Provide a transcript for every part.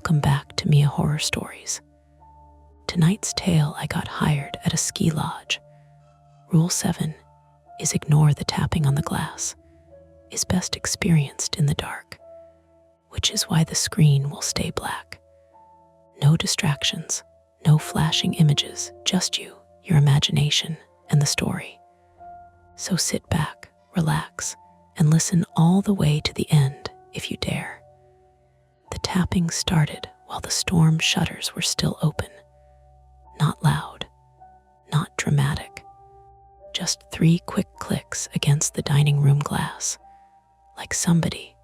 Welcome back to Mia Horror Stories. Tonight's tale I got hired at a ski lodge. Rule 7 is ignore the tapping on the glass, is best experienced in the dark, which is why the screen will stay black. No distractions, no flashing images, just you, your imagination, and the story. So sit back, relax, and listen all the way to the end if you dare. The tapping started while the storm shutters were still open. Not loud, not dramatic, just 3 quick clicks against the dining room glass, like somebody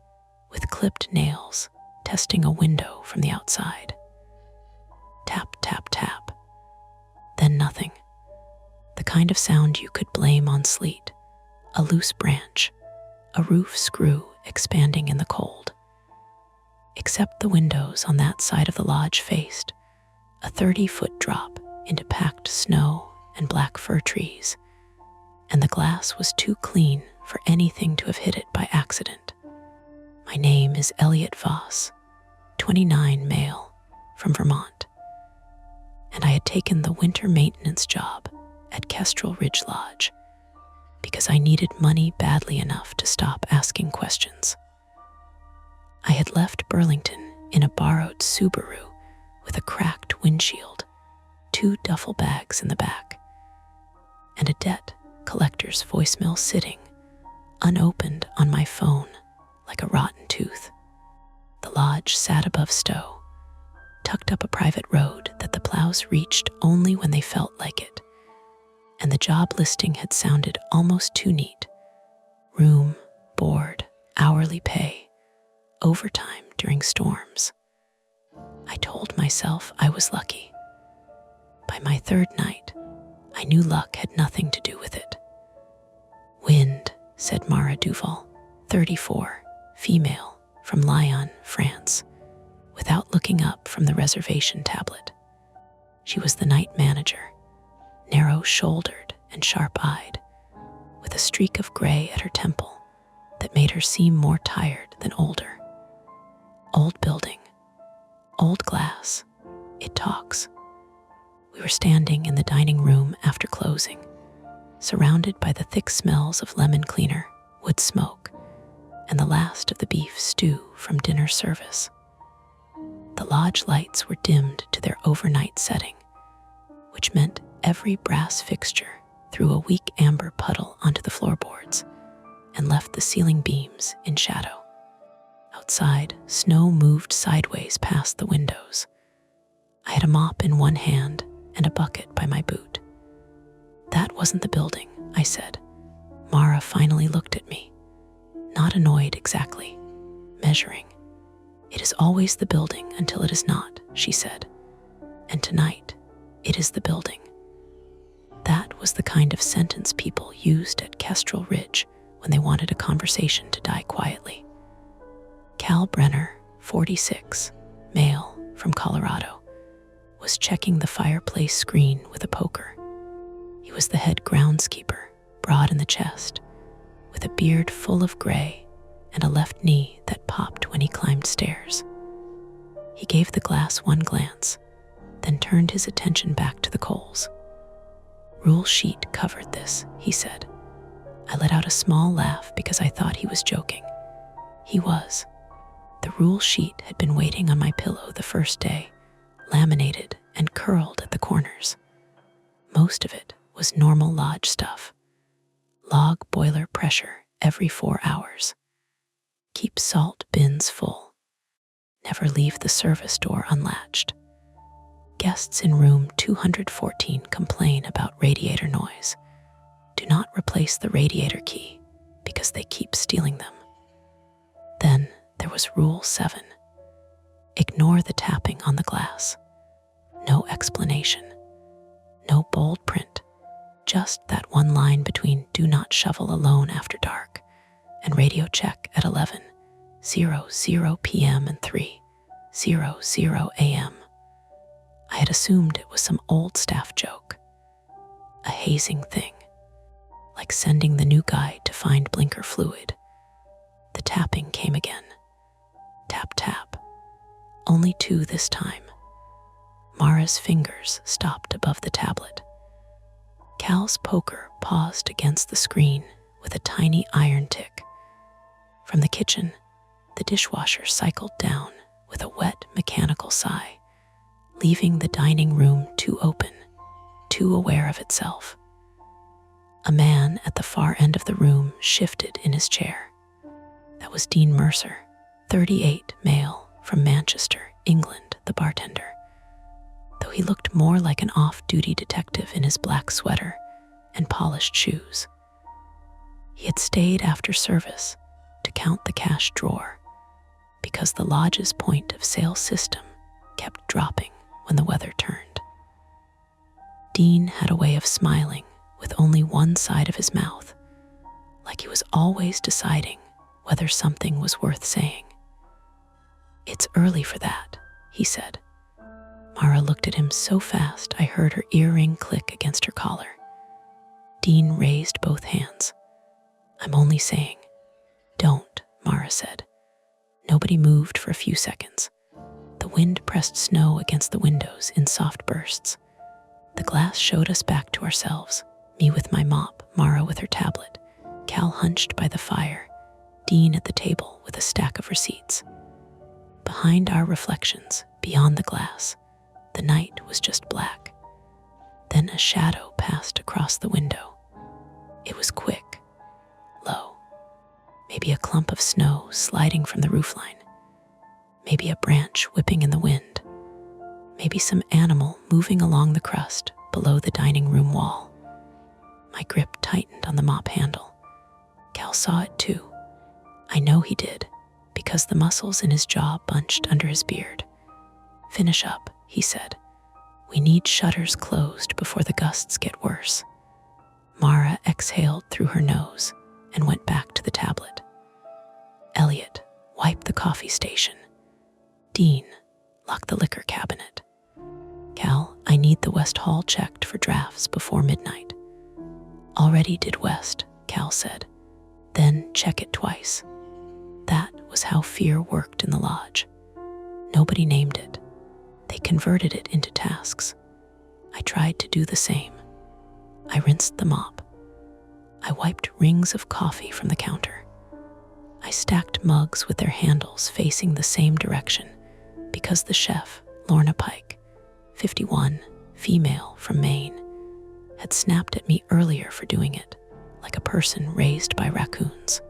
with clipped nails testing a window from the outside. Tap, tap, tap. Then nothing. The kind of sound you could blame on sleet, a loose branch, a roof screw expanding in the cold. Except the windows on that side of the lodge faced a 30-foot drop into packed snow and black fir trees, and the glass was too clean for anything to have hit it by accident. My name is Elliot Voss, 29, male, from Vermont, and I had taken the winter maintenance job at Kestrel Ridge Lodge because I needed money badly enough to stop asking questions. I had left Burlington in a borrowed Subaru with a cracked windshield, 2 duffel bags in the back, and a debt collector's voicemail sitting, unopened on my phone like a rotten tooth. The lodge sat above Stowe, tucked up a private road that the plows reached only when they felt like it, and the job listing had sounded almost too neat. Room, board, hourly pay, overtime during storms. I told myself I was lucky. By my 3rd night, I knew luck had nothing to do with it. Wind, said Mara Duval, 34, female, from Lyon, France, without looking up from the reservation tablet. She was the night manager, narrow-shouldered and sharp-eyed, with a streak of gray at her temple that made her seem more tired than older. Old building, old glass, it talks. We were standing in the dining room after closing, surrounded by the thick smells of lemon cleaner, wood smoke, and the last of the beef stew from dinner service. The lodge lights were dimmed to their overnight setting, which meant every brass fixture threw a weak amber puddle onto the floorboards and left the ceiling beams in shadow. Outside, snow moved sideways past the windows. I had a mop in one hand and a bucket by my boot. That wasn't the building, I said. Mara finally looked at me. Not annoyed exactly, measuring. It is always the building until it is not, she said. And tonight, it is the building. That was the kind of sentence people used at Kestrel Ridge when they wanted a conversation to die quietly. Cal Brenner, 46, male, from Colorado, was checking the fireplace screen with a poker. He was the head groundskeeper, broad in the chest, with a beard full of gray and a left knee that popped when he climbed stairs. He gave the glass one glance, then turned his attention back to the coals. Rule sheet covered this, he said. I let out a small laugh because I thought he was joking. He was. The rule sheet had been waiting on my pillow the first day, laminated and curled at the corners. Most of it was normal lodge stuff. Log boiler pressure every 4 hours. Keep salt bins full. Never leave the service door unlatched. Guests in room 214 complain about radiator noise. Do not replace the radiator key because they keep stealing them. Then there was Rule 7. Ignore the tapping on the glass. No explanation. No bold print. Just that one line between do not shovel alone after dark and radio check at 11:00 p.m. and 3:00 a.m. I had assumed it was some old staff joke. A hazing thing. Like sending the new guy to find blinker fluid. The tapping came again. Tap, tap. Only 2 this time. Mara's fingers stopped above the tablet. Cal's poker paused against the screen with a tiny iron tick. From the kitchen, the dishwasher cycled down with a wet, mechanical sigh, leaving the dining room too open, too aware of itself. A man at the far end of the room shifted in his chair. That was Dean Mercer, 38, male, from Manchester, England, the bartender. Though he looked more like an off-duty detective in his black sweater and polished shoes. He had stayed after service to count the cash drawer because the lodge's point-of-sale system kept dropping when the weather turned. Dean had a way of smiling with only one side of his mouth, like he was always deciding whether something was worth saying. "It's early for that," he said. Mara looked at him so fast I heard her earring click against her collar. Dean raised both hands. "I'm only saying." "Don't," Mara said. Nobody moved for a few seconds. The wind pressed snow against the windows in soft bursts. The glass showed us back to ourselves, me with my mop, Mara with her tablet, Cal hunched by the fire, Dean at the table with a stack of receipts. Behind our reflections, beyond the glass, the night was just black. Then a shadow passed across the window. It was quick, low. Maybe a clump of snow sliding from the roofline. Maybe a branch whipping in the wind. Maybe some animal moving along the crust below the dining room wall. My grip tightened on the mop handle. Cal saw it too. I know he did, because the muscles in his jaw bunched under his beard. "Finish up," he said. "We need shutters closed before the gusts get worse." Mara exhaled through her nose and went back to the tablet. "Elliot, wipe the coffee station. Dean, lock the liquor cabinet. Cal, I need the West Hall checked for drafts before midnight." "Already did West," Cal said. "Then check it twice." That was how fear worked in the lodge. Nobody named it. They converted it into tasks. I tried to do the same. I rinsed the mop. I wiped rings of coffee from the counter. I stacked mugs with their handles facing the same direction because the chef, Lorna Pike, 51, female from Maine, had snapped at me earlier for doing it, like a person raised by raccoons.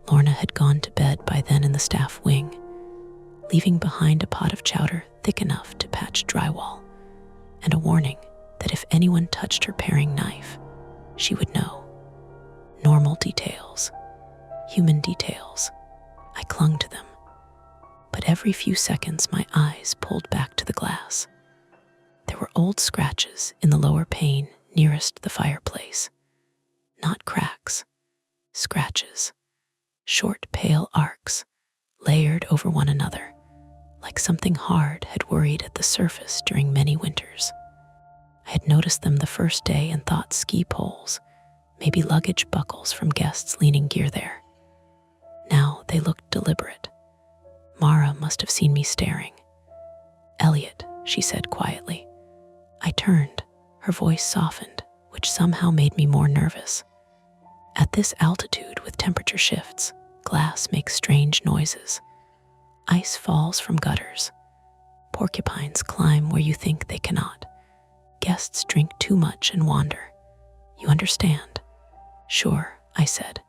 Lorna had gone to bed by then in the staff wing, leaving behind a pot of chowder thick enough to patch drywall, and a warning that if anyone touched her paring knife, she would know. Normal details, human details. I clung to them. But every few seconds my eyes pulled back to the glass. There were old scratches in the lower pane nearest the fireplace. Not cracks, scratches. Short, pale arcs, layered over one another, like something hard had worried at the surface during many winters. I had noticed them the first day and thought ski poles, maybe luggage buckles from guests leaning gear there. Now they looked deliberate. Mara must have seen me staring. "Elliot," she said quietly. I turned, her voice softened, which somehow made me more nervous. At this altitude with temperature shifts, glass makes strange noises. Ice falls from gutters. Porcupines climb where you think they cannot. Guests drink too much and wander. You understand? "Sure," I said.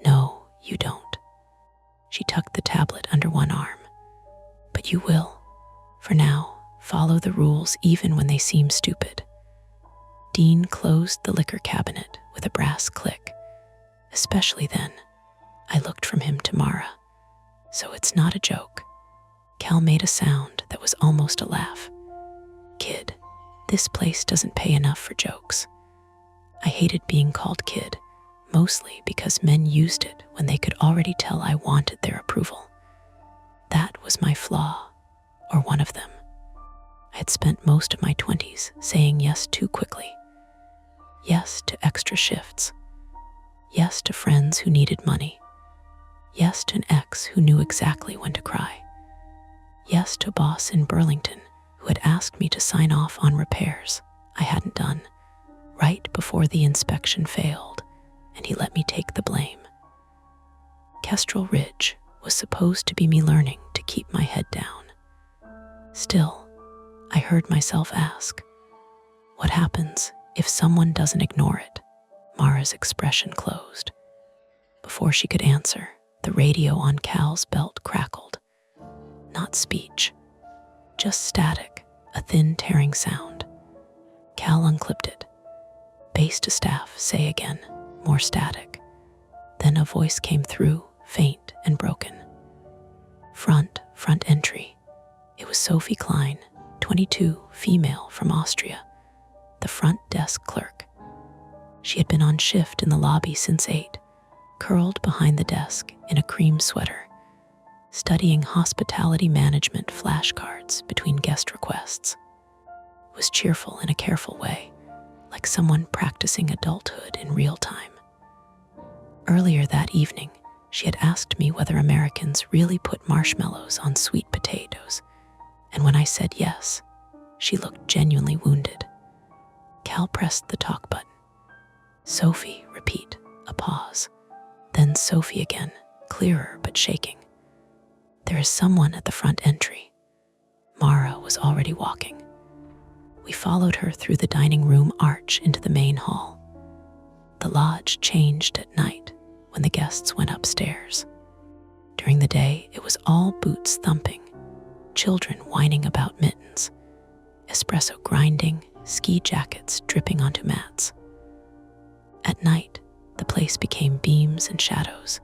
"No, you don't." She tucked the tablet under one arm. "But you will. For now, follow the rules even when they seem stupid." Dean closed the liquor cabinet with a brass click. Especially then, I looked from him to Mara. "So it's not a joke." Cal made a sound that was almost a laugh. "Kid, this place doesn't pay enough for jokes." I hated being called kid, mostly because men used it when they could already tell I wanted their approval. That was my flaw, or one of them. I had spent most of my 20s saying yes too quickly. Yes to extra shifts. Yes to friends who needed money. Yes to an ex who knew exactly when to cry. Yes, to a boss in Burlington who had asked me to sign off on repairs I hadn't done right before the inspection failed, and he let me take the blame. Kestrel Ridge was supposed to be me learning to keep my head down. Still, I heard myself ask, what happens if someone doesn't ignore it? Mara's expression closed. Before she could answer, the radio on Cal's belt crackled. Not speech, just static, a thin tearing sound. Cal unclipped it. Base to staff, say again, more static. Then a voice came through, faint and broken. Front entry. It was Sophie Klein, 22, female from Austria, the front desk clerk. She had been on shift in the lobby since 8, curled behind the desk in a cream sweater, studying hospitality management flashcards between guest requests. It was cheerful in a careful way, like someone practicing adulthood in real time. Earlier that evening, she had asked me whether Americans really put marshmallows on sweet potatoes, and when I said yes, she looked genuinely wounded. Cal pressed the talk button. Sophie, repeat, a pause. Then Sophie again, clearer but shaking. There is someone at the front entry. Mara was already walking. We followed her through the dining room arch into the main hall. The lodge changed at night when the guests went upstairs. During the day, it was all boots thumping, children whining about mittens, espresso grinding, ski jackets dripping onto mats. At night, the place became beams and shadows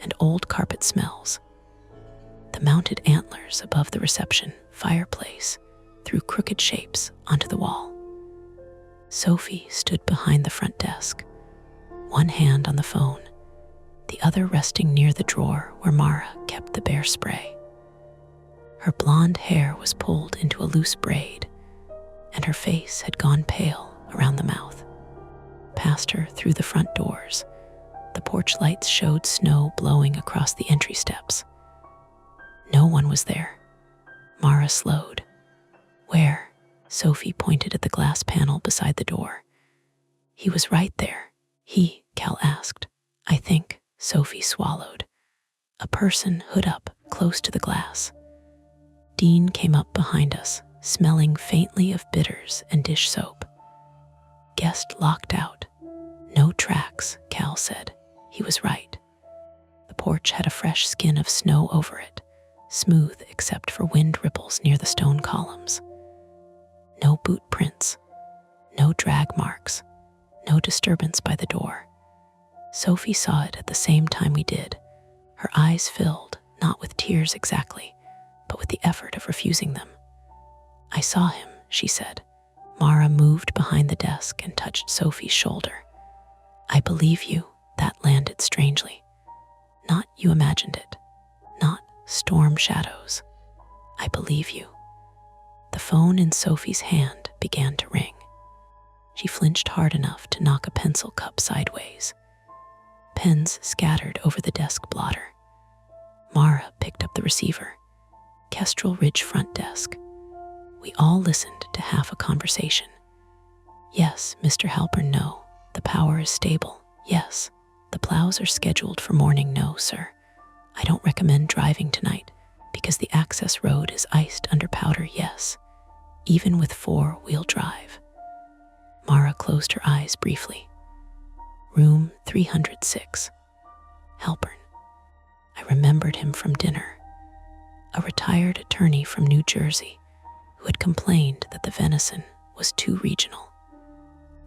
and old carpet smells. The mounted antlers above the reception fireplace threw crooked shapes onto the wall. Sophie stood behind the front desk, one hand on the phone, the other resting near the drawer where Mara kept the bear spray. Her blonde hair was pulled into a loose braid, and her face had gone pale around the mouth. Past her, through the front doors, the porch lights showed snow blowing across the entry steps. No one was there. Mara slowed. Where? Sophie pointed at the glass panel beside the door. He was right there. He, Cal asked. I think, Sophie swallowed. A person hood up, close to the glass. Dean came up behind us, smelling faintly of bitters and dish soap. Guest locked out. No tracks, Cal said. He was right. The porch had a fresh skin of snow over it, smooth except for wind ripples near the stone columns. No boot prints, no drag marks, no disturbance by the door. Sophie saw it at the same time we did. Her eyes filled, not with tears exactly, but with the effort of refusing them. I saw him, she said. Mara moved behind the desk and touched Sophie's shoulder. I believe you, that landed strangely. Not you imagined it. Not storm shadows. I believe you. The phone in Sophie's hand began to ring. She flinched hard enough to knock a pencil cup sideways. Pens scattered over the desk blotter. Mara picked up the receiver. Kestrel Ridge front desk. We all listened to half a conversation. Yes, Mr. Halpern, no. The power is stable. Yes. The plows are scheduled for morning. No, sir. I don't recommend driving tonight because the access road is iced under powder. Yes. Even with 4-wheel drive. Mara closed her eyes briefly. Room 306. Halpern. I remembered him from dinner. A retired attorney from New Jersey who had complained that the venison was too regional.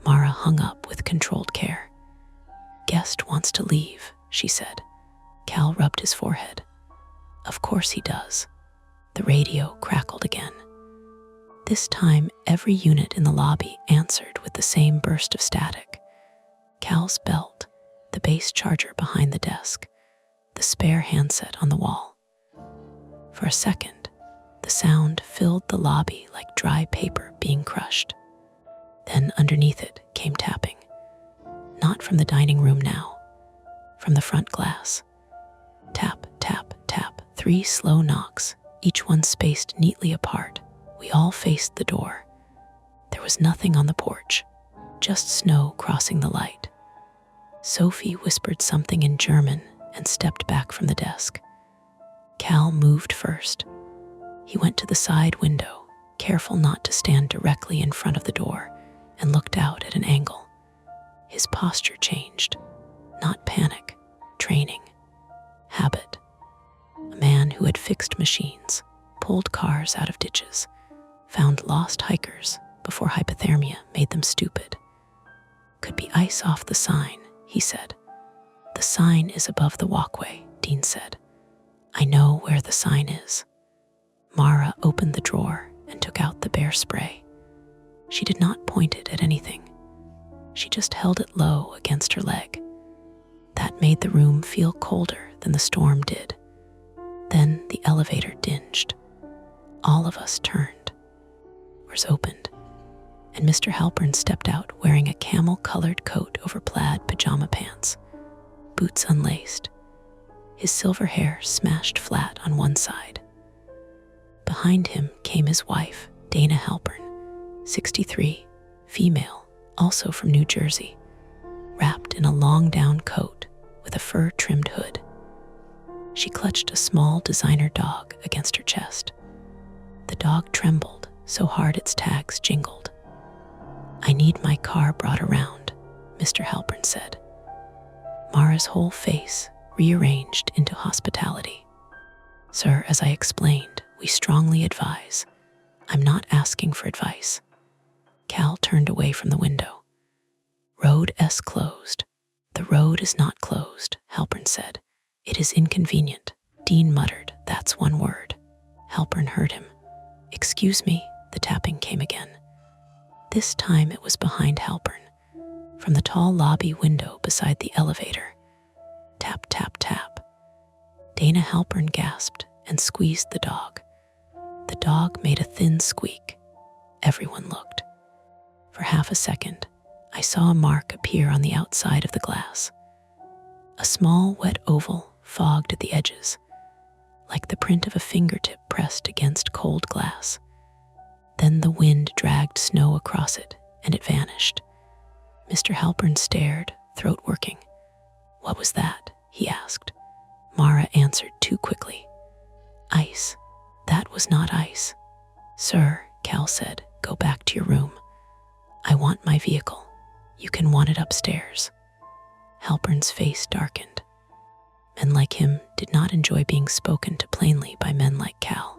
Mara hung up with controlled care. Guest wants to leave, she said. Cal rubbed his forehead. Of course he does. The radio crackled again. This time, every unit in the lobby answered with the same burst of static. Cal's belt, the base charger behind the desk, the spare handset on the wall. For a second, the sound filled the lobby like dry paper being crushed. Then underneath it came tapping. Not from the dining room now, from the front glass. Tap, tap, tap, 3 slow knocks, each one spaced neatly apart. We all faced the door. There was nothing on the porch, just snow crossing the light. Sophie whispered something in German and stepped back from the desk. Cal moved first. He went to the side window, careful not to stand directly in front of the door, and looked out at an angle. His posture changed. Not panic, training, habit. A man who had fixed machines, pulled cars out of ditches, found lost hikers before hypothermia made them stupid. Could be ice off the sign, he said. The sign is above the walkway, Dean said. I know where the sign is. Mara opened the drawer and took out the bear spray. She did not point it at anything. She just held it low against her leg. That made the room feel colder than the storm did. Then the elevator dinged. All of us turned. Doors opened, and Mr. Halpern stepped out wearing a camel-colored coat over plaid pajama pants, boots unlaced, his silver hair smashed flat on one side. Behind him came his wife, Dana Halpern, 63, female, also from New Jersey, wrapped in a long-down coat with a fur-trimmed hood. She clutched a small designer dog against her chest. The dog trembled so hard its tags jingled. I need my car brought around, Mr. Halpern said. Mara's whole face rearranged into hospitality. Sir, as I explained, we strongly advise. I'm not asking for advice. Cal turned away from the window. Road S closed. The road is not closed, Halpern said. It is inconvenient. Dean muttered, that's one word. Halpern heard him. Excuse me, the tapping came again. This time it was behind Halpern, from the tall lobby window beside the elevator. Tap, tap, tap. Dana Halpern gasped and squeezed the dog. The dog made a thin squeak. Everyone looked. For half a second, I saw a mark appear on the outside of the glass. A small, wet oval fogged at the edges, like the print of a fingertip pressed against cold glass. Then the wind dragged snow across it, and it vanished. Mr. Halpern stared, throat working. What was that? He asked. Mara answered too quickly. Ice. That was not ice. Sir, Cal said, go back to your room. I want my vehicle. You can want it upstairs. Halpern's face darkened. Men like him did not enjoy being spoken to plainly by men like Cal.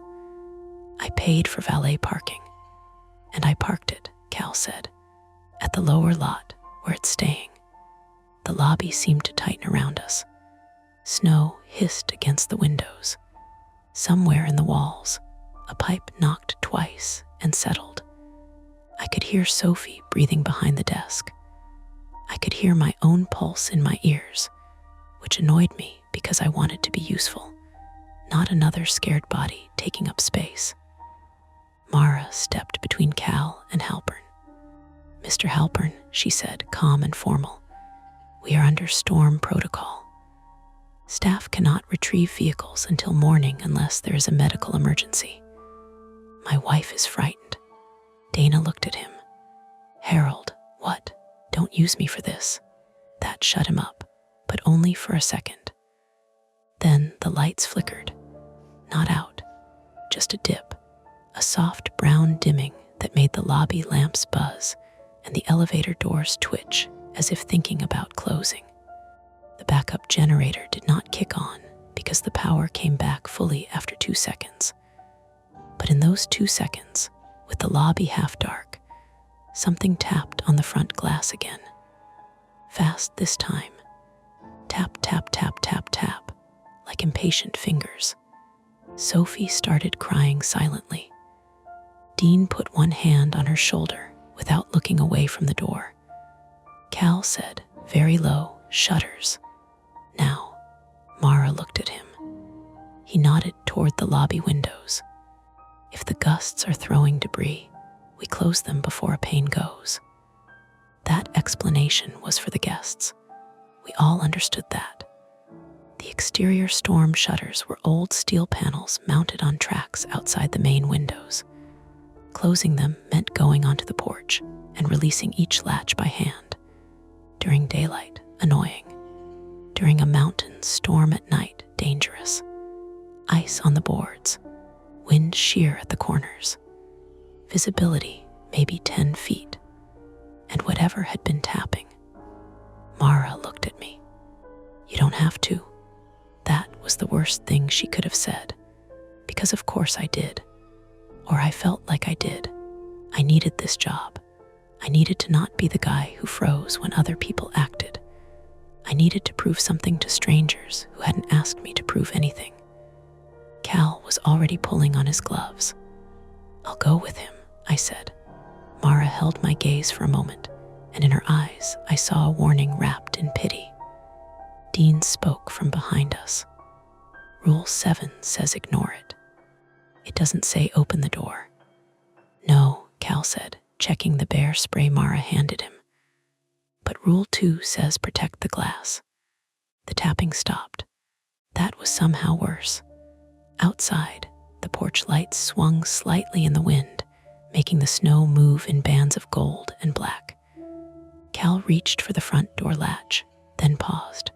I paid for valet parking, and I parked it, Cal said, at the lower lot where it's staying. The lobby seemed to tighten around us. Snow hissed against the windows. Somewhere in the walls, a pipe knocked twice and settled. I could hear Sophie breathing behind the desk. I could hear my own pulse in my ears, which annoyed me because I wanted to be useful, not another scared body taking up space. Mara stepped between Cal and Halpern. Mr. Halpern, she said, calm and formal, we are under storm protocol. Staff cannot retrieve vehicles until morning unless there is a medical emergency. My wife is frightened. Dana looked at him. Harold, what? Don't use me for this. That shut him up, but only for a second. Then the lights flickered. Not out, just a dip, a soft brown dimming that made the lobby lamps buzz and the elevator doors twitch as if thinking about closing. The backup generator did not kick on because the power came back fully after 2 seconds. But in those 2 seconds, with the lobby half dark, something tapped on the front glass again. Fast this time. Tap, tap, tap, tap, tap, like impatient fingers. Sophie started crying silently. Dean put one hand on her shoulder without looking away from the door. Cal said, very low, shutters. Now, Mara looked at him. He nodded toward the lobby windows. If the gusts are throwing debris, we close them before a pane goes. That explanation was for the guests. We all understood that. The exterior storm shutters were old steel panels mounted on tracks outside the main windows. Closing them meant going onto the porch and releasing each latch by hand. During daylight, annoying. During a mountain storm at night, dangerous. Ice on the boards, wind sheer at the corners. Visibility maybe 10 feet. And whatever had been tapping. Mara looked at me. "You don't have to." That was the worst thing she could have said. Because of course I did. Or I felt like I did. I needed this job. I needed to not be the guy who froze when other people acted. I needed to prove something to strangers who hadn't asked me to prove anything. Cal was already pulling on his gloves. "I'll go with him," I said. Mara held my gaze for a moment, and in her eyes I saw a warning wrapped in pity. Dean spoke from behind us. "Rule 7 says ignore it. It doesn't say open the door." "No," Cal said, checking the bear spray Mara handed him. "But Rule 2 says protect the glass." The tapping stopped. That was somehow worse. Outside, the porch lights swung slightly in the wind, making the snow move in bands of gold and black. Cal reached for the front door latch, then paused.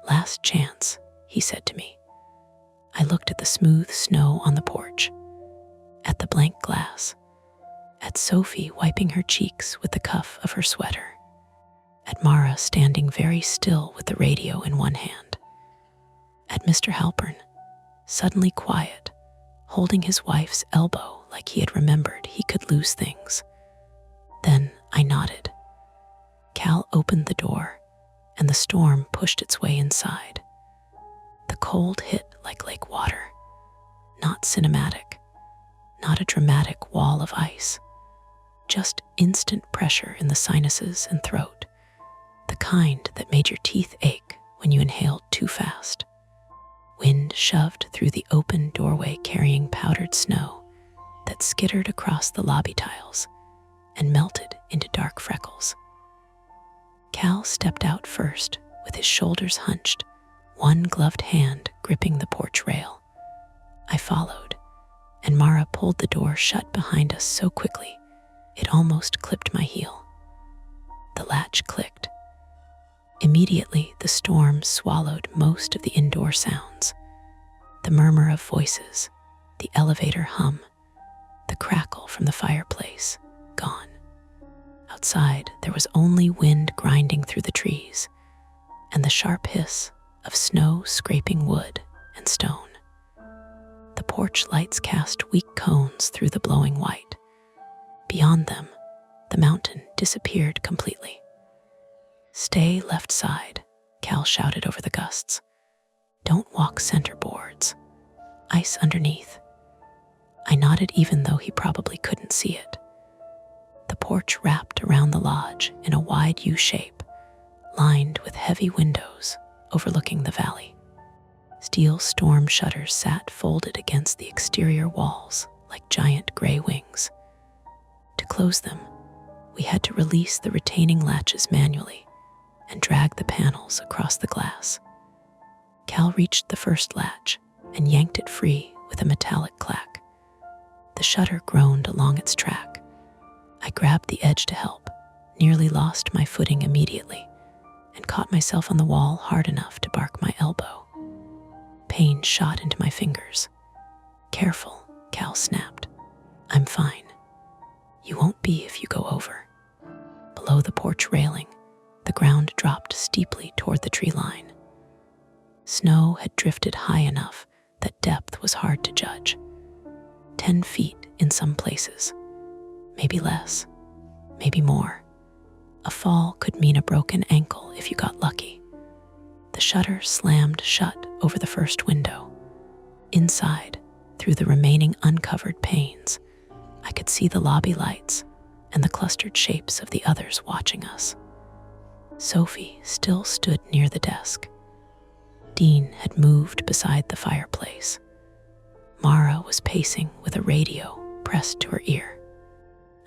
"Last chance," he said to me. I looked at the smooth snow on the porch, at the blank glass, at Sophie wiping her cheeks with the cuff of her sweater, at Mara standing very still with the radio in one hand, at Mr. Halpern, suddenly quiet, holding his wife's elbow like he had remembered he could lose things. Then I nodded. Cal opened the door, and the storm pushed its way inside. The cold hit like lake water, not cinematic, not a dramatic wall of ice, just instant pressure in the sinuses and throat, the kind that made your teeth ache when you inhaled too fast. Wind shoved through the open doorway carrying powdered snow that skittered across the lobby tiles and melted into dark freckles. Cal stepped out first with his shoulders hunched, one gloved hand gripping the porch rail. I followed, and Mara pulled the door shut behind us so quickly it almost clipped my heel. The latch clicked. Immediately, the storm swallowed most of the indoor sounds. The murmur of voices, the elevator hum, the crackle from the fireplace, gone. Outside, there was only wind grinding through the trees and the sharp hiss of snow scraping wood and stone. The porch lights cast weak cones through the blowing white. Beyond them, the mountain disappeared completely. "Stay left side," Cal shouted over the gusts. "Don't walk center boards. Ice underneath." I nodded even though he probably couldn't see it. The porch wrapped around the lodge in a wide U shape, lined with heavy windows overlooking the valley. Steel storm shutters sat folded against the exterior walls like giant gray wings. To close them, we had to release the retaining latches manually and drag the panels across the glass. Cal reached the first latch and yanked it free with a metallic clack. The shutter groaned along its track. I grabbed the edge to help, nearly lost my footing immediately, and caught myself on the wall hard enough to bark my elbow. Pain shot into my fingers. "Careful," Cal snapped. "I'm fine. You won't be if you go over." Below the porch railing, the ground dropped steeply toward the tree line. Snow had drifted high enough that depth was hard to judge. 10 feet in some places. Maybe less, maybe more. A fall could mean a broken ankle if you got lucky. The shutter slammed shut over the first window. Inside, through the remaining uncovered panes, I could see the lobby lights and the clustered shapes of the others watching us. Sophie still stood near the desk. Dean had moved beside the fireplace. Mara was pacing with a radio pressed to her ear.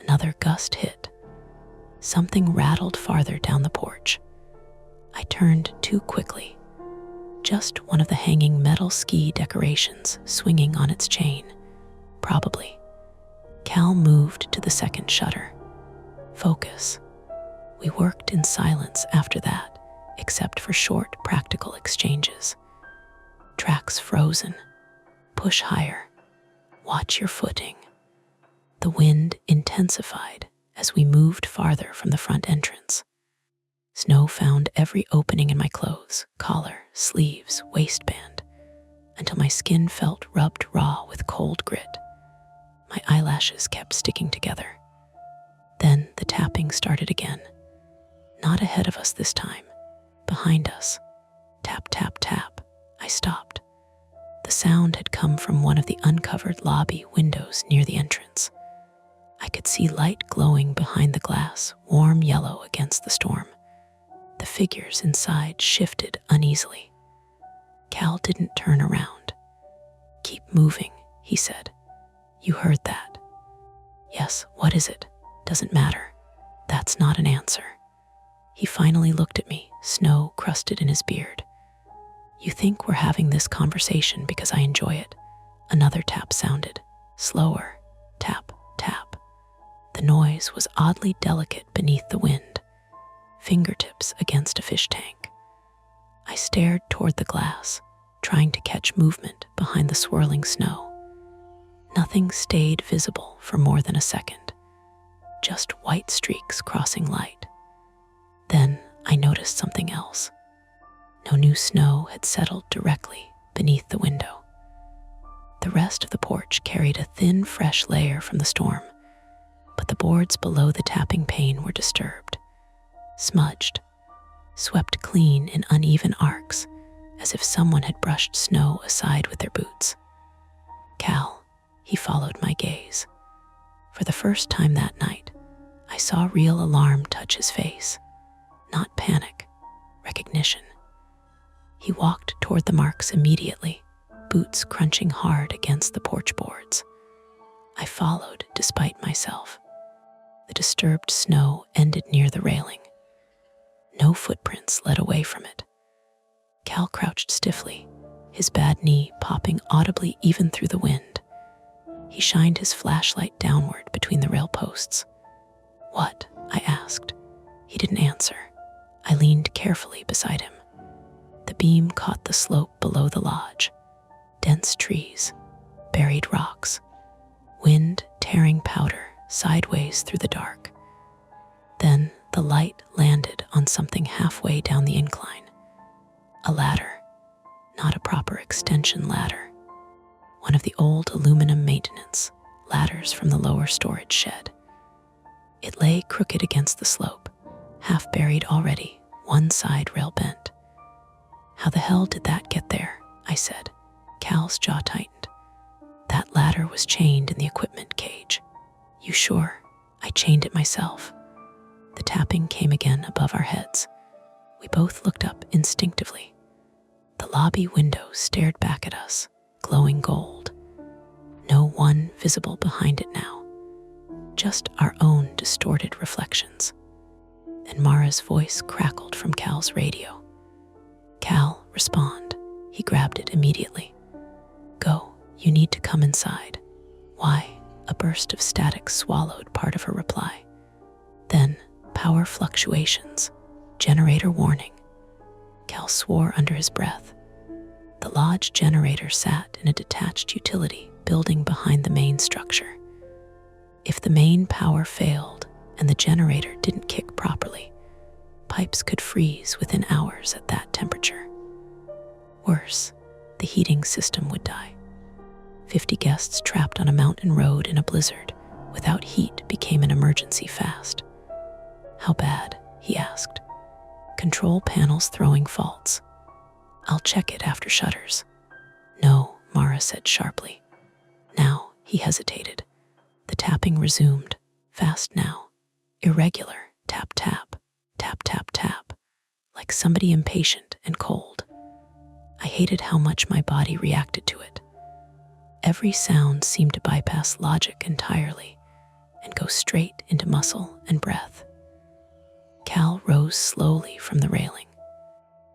Another gust hit. Something rattled farther down the porch. I turned too quickly. Just one of the hanging metal ski decorations swinging on its chain. Probably. Cal moved to the second shutter. Focus. We worked in silence after that, except for short, practical exchanges. Tracks frozen. Push higher. Watch your footing. The wind intensified as we moved farther from the front entrance. Snow found every opening in my clothes, collar, sleeves, waistband, until my skin felt rubbed raw with cold grit. My eyelashes kept sticking together. Then the tapping started again. Not ahead of us this time. Behind us. Tap, tap, tap. I stopped. The sound had come from one of the uncovered lobby windows near the entrance. I could see light glowing behind the glass, warm yellow against the storm. The figures inside shifted uneasily. Cal didn't turn around. "Keep moving," he said. "You heard that." "Yes, what is it?" "Doesn't matter. That's not an answer." He finally looked at me, snow crusted in his beard. "You think we're having this conversation because I enjoy it." Another tap sounded. Slower. Tap, tap. The noise was oddly delicate beneath the wind. Fingertips against a fish tank. I stared toward the glass, trying to catch movement behind the swirling snow. Nothing stayed visible for more than a second, just white streaks crossing light. Then I noticed something else. No new snow had settled directly beneath the window. The rest of the porch carried a thin, fresh layer from the storm, but the boards below the tapping pane were disturbed. Smudged, swept clean in uneven arcs, as if someone had brushed snow aside with their boots. "Cal," he followed my gaze. For the first time that night, I saw real alarm touch his face. Not panic, recognition. He walked toward the marks immediately, boots crunching hard against the porch boards. I followed despite myself. The disturbed snow ended near the railing. No footprints led away from it. Cal crouched stiffly, his bad knee popping audibly even through the wind. He shined his flashlight downward between the rail posts. "What?" I asked. He didn't answer. I leaned carefully beside him. The beam caught the slope below the lodge. Dense trees, buried rocks, wind tearing powder sideways through the dark. Then the light landed on something halfway down the incline. A ladder, not a proper extension ladder. One of the old aluminum maintenance ladders from the lower storage shed. It lay crooked against the slope, half buried already, one side rail bent. "How the hell did that get there?" I said. Cal's jaw tightened. "That ladder was chained in the equipment cage." "You sure?" "I chained it myself." The tapping came again above our heads. We both looked up instinctively. The lobby window stared back at us, glowing gold. No one visible behind it now. Just our own distorted reflections. And Mara's voice crackled from Cal's radio. "Cal, respond." He grabbed it immediately. "Go, you need to come inside." "Why?" A burst of static swallowed part of her reply. Then, power fluctuations, generator warning. Cal swore under his breath. The lodge generator sat in a detached utility building behind the main structure. If the main power failed and the generator didn't kick properly, pipes could freeze within hours at that temperature. Worse, the heating system would die. 50 guests trapped on a mountain road in a blizzard without heat became an emergency fast. "How bad?" he asked. "Control panels throwing faults." "I'll check it after shutters." "No," Mara said sharply. Now he hesitated. The tapping resumed, fast now, irregular, tap, tap, tap, tap, tap, like somebody impatient and cold. I hated how much my body reacted to it. Every sound seemed to bypass logic entirely and go straight into muscle and breath. Cal rose slowly from the railing.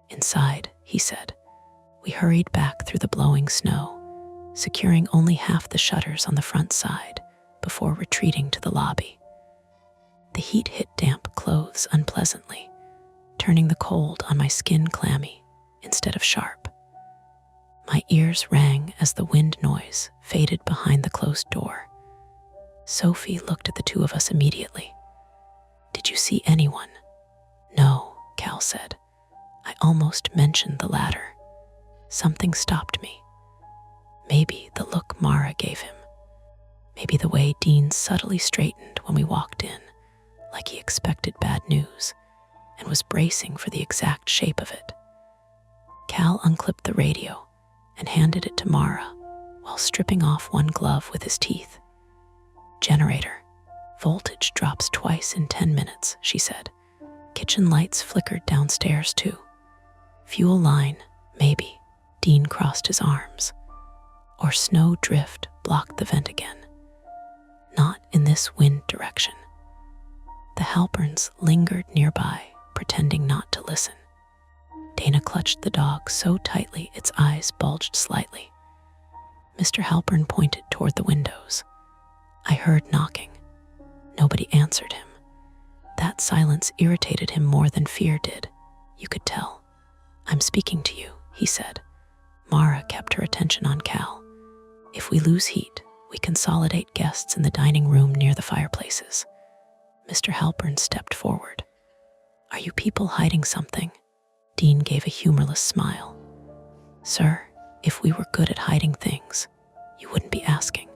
"Inside," he said. We hurried back through the blowing snow, securing only half the shutters on the front side before retreating to the lobby. The heat hit damp clothes unpleasantly, turning the cold on my skin clammy instead of sharp. My ears rang as the wind noise faded behind the closed door. Sophie looked at the two of us immediately. "Did you see anyone?" "No," Cal said. I almost mentioned the latter. Something stopped me. Maybe the look Mara gave him. Maybe the way Dean subtly straightened when we walked in, like he expected bad news and was bracing for the exact shape of it. Cal unclipped the radio and handed it to Mara while stripping off one glove with his teeth. "Generator. Voltage drops twice in 10 minutes, she said. Kitchen lights flickered downstairs too. Fuel line, maybe." Dean crossed his arms. "Or snow drift blocked the vent again. Not in this wind direction." The Halperns lingered nearby, pretending not to listen. Dana clutched the dog so tightly its eyes bulged slightly. Mr. Halpern pointed toward the windows. I heard knocking. Nobody answered him. That silence irritated him more than fear did. You could tell. "I'm speaking to you," he said. Mara kept her attention on Cal. "If we lose heat, we consolidate guests in the dining room near the fireplaces." Mr. Halpern stepped forward. "Are you people hiding something?" Dean gave a humorless smile. "Sir, if we were good at hiding things, you wouldn't be asking."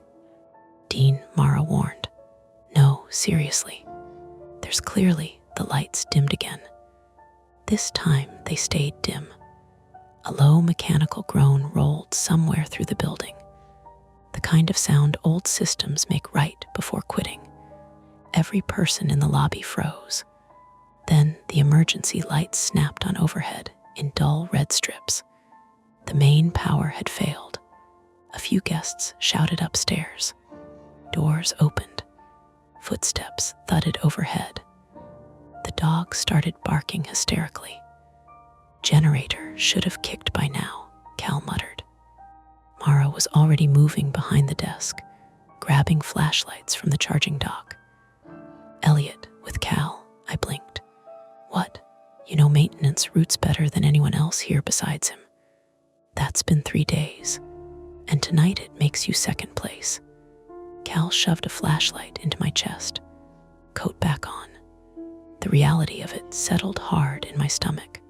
"Dean," Mara warned. "No, seriously. There's clearly..." The lights dimmed again. This time they stayed dim. A low mechanical groan rolled somewhere through the building, the kind of sound old systems make right before quitting. Every person in the lobby froze. Then the emergency lights snapped on overhead in dull red strips. The main power had failed. A few guests shouted upstairs. Doors opened. Footsteps thudded overhead. The dog started barking hysterically. "Generator should have kicked by now," Cal muttered. Mara was already moving behind the desk, grabbing flashlights from the charging dock. "Elliot, with Cal," I blinked. "What? You know maintenance routes better than anyone else here besides him." "That's been 3 days, and tonight it makes you second place." Cal shoved a flashlight into my chest. "Coat back on." The reality of it settled hard in my stomach.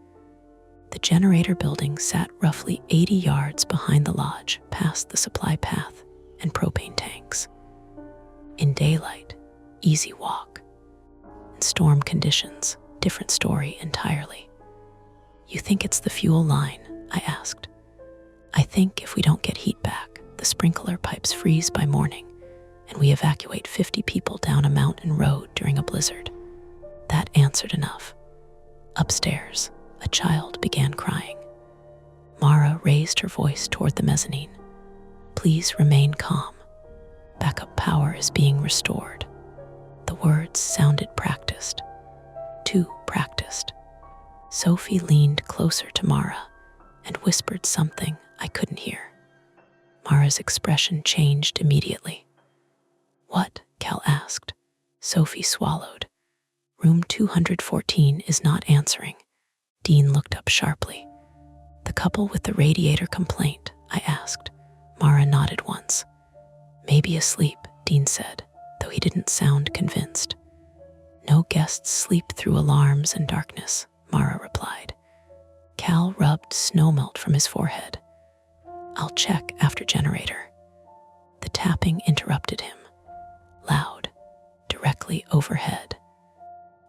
The generator building sat roughly 80 yards behind the lodge, past the supply path and propane tanks. In daylight, easy walk. In storm conditions, different story entirely. "You think it's the fuel line?" I asked. "I think if we don't get heat back, the sprinkler pipes freeze by morning, and we evacuate 50 people down a mountain road during a blizzard." That answered enough. Upstairs, a child began crying. Mara raised her voice toward the mezzanine. "Please remain calm. Backup power is being restored." The words sounded practiced. Too practiced. Sophie leaned closer to Mara and whispered something I couldn't hear. Mara's expression changed immediately. "What?" Cal asked. Sophie swallowed. "Room 214 is not answering." Dean looked up sharply. "The couple with the radiator complaint?" I asked. Mara nodded once. "Maybe asleep," Dean said, though he didn't sound convinced. "No guests sleep through alarms and darkness," Mara replied. Cal rubbed snowmelt from his forehead. "I'll check after generator." The tapping interrupted him. Loud, directly overhead.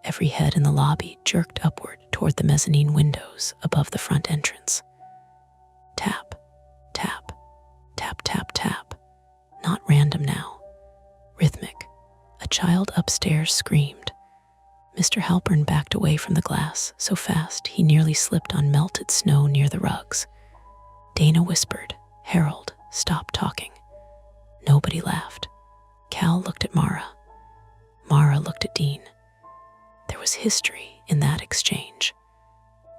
Every head in the lobby jerked upward toward the mezzanine windows above the front entrance. Tap, tap, tap, tap, tap. Not random now. Rhythmic. A child upstairs screamed. Mr. Halpern backed away from the glass so fast he nearly slipped on melted snow near the rugs. Dana whispered, "Harold, stop talking." Nobody laughed. Cal looked at Mara. Mara looked at Dean. There was history in that exchange,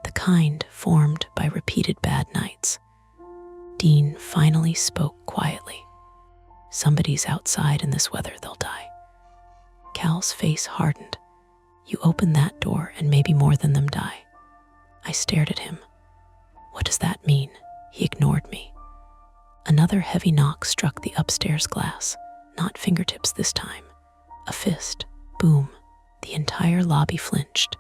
the kind formed by repeated bad nights. Dean finally spoke quietly. "Somebody's outside in this weather, they'll die." Cal's face hardened. "You open that door and maybe more than them die." I stared at him. "What does that mean?" He ignored me. Another heavy knock struck the upstairs glass, not fingertips this time. A fist. Boom. The entire lobby flinched.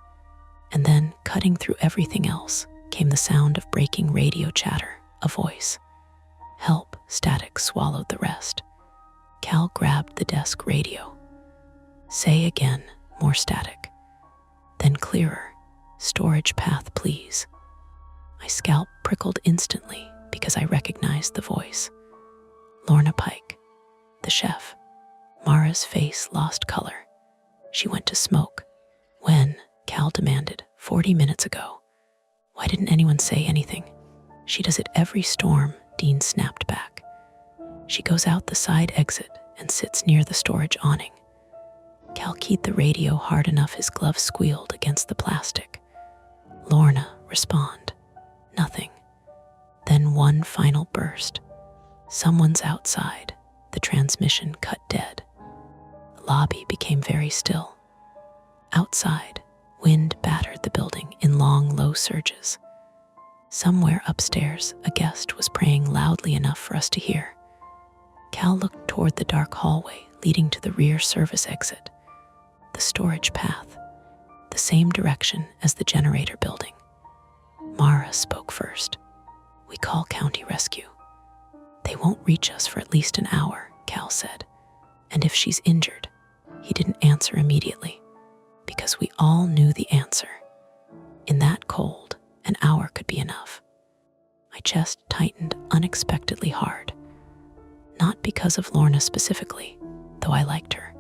And then, cutting through everything else, came the sound of breaking radio chatter, a voice. "Help." Static swallowed the rest. Cal grabbed the desk radio. "Say again." More static. Then clearer. "Storage path, please." My scalp prickled instantly because I recognized the voice. Lorna Pike, the chef. Mara's face lost color. She went to smoke. "When?" Cal demanded. 40 minutes ago." "Why didn't anyone say anything?" "She does it every storm," Dean snapped back. "She goes out the side exit and sits near the storage awning." Cal keyed the radio hard enough his glove squealed against the plastic. "Lorna, respond." Nothing. Then one final burst. "Someone's outside." The transmission cut dead. The lobby became very still. Outside, wind battered the building in long, low surges. Somewhere upstairs, a guest was praying loudly enough for us to hear. Cal looked toward the dark hallway leading to the rear service exit. The storage path, the same direction as the generator building. Mara spoke first. "We call County Rescue." "They won't reach us for at least an hour," Cal said. "And if she's injured," he didn't answer immediately, because we all knew the answer. In that cold, an hour could be enough. My chest tightened unexpectedly hard. Not because of Lorna specifically, though I liked her,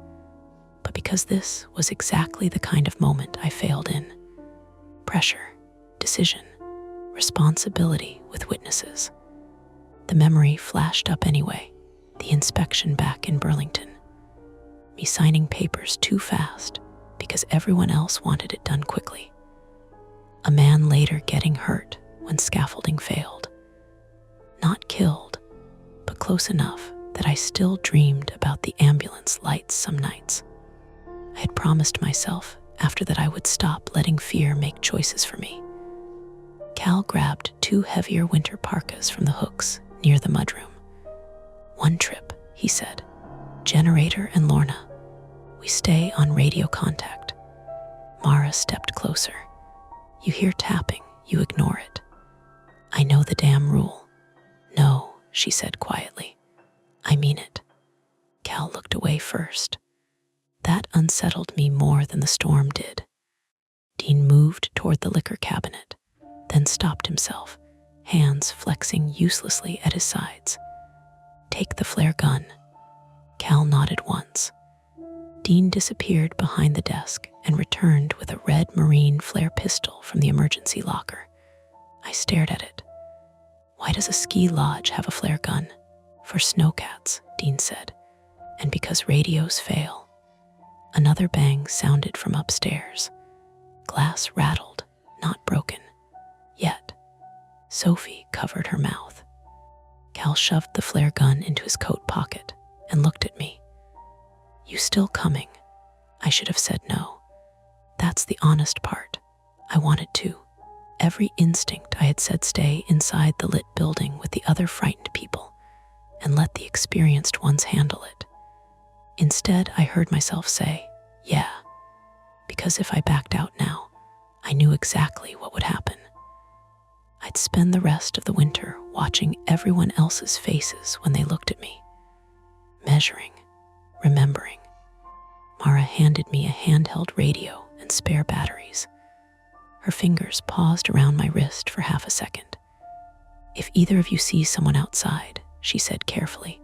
but because this was exactly the kind of moment I failed in. Pressure, decision, responsibility with witnesses. The memory flashed up anyway, the inspection back in Burlington. Me signing papers too fast because everyone else wanted it done quickly. A man later getting hurt when scaffolding failed. Not killed, but close enough that I still dreamed about the ambulance lights some nights. I had promised myself after that I would stop letting fear make choices for me. Cal grabbed 2 heavier winter parkas from the hooks near the mudroom. "One trip," he said. "Generator and Lorna. We stay on radio contact." Mara stepped closer. "You hear tapping, you ignore it." "I know the damn rule." "No," she said quietly. "I mean it." Cal looked away first. That unsettled me more than the storm did. Dean moved toward the liquor cabinet, then stopped himself, hands flexing uselessly at his sides. "Take the flare gun." Cal nodded once. Dean disappeared behind the desk and returned with a red marine flare pistol from the emergency locker. I stared at it. "Why does a ski lodge have a flare gun?" "For snowcats," Dean said, "and because radios fail." Another bang sounded from upstairs. Glass rattled, not broken. Yet, Sophie covered her mouth. Cal shoved the flare gun into his coat pocket and looked at me. "You still coming?" I should have said no. That's the honest part. I wanted to. Every instinct I had said stay inside the lit building with the other frightened people and let the experienced ones handle it. Instead, I heard myself say, yeah, because if I backed out now, I knew exactly what would happen. I'd spend the rest of the winter watching everyone else's faces when they looked at me, measuring, remembering. Mara handed me a handheld radio and spare batteries. Her fingers paused around my wrist for half a second. "If either of you sees someone outside," she said carefully,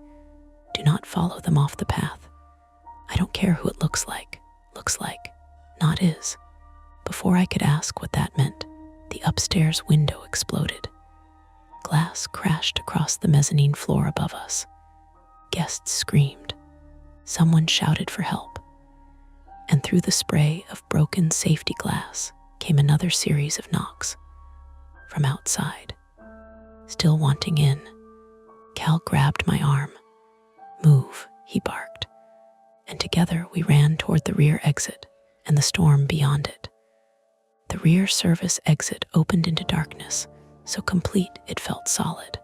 "do not follow them off the path. I don't care who it looks like, not is." Before I could ask what that meant, the upstairs window exploded. Glass crashed across the mezzanine floor above us. Guests screamed. Someone shouted for help. And through the spray of broken safety glass came another series of knocks. From outside, still wanting in, Cal grabbed my arm. "Move," he barked, and together we ran toward the rear exit and the storm beyond it. The rear service exit opened into darkness, so complete it felt solid.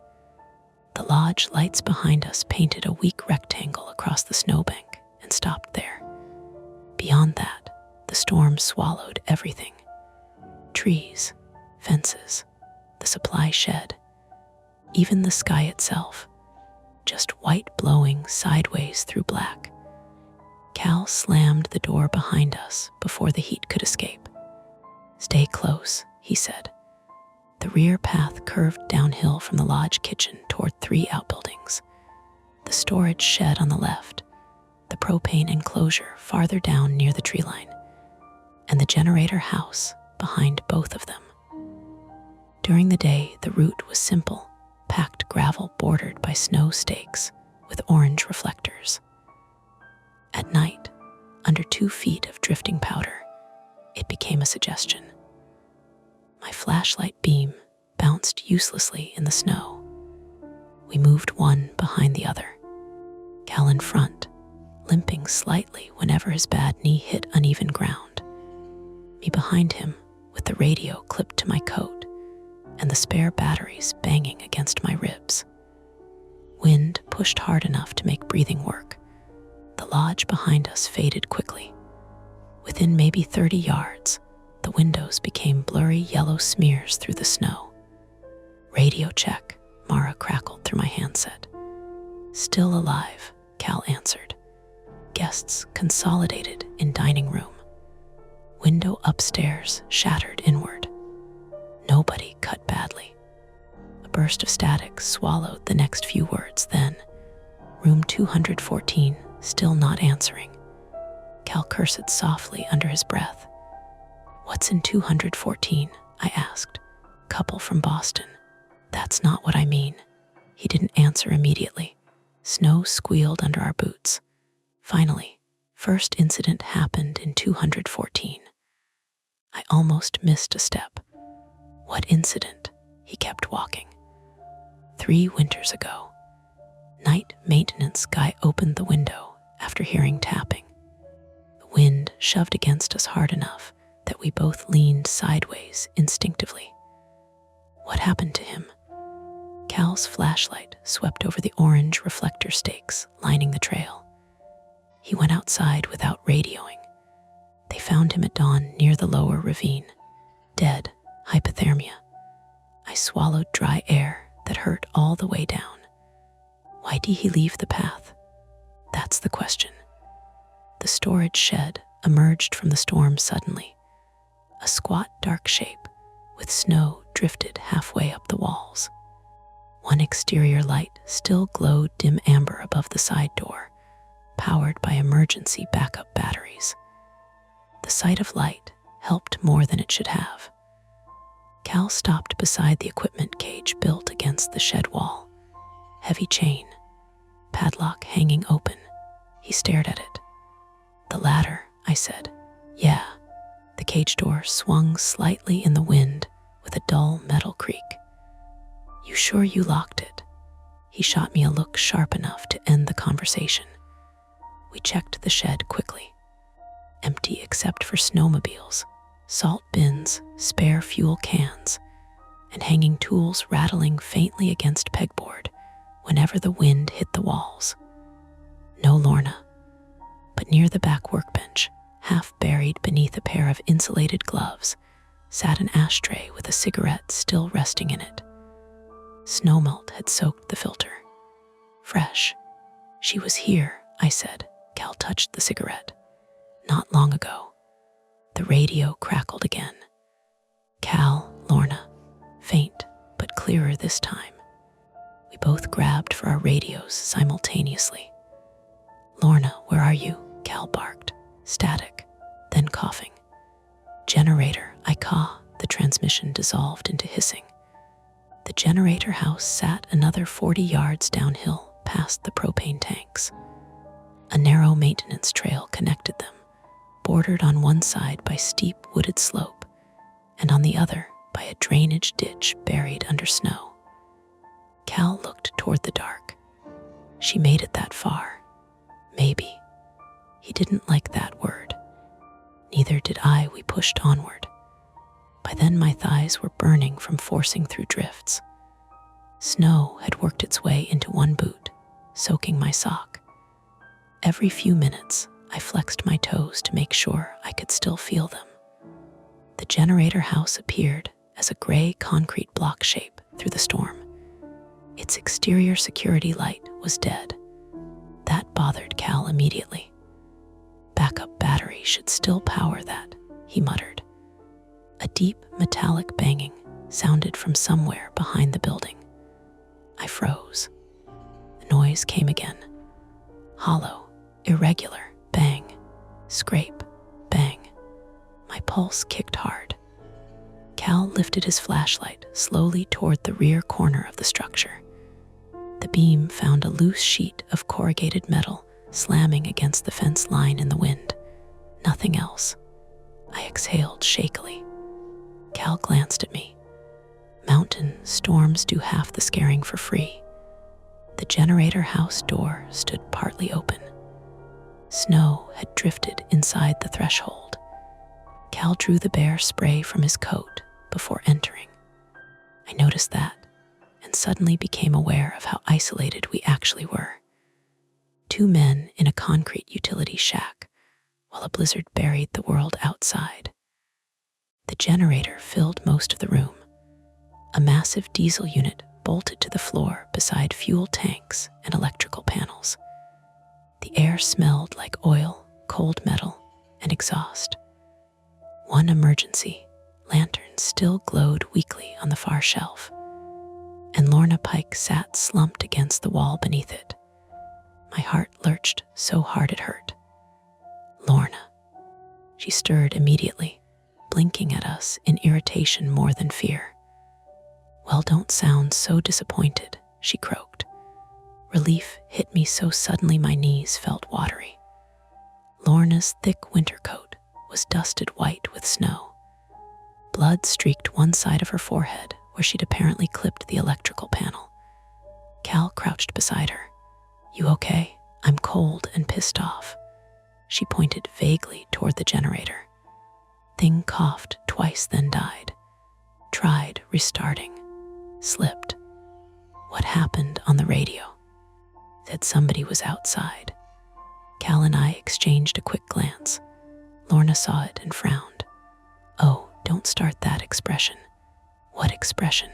The lodge lights behind us painted a weak rectangle across the snowbank and stopped there. Beyond that, the storm swallowed everything. Trees, fences, the supply shed, even the sky itself, just white blowing sideways through black. Cal slammed the door behind us before the heat could escape. "Stay close," he said. The rear path curved downhill from the lodge kitchen toward 3 outbuildings. The storage shed on the left, the propane enclosure farther down near the tree line, and the generator house behind both of them. During the day, the route was simple, packed gravel bordered by snow stakes with orange reflectors. At night, under 2 feet of drifting powder, it became a suggestion. My flashlight beam bounced uselessly in the snow. We moved one behind the other. Cal in front, limping slightly whenever his bad knee hit uneven ground. Me behind him, with the radio clipped to my coat and the spare batteries banging against my ribs. Wind pushed hard enough to make breathing work. The lodge behind us faded quickly. Within maybe 30 yards, the windows became blurry yellow smears through the snow. "Radio check," Mara crackled through my handset. "Still alive," Cal answered. Guests consolidated in dining room. Window upstairs shattered inward. Nobody cut badly. A burst of static swallowed the next few words, then, "Room 214, still not answering." Cal cursed softly under his breath. "What's in 214? I asked. "Couple from Boston." "That's not what I mean." He didn't answer immediately. Snow squealed under our boots. Finally, first incident happened in 214. I almost missed a step. "What incident?" He kept walking. 3 winters ago. Night maintenance guy opened the window after hearing tapping. The wind shoved against us hard enough that we both leaned sideways instinctively. What happened to him? Cal's flashlight swept over the orange reflector stakes lining the trail. He went outside without radioing. They found him at dawn near the lower ravine, dead, hypothermia. I swallowed dry air that hurt all the way down. Why did he leave the path? That's the question. The storage shed emerged from the storm suddenly. A squat, dark shape, with snow drifted halfway up the walls. One exterior light still glowed dim amber above the side door, powered by emergency backup batteries. The sight of light helped more than it should have. Cal stopped beside the equipment cage built against the shed wall. Heavy chain, padlock hanging open. He stared at it. "The ladder," I said. "Yeah." The cage door swung slightly in the wind with a dull metal creak. "You sure you locked it?" He shot me a look sharp enough to end the conversation. We checked the shed quickly. Empty except for snowmobiles, salt bins, spare fuel cans, and hanging tools rattling faintly against pegboard whenever the wind hit the walls. No Lorna, but near the back workbench, half buried beneath a pair of insulated gloves, sat an ashtray with a cigarette still resting in it. Snowmelt had soaked the filter. Fresh. "She was here," I said. Cal touched the cigarette. "Not long ago." The radio crackled again. "Cal, Lorna." Faint, but clearer this time. We both grabbed for our radios simultaneously. "Lorna, where are you?" Cal barked. Static, then coughing. "Generator," I caw. The transmission dissolved into hissing. The generator house sat another 40 yards downhill past the propane tanks. A narrow maintenance trail connected them, bordered on one side by steep wooded slope, and on the other by a drainage ditch buried under snow. Cal looked toward the dark. She made it that far. Maybe. He didn't like that word. Neither did I. We pushed onward. By then my thighs were burning from forcing through drifts. Snow had worked its way into one boot, soaking my sock. Every few minutes, I flexed my toes to make sure I could still feel them. The generator house appeared as a gray concrete block shape through the storm. Its exterior security light was dead. That bothered Cal immediately. Backup battery should still power that, he muttered. A deep metallic banging sounded from somewhere behind the building. I froze. The noise came again. Hollow, irregular, bang, scrape, bang. My pulse kicked hard. Cal lifted his flashlight slowly toward the rear corner of the structure. The beam found a loose sheet of corrugated metal slamming against the fence line in the wind. Nothing else. I exhaled shakily. Cal glanced at me. Mountain storms do half the scaring for free. The generator house door stood partly open. Snow had drifted inside the threshold. Cal drew the bear spray from his coat before entering. I noticed that and suddenly became aware of how isolated we actually were. Two men in a concrete utility shack, while a blizzard buried the world outside. The generator filled most of the room. A massive diesel unit bolted to the floor beside fuel tanks and electrical panels. The air smelled like oil, cold metal, and exhaust. One emergency lantern still glowed weakly on the far shelf, and Lorna Pike sat slumped against the wall beneath it. My heart lurched so hard it hurt. Lorna. She stirred immediately, blinking at us in irritation more than fear. Well, don't sound so disappointed, she croaked. Relief hit me so suddenly my knees felt watery. Lorna's thick winter coat was dusted white with snow. Blood streaked one side of her forehead where she'd apparently clipped the electrical panel. Cal crouched beside her. You okay? I'm cold and pissed off. She pointed vaguely toward the generator. Thing coughed twice, then died. Tried restarting. Slipped. What happened on the radio? Said somebody was outside. Cal and I exchanged a quick glance. Lorna saw it and frowned. Oh, don't start that expression. What expression?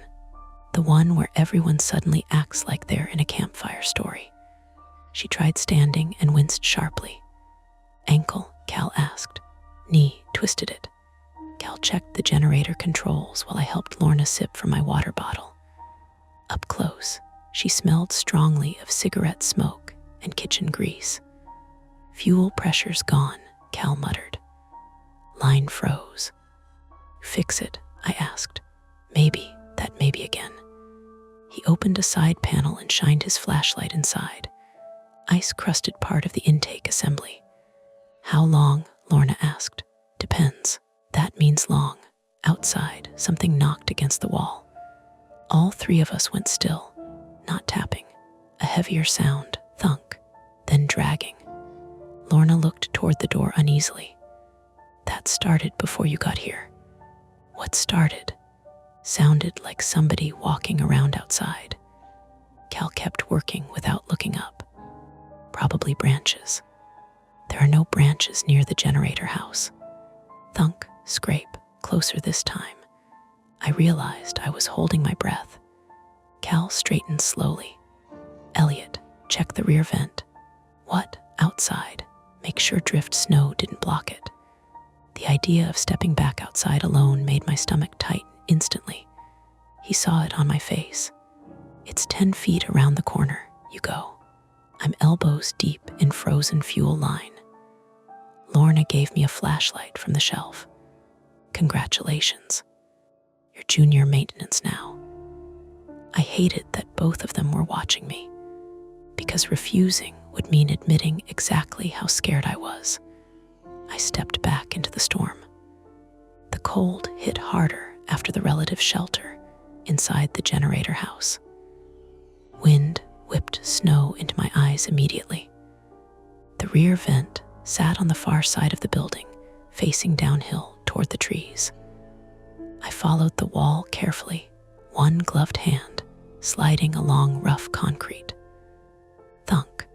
The one where everyone suddenly acts like they're in a campfire story. She tried standing and winced sharply. Ankle, Cal asked. Knee, twisted it. Cal checked the generator controls while I helped Lorna sip from my water bottle. Up close, she smelled strongly of cigarette smoke and kitchen grease. Fuel pressure's gone, Cal muttered. Line froze. Fix it, I asked. Maybe, that maybe again. He opened a side panel and shined his flashlight inside. Ice-crusted part of the intake assembly. How long? Lorna asked. Depends. That means long. Outside, something knocked against the wall. All three of us went still, not tapping. A heavier sound, thunk, then dragging. Lorna looked toward the door uneasily. That started before you got here. What started? Sounded like somebody walking around outside. Cal kept working without looking up. Probably branches. There are no branches near the generator house. Thunk, scrape, closer this time. I realized I was holding my breath. Cal straightened slowly. Elliot, check the rear vent. What? Outside. Make sure drift snow didn't block it. The idea of stepping back outside alone made my stomach tighten instantly. He saw it on my face. It's 10 feet around the corner. You go. I'm elbows deep in frozen fuel line. Lorna gave me a flashlight from the shelf. Congratulations. You're junior maintenance now. I hated that both of them were watching me, because refusing would mean admitting exactly how scared I was. I stepped back into the storm. The cold hit harder after the relative shelter inside the generator house. Wind whipped snow into my eyes immediately. The rear vent sat on the far side of the building, facing downhill toward the trees. I followed the wall carefully, one gloved hand sliding along rough concrete. Thunk.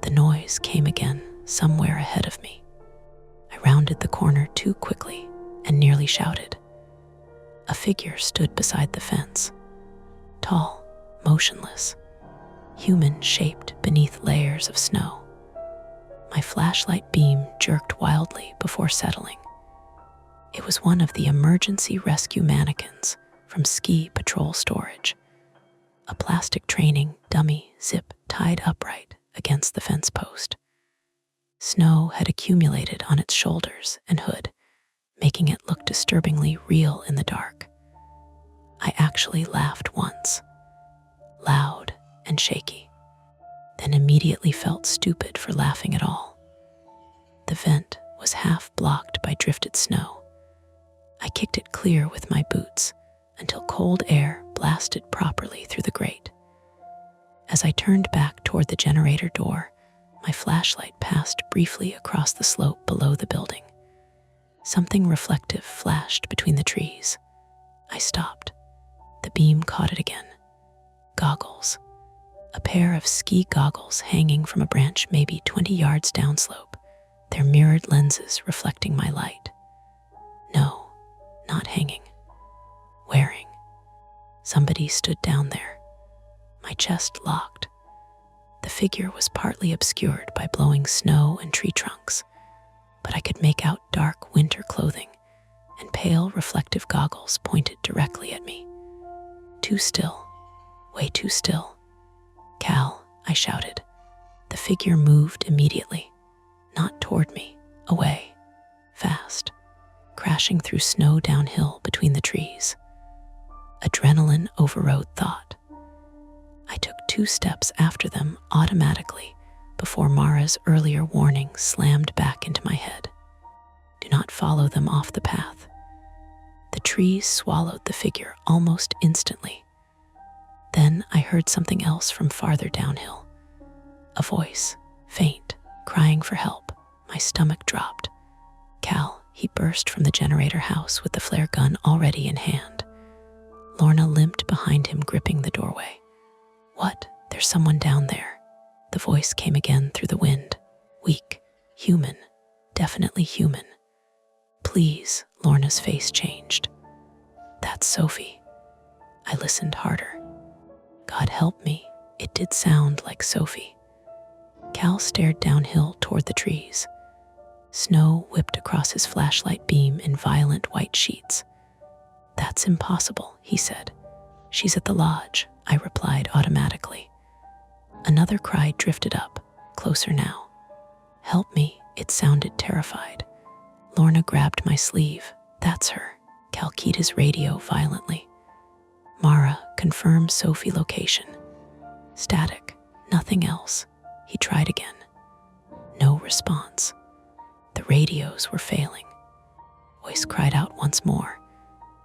The noise came again somewhere ahead of me. I rounded the corner too quickly and nearly shouted. A figure stood beside the fence, tall, motionless, human-shaped beneath layers of snow. My flashlight beam jerked wildly before settling. It was one of the emergency rescue mannequins from ski patrol storage, a plastic training dummy zip tied upright against the fence post. Snow had accumulated on its shoulders and hood, making it look disturbingly real in the dark. I actually laughed once, loud and shaky, then immediately felt stupid for laughing at all. The vent was half blocked by drifted snow. I kicked it clear with my boots until cold air blasted properly through the grate. As I turned back toward the generator door, my flashlight passed briefly across the slope below the building. Something reflective flashed between the trees. I stopped. The beam caught it again. Goggles. A pair of ski goggles hanging from a branch maybe 20 yards downslope, their mirrored lenses reflecting my light. No, not hanging. Wearing. Somebody stood down there. My chest locked. The figure was partly obscured by blowing snow and tree trunks, but I could make out dark winter clothing and pale reflective goggles pointed directly at me. Too still. Way too still. Cal, I shouted. The figure moved immediately, not toward me, away, fast, crashing through snow downhill between the trees. Adrenaline overrode thought. I took 2 steps after them automatically before Mara's earlier warning slammed back into my head. Do not follow them off the path. The trees swallowed the figure almost instantly. Then I heard something else from farther downhill. A voice, faint, crying for help. My stomach dropped. Cal, he burst from the generator house with the flare gun already in hand. Lorna limped behind him, gripping the doorway. What? There's someone down there. The voice came again through the wind. Weak, human, definitely human. Please, Lorna's face changed. That's Sophie. I listened harder. God help me, it did sound like Sophie. Cal stared downhill toward the trees. Snow whipped across his flashlight beam in violent white sheets. That's impossible, he said. She's at the lodge, I replied automatically. Another cry drifted up, closer now. Help me, it sounded terrified. Lorna grabbed my sleeve. That's her. Cal keyed his radio violently. Mara, confirm Sophie location. Static, nothing else. He tried again. No response. The radios were failing. Voice cried out once more,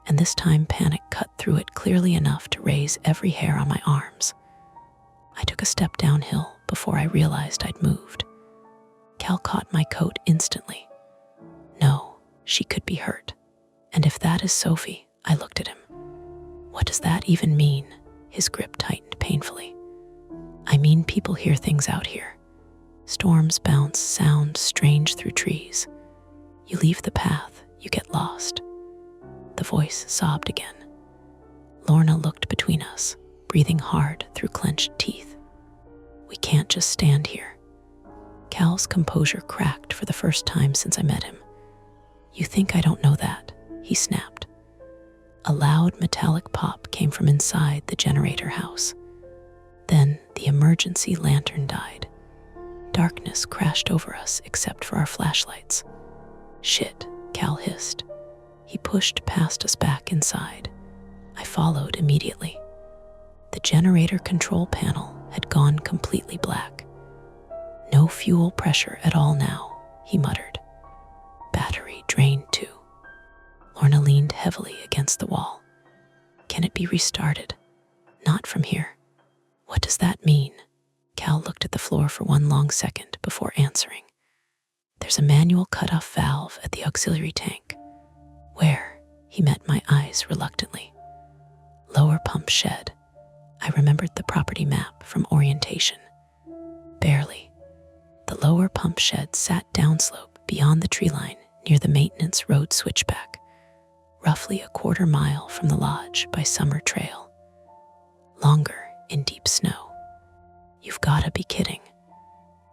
and this time panic cut through it clearly enough to raise every hair on my arms. I took a step downhill before I realized I'd moved. Cal caught my coat instantly. No, she could be hurt. And if that is Sophie, I looked at him. What does that even mean? His grip tightened painfully. I mean, people hear things out here. Storms bounce sound strange through trees. You leave the path, you get lost. The voice sobbed again. Lorna looked between us, breathing hard through clenched teeth. We can't just stand here. Cal's composure cracked for the first time since I met him. You think I don't know that? He snapped. A loud metallic pop came from inside the generator house. Then the emergency lantern died. Darkness crashed over us except for our flashlights. Shit, Cal hissed. He pushed past us back inside. I followed immediately. The generator control panel had gone completely black. No fuel pressure at all now, he muttered. Battery drained too. Lorna leaned heavily against the wall. Can it be restarted? Not from here. What does that mean? Cal looked at the floor for one long second before answering. There's a manual cutoff valve at the auxiliary tank. Where? He met my eyes reluctantly. Lower pump shed. I remembered the property map from orientation. Barely. The lower pump shed sat downslope beyond the tree line near the maintenance road switchback, roughly a quarter mile from the lodge by Summer Trail. Longer in deep snow. You've gotta be kidding.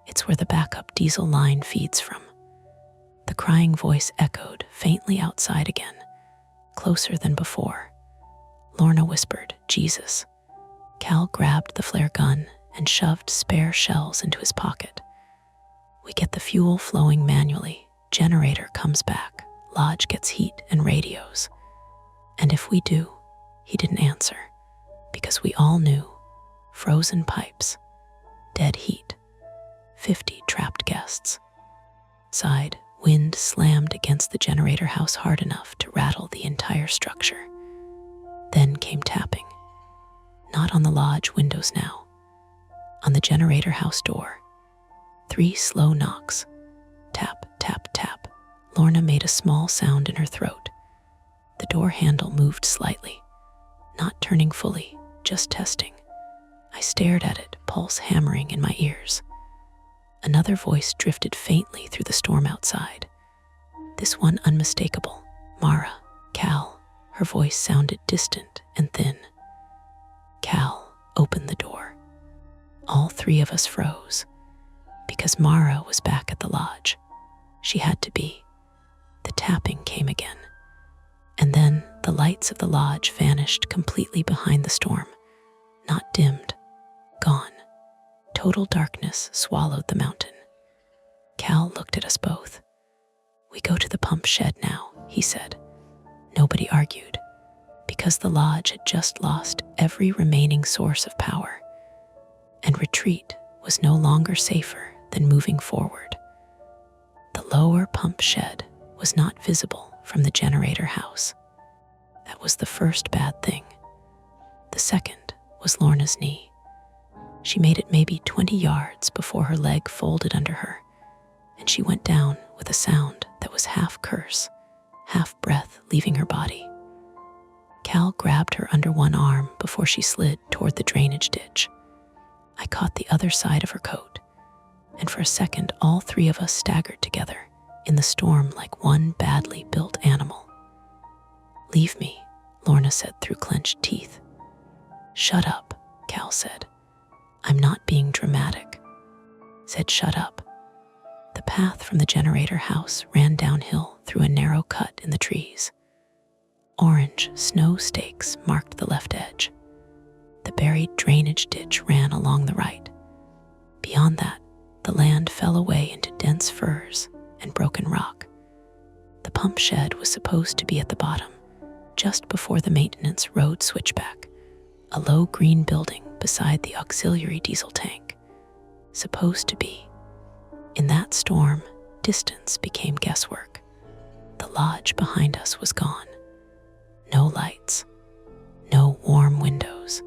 It's where the backup diesel line feeds from. The crying voice echoed faintly outside again, closer than before. Lorna whispered, Jesus. Cal grabbed the flare gun and shoved spare shells into his pocket. We get the fuel flowing manually, generator comes back, lodge gets heat and radios. And if we do, he didn't answer, because we all knew, frozen pipes, dead heat, 50 trapped guests. Side, wind slammed against the generator house hard enough to rattle the entire structure. Then came tapping. Not on the lodge windows now. On the generator house door. 3 slow knocks. Tap, tap, tap. Lorna made a small sound in her throat. The door handle moved slightly. Not turning fully, just testing. I stared at it, pulse hammering in my ears. Another voice drifted faintly through the storm outside. This one unmistakable. Mara, Cal. Her voice sounded distant and thin. Cal opened the door. All 3 of us froze. Because Mara was back at the lodge. She had to be. The tapping came again. And then the lights of the lodge vanished completely behind the storm. Not dimmed. Gone. Total darkness swallowed the mountain. Cal looked at us both. We go to the pump shed now, he said. Nobody argued, because the lodge had just lost every remaining source of power, and retreat was no longer safer than moving forward. The lower pump shed was not visible from the generator house. That was the first bad thing. The second was Lorna's knee. She made it maybe 20 yards before her leg folded under her, and she went down with a sound that was half curse, half breath leaving her body. Cal grabbed her under one arm before she slid toward the drainage ditch. I caught the other side of her coat, and for a second all 3 of us staggered together in the storm like one badly built animal. Leave me, Lorna said through clenched teeth. Shut up, Cal said. I'm not being dramatic. Said shut up. The path from the generator house ran downhill through a narrow cut in the trees. Orange snow stakes marked the left edge. The buried drainage ditch ran along the right. Beyond that, the land fell away into dense firs and broken rock. The pump shed was supposed to be at the bottom, just before the maintenance road switchback, a low green building beside the auxiliary diesel tank. Supposed to be. In that storm, distance became guesswork. The lodge behind us was gone. No lights. No warm windows.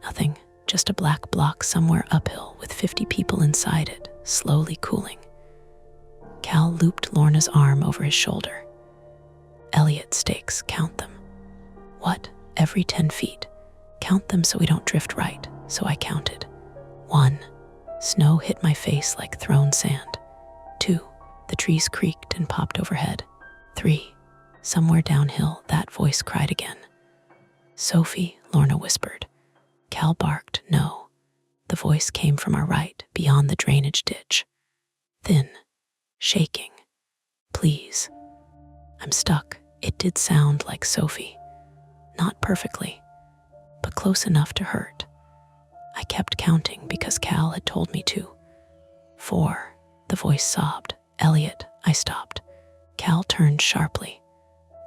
Nothing, just a black block somewhere uphill with 50 people inside it, slowly cooling. Cal looped Lorna's arm over his shoulder. Elliot stakes, count them. What? Every 10 feet. Count them so we don't drift right, so I counted. 1. Snow hit my face like thrown sand. 2. The trees creaked and popped overhead. 3. Somewhere downhill, that voice cried again. Sophie, Lorna whispered. Cal barked, no. The voice came from our right, beyond the drainage ditch. Thin, shaking. Please. I'm stuck. It did sound like Sophie. Not perfectly, but close enough to hurt. I kept counting because Cal had told me to. 4, the voice sobbed. Elliot, I stopped. Cal turned sharply.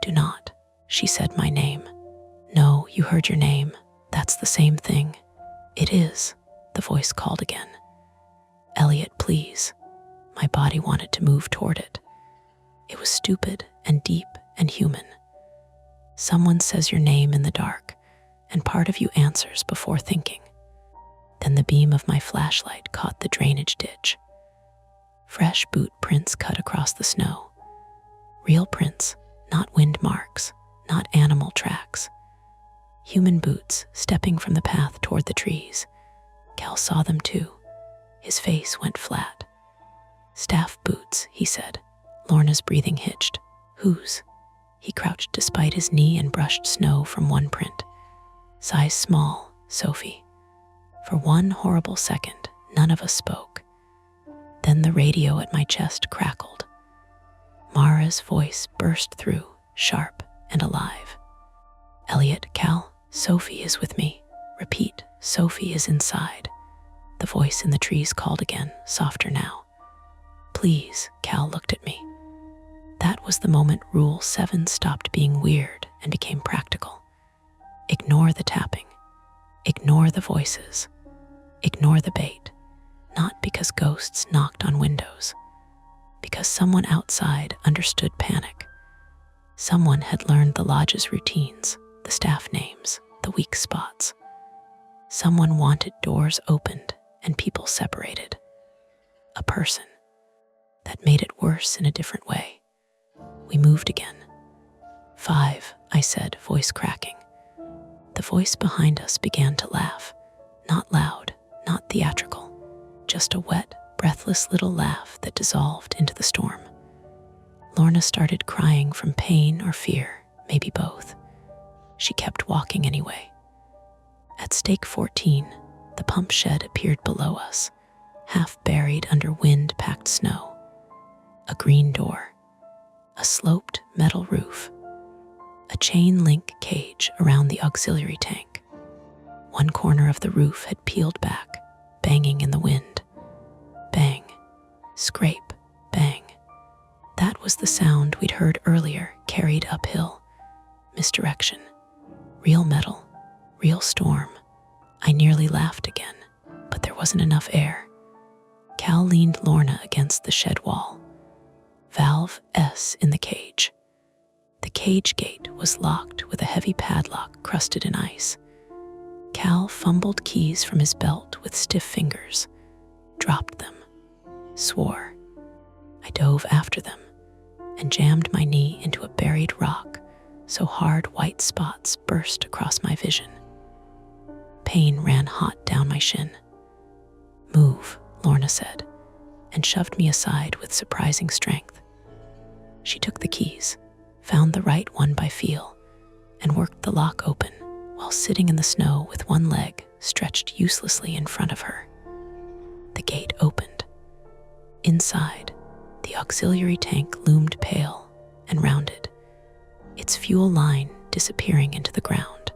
Do not, she said my name. No, you heard your name. That's the same thing. It is, the voice called again. Elliot, please. My body wanted to move toward it. It was stupid and deep and human. Someone says your name in the dark, and part of you answers before thinking. Then the beam of my flashlight caught the drainage ditch. Fresh boot prints cut across the snow. Real prints, not wind marks, not animal tracks. Human boots stepping from the path toward the trees. Cal saw them too. His face went flat. "Staff boots," he said. Lorna's breathing hitched. "Whose?" He crouched despite his knee and brushed snow from one print. "Size small, Sophie." For one horrible second, none of us spoke. Then the radio at my chest crackled. Mara's voice burst through, sharp and alive. "Elliot, Cal, Sophie is with me. Repeat, Sophie is inside." The voice in the trees called again, softer now. "Please," Cal looked at me. That was the moment Rule 7 stopped being weird and became practical. Ignore the tapping. Ignore the voices. Ignore the bait. Not because ghosts knocked on windows. Because someone outside understood panic. Someone had learned the lodge's routines, the staff names, the weak spots. Someone wanted doors opened and people separated. A person. That made it worse in a different way. We moved again. 5, I said, voice cracking. The voice behind us began to laugh. Not loud, not theatrical. Just a wet, breathless little laugh that dissolved into the storm. Lorna started crying from pain or fear, maybe both. She kept walking anyway. At stake 14, the pump shed appeared below us, half buried under wind-packed snow. A green door, a sloped metal roof, a chain-link cage around the auxiliary tank. One corner of the roof had peeled back, banging in the wind. Bang, scrape, bang. That was the sound we'd heard earlier, carried uphill. Misdirection. Real metal, real storm. I nearly laughed again, but there wasn't enough air. Cal leaned Lorna against the shed wall. Valve S in the cage. The cage gate was locked with a heavy padlock crusted in ice. Cal fumbled keys from his belt with stiff fingers, dropped them, swore. I dove after them and jammed my knee into a buried rock so hard white spots burst across my vision. Pain ran hot down my shin. "Move," Lorna said, and shoved me aside with surprising strength. She took the keys, found the right one by feel, and worked the lock open while sitting in the snow with one leg stretched uselessly in front of her. The gate opened. Inside, the auxiliary tank loomed pale and rounded, its fuel line disappearing into the ground.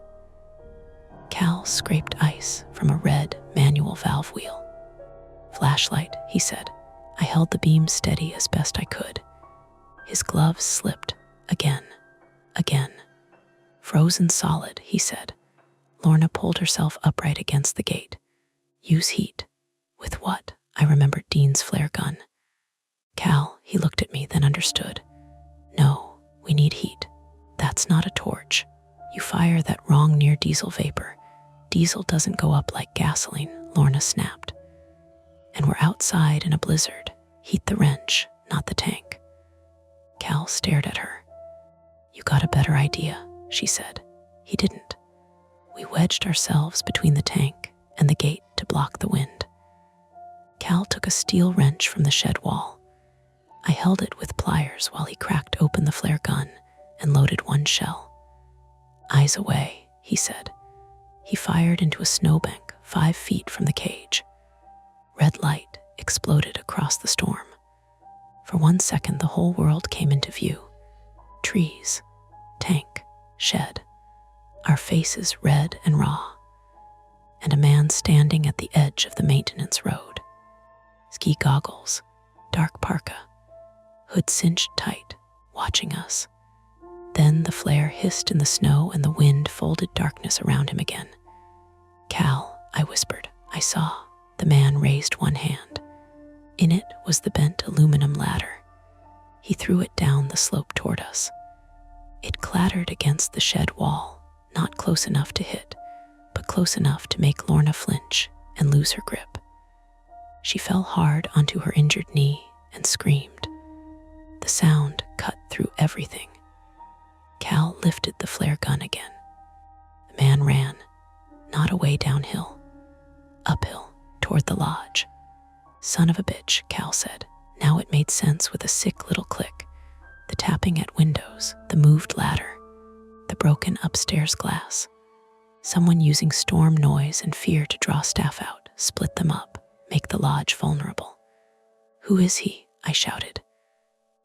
Cal scraped ice from a red manual valve wheel. "Flashlight," he said. I held the beam steady as best I could. His gloves slipped, again. "Frozen solid," he said. Lorna pulled herself upright against the gate. "Use heat." "With what?" I remembered Dean's flare gun. "Cal," he looked at me, then understood. "No, we need heat. That's not a torch. You fire that wrong near diesel vapor. Diesel doesn't go up like gasoline," Lorna snapped. "And we're outside in a blizzard. Heat the wrench, not the tank." Cal stared at her. "You got a better idea," she said. He didn't. We wedged ourselves between the tank and the gate to block the wind. Cal took a steel wrench from the shed wall. I held it with pliers while he cracked open the flare gun and loaded one shell. "Eyes away," he said. He fired into a snowbank 5 feet from the cage. Red light exploded across the storm. For 1 second, the whole world came into view. Trees, tank, shed, our faces red and raw, and a man standing at the edge of the maintenance road. Ski goggles, dark parka, hood cinched tight, watching us. Then the flare hissed in the snow and the wind folded darkness around him again. "Cal," I whispered. I saw. The man raised one hand. In it was the bent aluminum ladder. He threw it down the slope toward us. It clattered against the shed wall, not close enough to hit, but close enough to make Lorna flinch and lose her grip. She fell hard onto her injured knee and screamed. The sound cut through everything. Cal lifted the flare gun again. The man ran, not away downhill, uphill, toward the lodge. "Son of a bitch," Cal said. Now it made sense with a sick little click. The tapping at windows, the moved ladder, the broken upstairs glass. Someone using storm noise and fear to draw staff out, split them up, make the lodge vulnerable. "Who is he?" I shouted.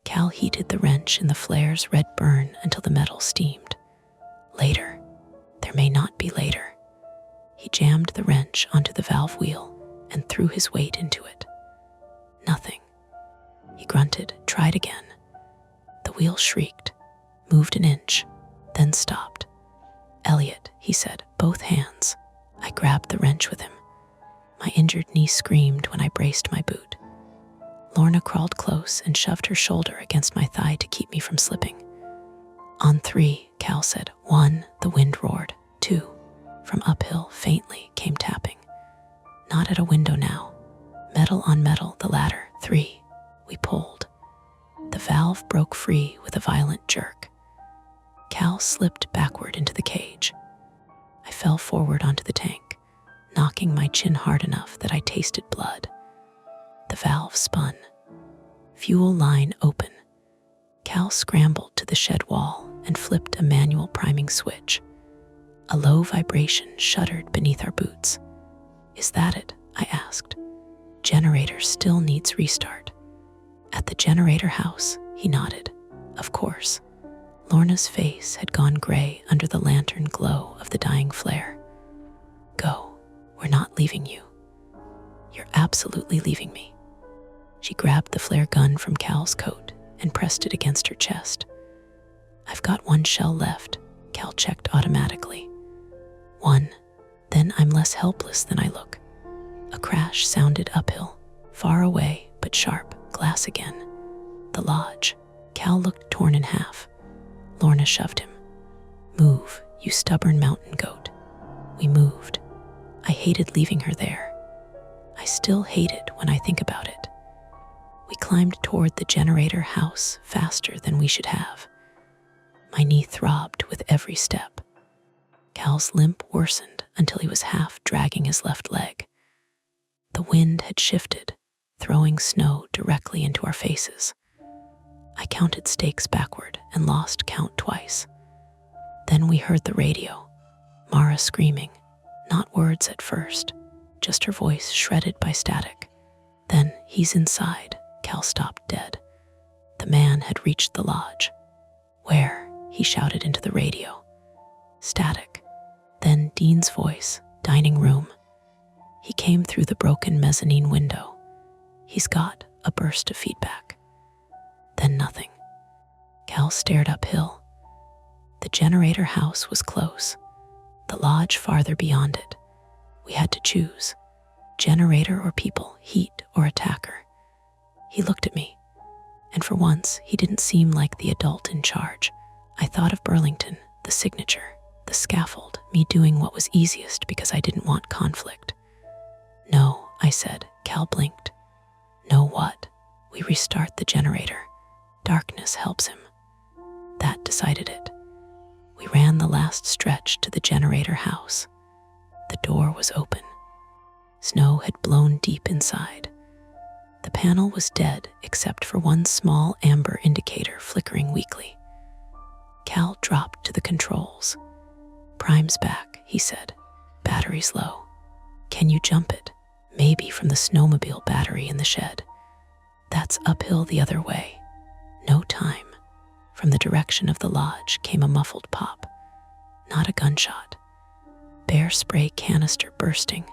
Cal heated the wrench in the flare's red burn until the metal steamed. "Later. There may not be later." He jammed the wrench onto the valve wheel and threw his weight into it. "Nothing." He grunted, tried again. The wheel shrieked, moved an inch, then stopped. "Elliot," he said, both hands. I grabbed the wrench with him. My injured knee screamed when I braced my boot. Lorna crawled close and shoved her shoulder against my thigh to keep me from slipping. "On 3, Cal said. 1, the wind roared. 2, from uphill faintly came tapping. Not at a window now. Metal on metal, the ladder. 3, we pulled. The valve broke free with a violent jerk. Cal slipped backward into the cage. I fell forward onto the tank, knocking my chin hard enough that I tasted blood. The valve spun. Fuel line open. Cal scrambled to the shed wall and flipped a manual priming switch. A low vibration shuddered beneath our boots. "Is that it?" I asked. "Generator still needs restart." "At the generator house," he nodded. "Of course." Lorna's face had gone gray under the lantern glow of the dying flare. "Go. We're not leaving you." "You're absolutely leaving me." She grabbed the flare gun from Cal's coat and pressed it against her chest. "I've got 1 shell left," Cal checked automatically. 1. Then I'm less helpless than I look. A crash sounded uphill, far away but sharp, glass again. The lodge. Cal looked torn in half. Lorna shoved him. "Move, you stubborn mountain goat." We moved. I hated leaving her there. I still hate it when I think about it. We climbed toward the generator house faster than we should have. My knee throbbed with every step. Cal's limp worsened until he was half dragging his left leg. The wind had shifted, throwing snow directly into our faces. I counted stakes backward and lost count twice. Then we heard the radio, Mara screaming, not words at first, just her voice shredded by static. Then, "He's inside." Cal stopped dead. The man had reached the lodge. "Where?" he shouted into the radio. Static. Then Dean's voice, "Dining room." He came through the broken mezzanine window. "He's got," a burst of feedback. Then nothing. Cal stared uphill. The generator house was close, the lodge farther beyond it. We had to choose, generator or people, heat or attacker. He looked at me, and for once he didn't seem like the adult in charge. I thought of Burlington, the signature, the scaffold, me doing what was easiest because I didn't want conflict. "No," I said. Cal blinked. "No what?" "We restart the generator. Darkness helps him." That decided it. We ran the last stretch to the generator house. The door was open. Snow had blown deep inside. The panel was dead except for one small amber indicator flickering weakly. Cal dropped to the controls. "Prime's back," he said. "Battery's low. Can you jump it? Maybe from the snowmobile battery in the shed. That's uphill the other way." No time. From the direction of the lodge came a muffled pop. Not a gunshot. Bear spray canister bursting.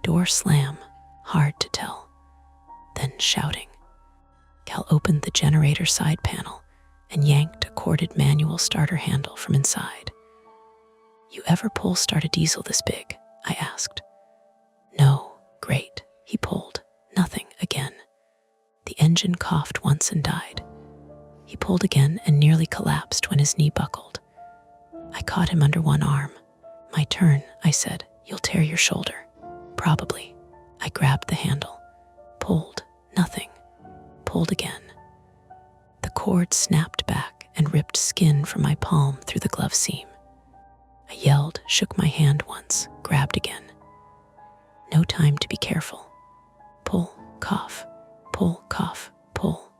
Door slam. Hard to tell. Then shouting. Cal opened the generator side panel and yanked a corded manual starter handle from inside. "You ever pull start a diesel this big?" I asked. "No." "Great." He pulled. Nothing again. The engine coughed once and died. He pulled again and nearly collapsed when his knee buckled. I caught him under one arm. "My turn," I said. "You'll tear your shoulder." "Probably." I grabbed the handle, pulled, nothing, pulled again. The cord snapped back and ripped skin from my palm through the glove seam. I yelled, shook my hand once, grabbed again. No time to be careful. Pull, cough, pull, cough, pull.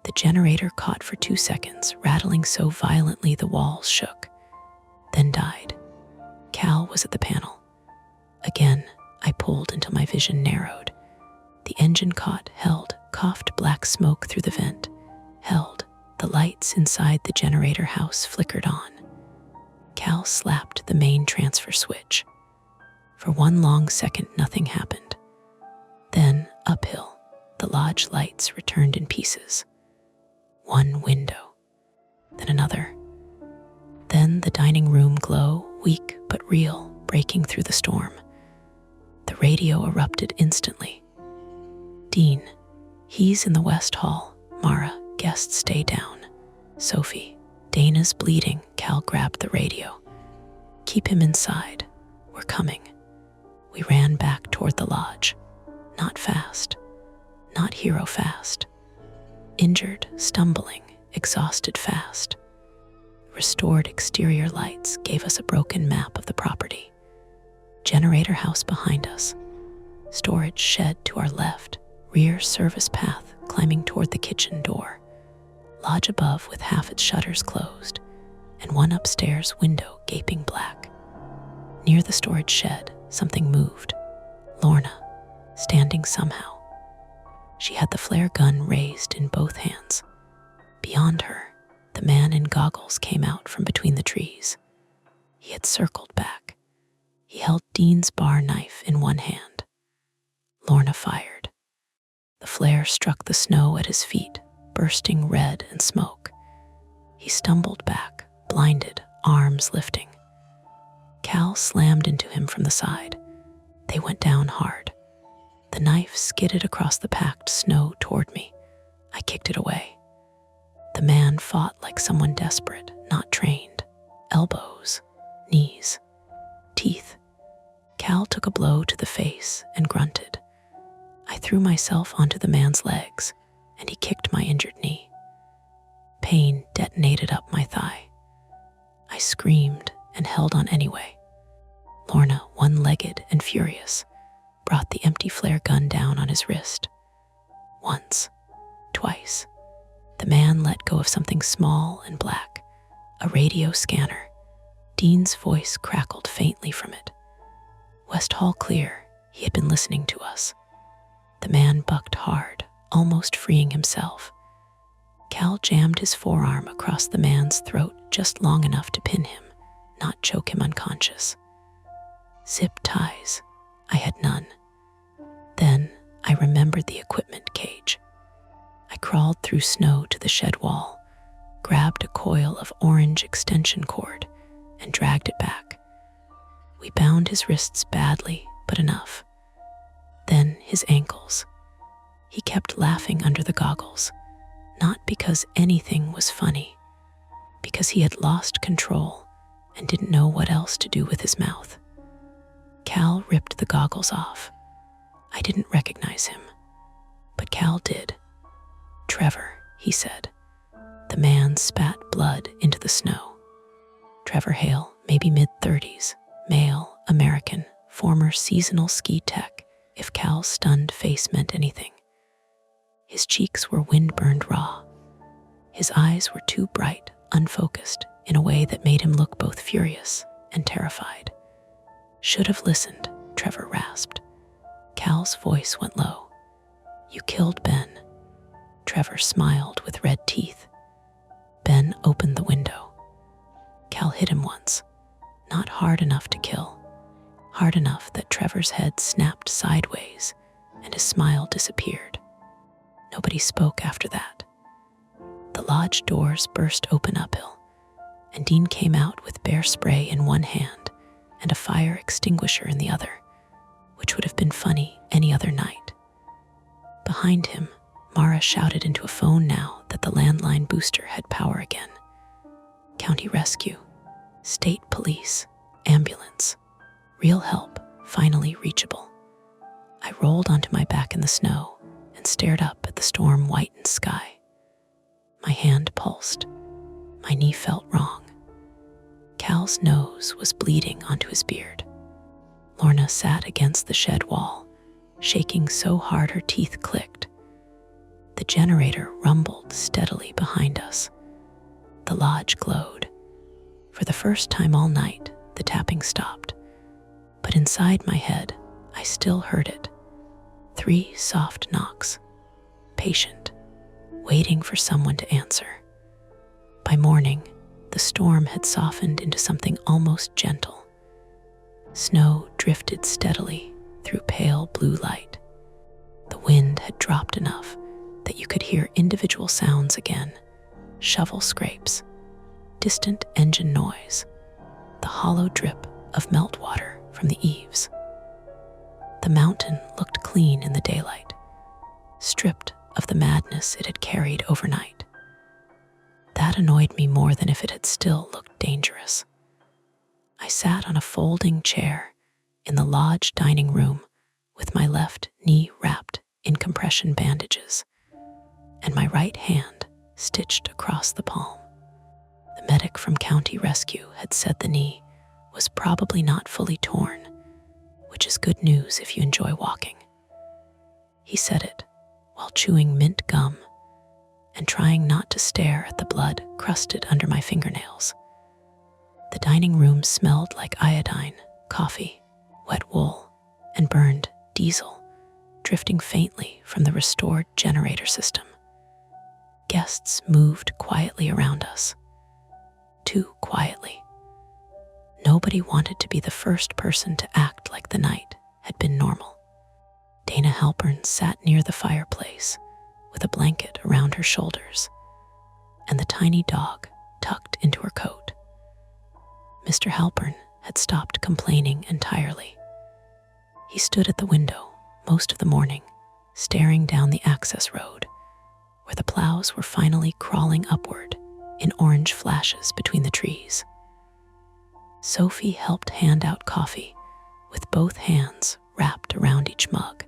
The generator caught for 2 seconds, rattling so violently the walls shook, then died. Cal was at the panel. Again, I pulled until my vision narrowed. The engine caught, held, coughed black smoke through the vent, held. The lights inside the generator house flickered on. Cal slapped the main transfer switch. For 1 long second, nothing happened. Then, uphill, the lodge lights returned in pieces. 1 window, then another. Then the dining room glow, weak but real, breaking through the storm. The radio erupted instantly. Dean, he's in the West Hall. Mara, guests stay down. Sophie, Dana's bleeding. Cal grabbed the radio. Keep him inside. We're coming. We ran back toward the lodge. Not fast. Not hero fast. Injured, stumbling, exhausted fast. Restored exterior lights gave us a broken map of the property. Generator house behind us. Storage shed to our left. Rear service path climbing toward the kitchen door. Lodge above with half its shutters closed, and 1 upstairs window gaping black. Near the storage shed, something moved. Lorna, standing somehow. She had the flare gun raised in both hands. Beyond her, the man in goggles came out from between the trees. He had circled back. He held Dean's bar knife in 1 hand. Lorna fired. The flare struck the snow at his feet, bursting red and smoke. He stumbled back, blinded, arms lifting. Cal slammed into him from the side. They went down hard. The knife skidded across the packed snow toward me. I kicked it away. The man fought like someone desperate, not trained. Elbows, knees, teeth. Cal took a blow to the face and grunted. I threw myself onto the man's legs, and he kicked my injured knee. Pain detonated up my thigh. I screamed and held on anyway. Lorna, one-legged and furious, brought the empty flare gun down on his wrist. Once, twice, the man let go of something small and black, a radio scanner. Dean's voice crackled faintly from it. West Hall clear, he had been listening to us. The man bucked hard, almost freeing himself. Cal jammed his forearm across the man's throat just long enough to pin him, not choke him unconscious. Zip ties. I had none. Then I remembered the equipment cage. I crawled through snow to the shed wall, grabbed a coil of orange extension cord, and dragged it back. We bound his wrists badly, but enough. Then his ankles. He kept laughing under the goggles, not because anything was funny, because he had lost control and didn't know what else to do with his mouth. Cal ripped the goggles off. I didn't recognize him, but Cal did. Trevor, he said. The man spat blood into the snow. Trevor Hale, maybe mid-30s, male, American, former seasonal ski tech, if Cal's stunned face meant anything. His cheeks were wind-burned raw. His eyes were too bright, unfocused, in a way that made him look both furious and terrified. Should have listened, Trevor rasped. Cal's voice went low. You killed Ben. Trevor smiled with red teeth. Ben opened the window. Cal hit him once, not hard enough to kill, hard enough that Trevor's head snapped sideways and his smile disappeared. Nobody spoke after that. The lodge doors burst open uphill, and Dean came out with bear spray in one hand and a fire extinguisher in the other, which would have been funny any other night. Behind him, Mara shouted into a phone now that the landline booster had power again. County rescue, state police, ambulance, real help, finally reachable. I rolled onto my back in the snow and stared up at the storm-whitened sky. My hand pulsed. My knee felt wrong. Cal's nose was bleeding onto his beard. Lorna sat against the shed wall, shaking so hard her teeth clicked. The generator rumbled steadily behind us. The lodge glowed. For the first time all night, the tapping stopped. But inside my head, I still heard it. 3 soft knocks. Patient, waiting for someone to answer. By morning, the storm had softened into something almost gentle. Snow drifted steadily through pale blue light. The wind had dropped enough that you could hear individual sounds again: shovel scrapes, distant engine noise, the hollow drip of meltwater from the eaves. The mountain looked clean in the daylight, stripped of the madness it had carried overnight. That annoyed me more than if it had still looked dangerous. I sat on a folding chair in the lodge dining room with my left knee wrapped in compression bandages and my right hand stitched across the palm. The medic from County Rescue had said the knee was probably not fully torn, which is good news if you enjoy walking. He said it while chewing mint gum and trying not to stare at the blood crusted under my fingernails. The dining room smelled like iodine, coffee, wet wool, and burned diesel, drifting faintly from the restored generator system. Guests moved quietly around us. Too quietly. Nobody wanted to be the first person to act like the night had been normal. Dana Halpern sat near the fireplace with a blanket around her shoulders and the tiny dog tucked into her coat. Mr. Halpern had stopped complaining entirely. He stood at the window most of the morning, staring down the access road, where the plows were finally crawling upward in orange flashes between the trees. Sophie helped hand out coffee with both hands wrapped around each mug,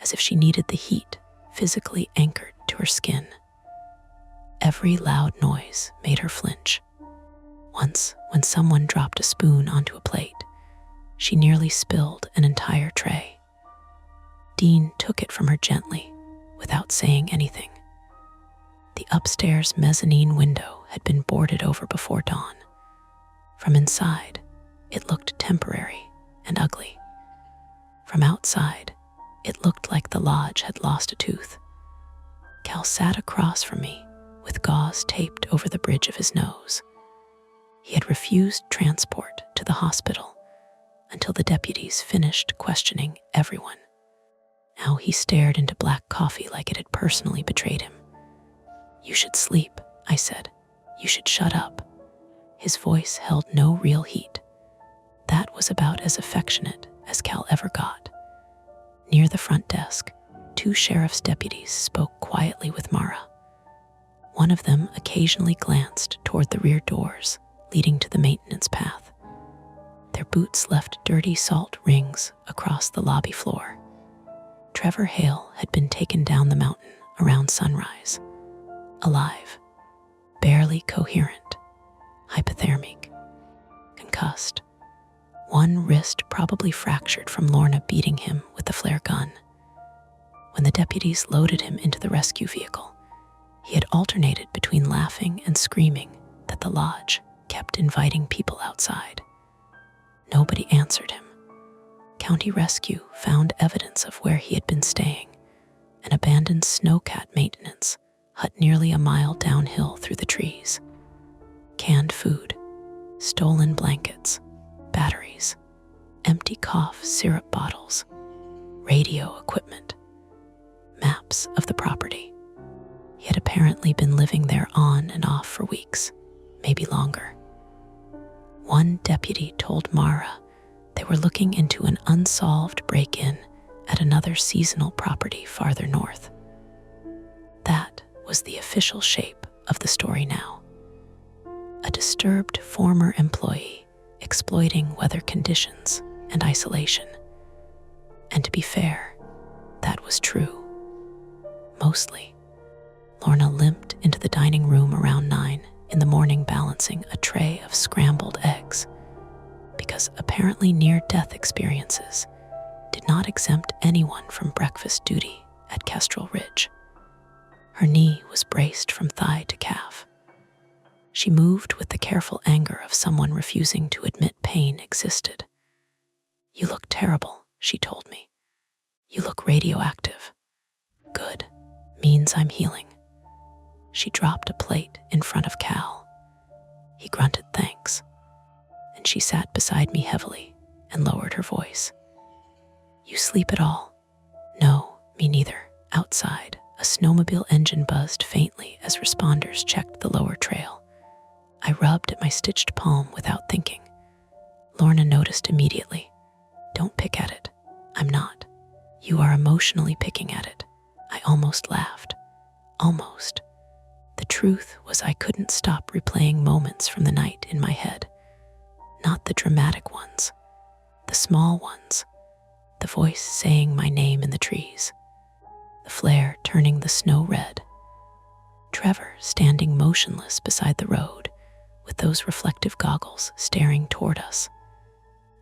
as if she needed the heat physically anchored to her skin. Every loud noise made her flinch. Once, when someone dropped a spoon onto a plate, she nearly spilled an entire tray. Dean took it from her gently, without saying anything. The upstairs mezzanine window had been boarded over before dawn. From inside, it looked temporary and ugly. From outside, it looked like the lodge had lost a tooth. Cal sat across from me, with gauze taped over the bridge of his nose. He had refused transport to the hospital until the deputies finished questioning everyone. Now he stared into black coffee like it had personally betrayed him. "You should sleep," I said. "You should shut up." His voice held no real heat. That was about as affectionate as Cal ever got. Near the front desk, 2 sheriff's deputies spoke quietly with Mara. One of them occasionally glanced toward the rear doors leading to the maintenance path. Their boots left dirty salt rings across the lobby floor. Trevor Hale had been taken down the mountain around sunrise, alive, barely coherent, hypothermic, concussed, one wrist probably fractured from Lorna beating him with the flare gun. When the deputies loaded him into the rescue vehicle, he had alternated between laughing and screaming that the lodge kept inviting people outside. Nobody answered him. County Rescue found evidence of where he had been staying, an abandoned snowcat maintenance hut nearly a mile downhill through the trees. Canned food, stolen blankets, batteries, empty cough syrup bottles, radio equipment, maps of the property. He had apparently been living there on and off for weeks, maybe longer. One deputy told Mara they were looking into an unsolved break-in at another seasonal property farther north. That was the official shape of the story now. A disturbed former employee exploiting weather conditions and isolation. And to be fair, that was true. Mostly. Lorna limped into the dining room around 9 in the morning, balancing a tray of scrambled eggs, because apparently near-death experiences did not exempt anyone from breakfast duty at Kestrel Ridge. Her knee was braced from thigh to calf. She moved with the careful anger of someone refusing to admit pain existed. "You look terrible," she told me. "You look radioactive." "Good. Means I'm healing." She dropped a plate in front of Cal. He grunted thanks, and she sat beside me heavily and lowered her voice. "You sleep at all?" "No, me neither." Outside, a snowmobile engine buzzed faintly as responders checked the lower trail. I rubbed at my stitched palm without thinking. Lorna noticed immediately. "Don't pick at it." "I'm not." "You are emotionally picking at it." I almost laughed. Almost. The truth was I couldn't stop replaying moments from the night in my head. Not the dramatic ones, the small ones. The voice saying my name in the trees. The flare turning the snow red. Trevor standing motionless beside the road with those reflective goggles staring toward us.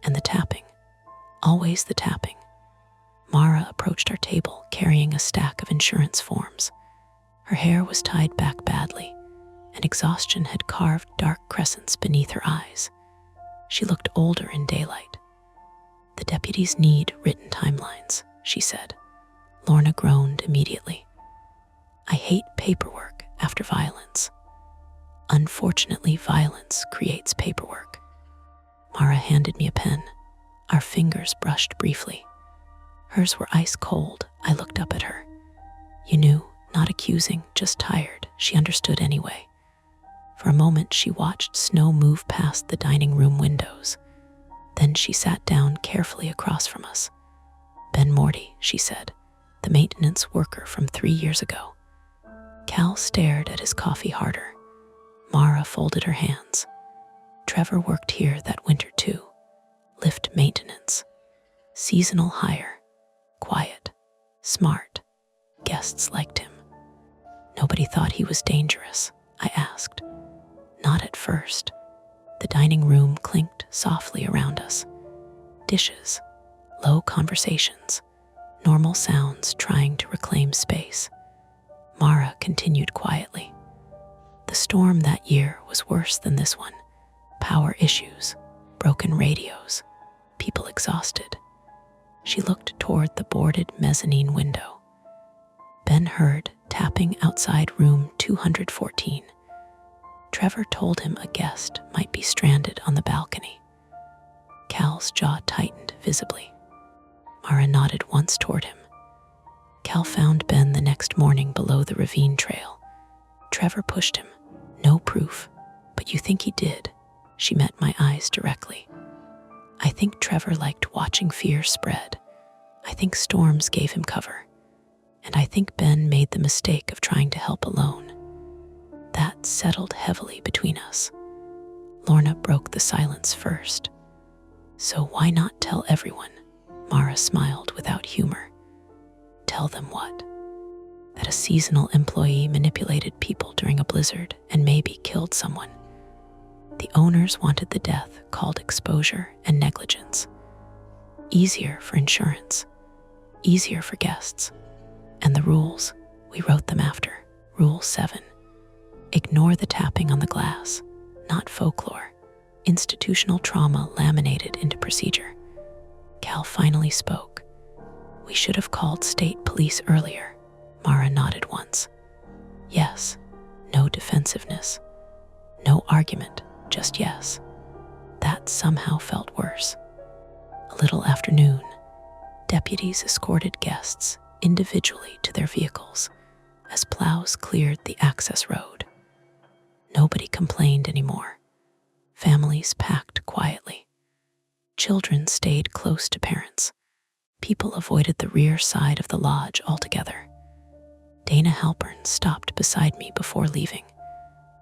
And the tapping. Always the tapping. Mara approached our table carrying a stack of insurance forms. Her hair was tied back badly, and exhaustion had carved dark crescents beneath her eyes. She looked older in daylight. "The deputies need written timelines," she said. Lorna groaned immediately. "I hate paperwork after violence." "Unfortunately, violence creates paperwork." Mara handed me a pen. Our fingers brushed briefly. Hers were ice cold. I looked up at her. "You knew," not accusing, just tired. She understood anyway. For a moment, she watched snow move past the dining room windows. Then she sat down carefully across from us. "Ben Morty," she said, "the maintenance worker from 3 years ago." Cal stared at his coffee harder. Mara folded her hands. "Trevor worked here that winter too. Lift maintenance. Seasonal hire. Quiet. Smart. Guests liked him." "Nobody thought he was dangerous?" I asked. "Not at first." The dining room clinked softly around us. Dishes, low conversations, normal sounds trying to reclaim space. Mara continued quietly. "The storm that year was worse than this one. Power issues, broken radios, people exhausted." She looked toward the boarded mezzanine window. Ben heard tapping outside room 214. Trevor told him a guest might be stranded on the balcony. Cal's jaw tightened visibly. Mara nodded once toward him. Cal found Ben the next morning below the ravine trail. Trevor pushed him. "No proof, but you think he did?" She met my eyes directly. "I think Trevor liked watching fear spread. I think storms gave him cover. And I think Ben made the mistake of trying to help alone." That settled heavily between us. Lorna broke the silence first. "So why not tell everyone?" Mara smiled without humor. "Tell them what?" That a seasonal employee manipulated people during a blizzard and maybe killed someone. The owners wanted the death called exposure and negligence. Easier for insurance. Easier for guests. And the rules, we wrote them after. Rule 7. Ignore the tapping on the glass. Not folklore. Institutional trauma laminated into procedure. Cal finally spoke. "We should have called state police earlier." Mara nodded once. "Yes. No defensiveness. No argument, just yes." That somehow felt worse. A little after noon, deputies escorted guests individually to their vehicles as plows cleared the access road. Nobody complained anymore. Families packed quietly. Children stayed close to parents. People avoided the rear side of the lodge altogether. Dana Halpern stopped beside me before leaving.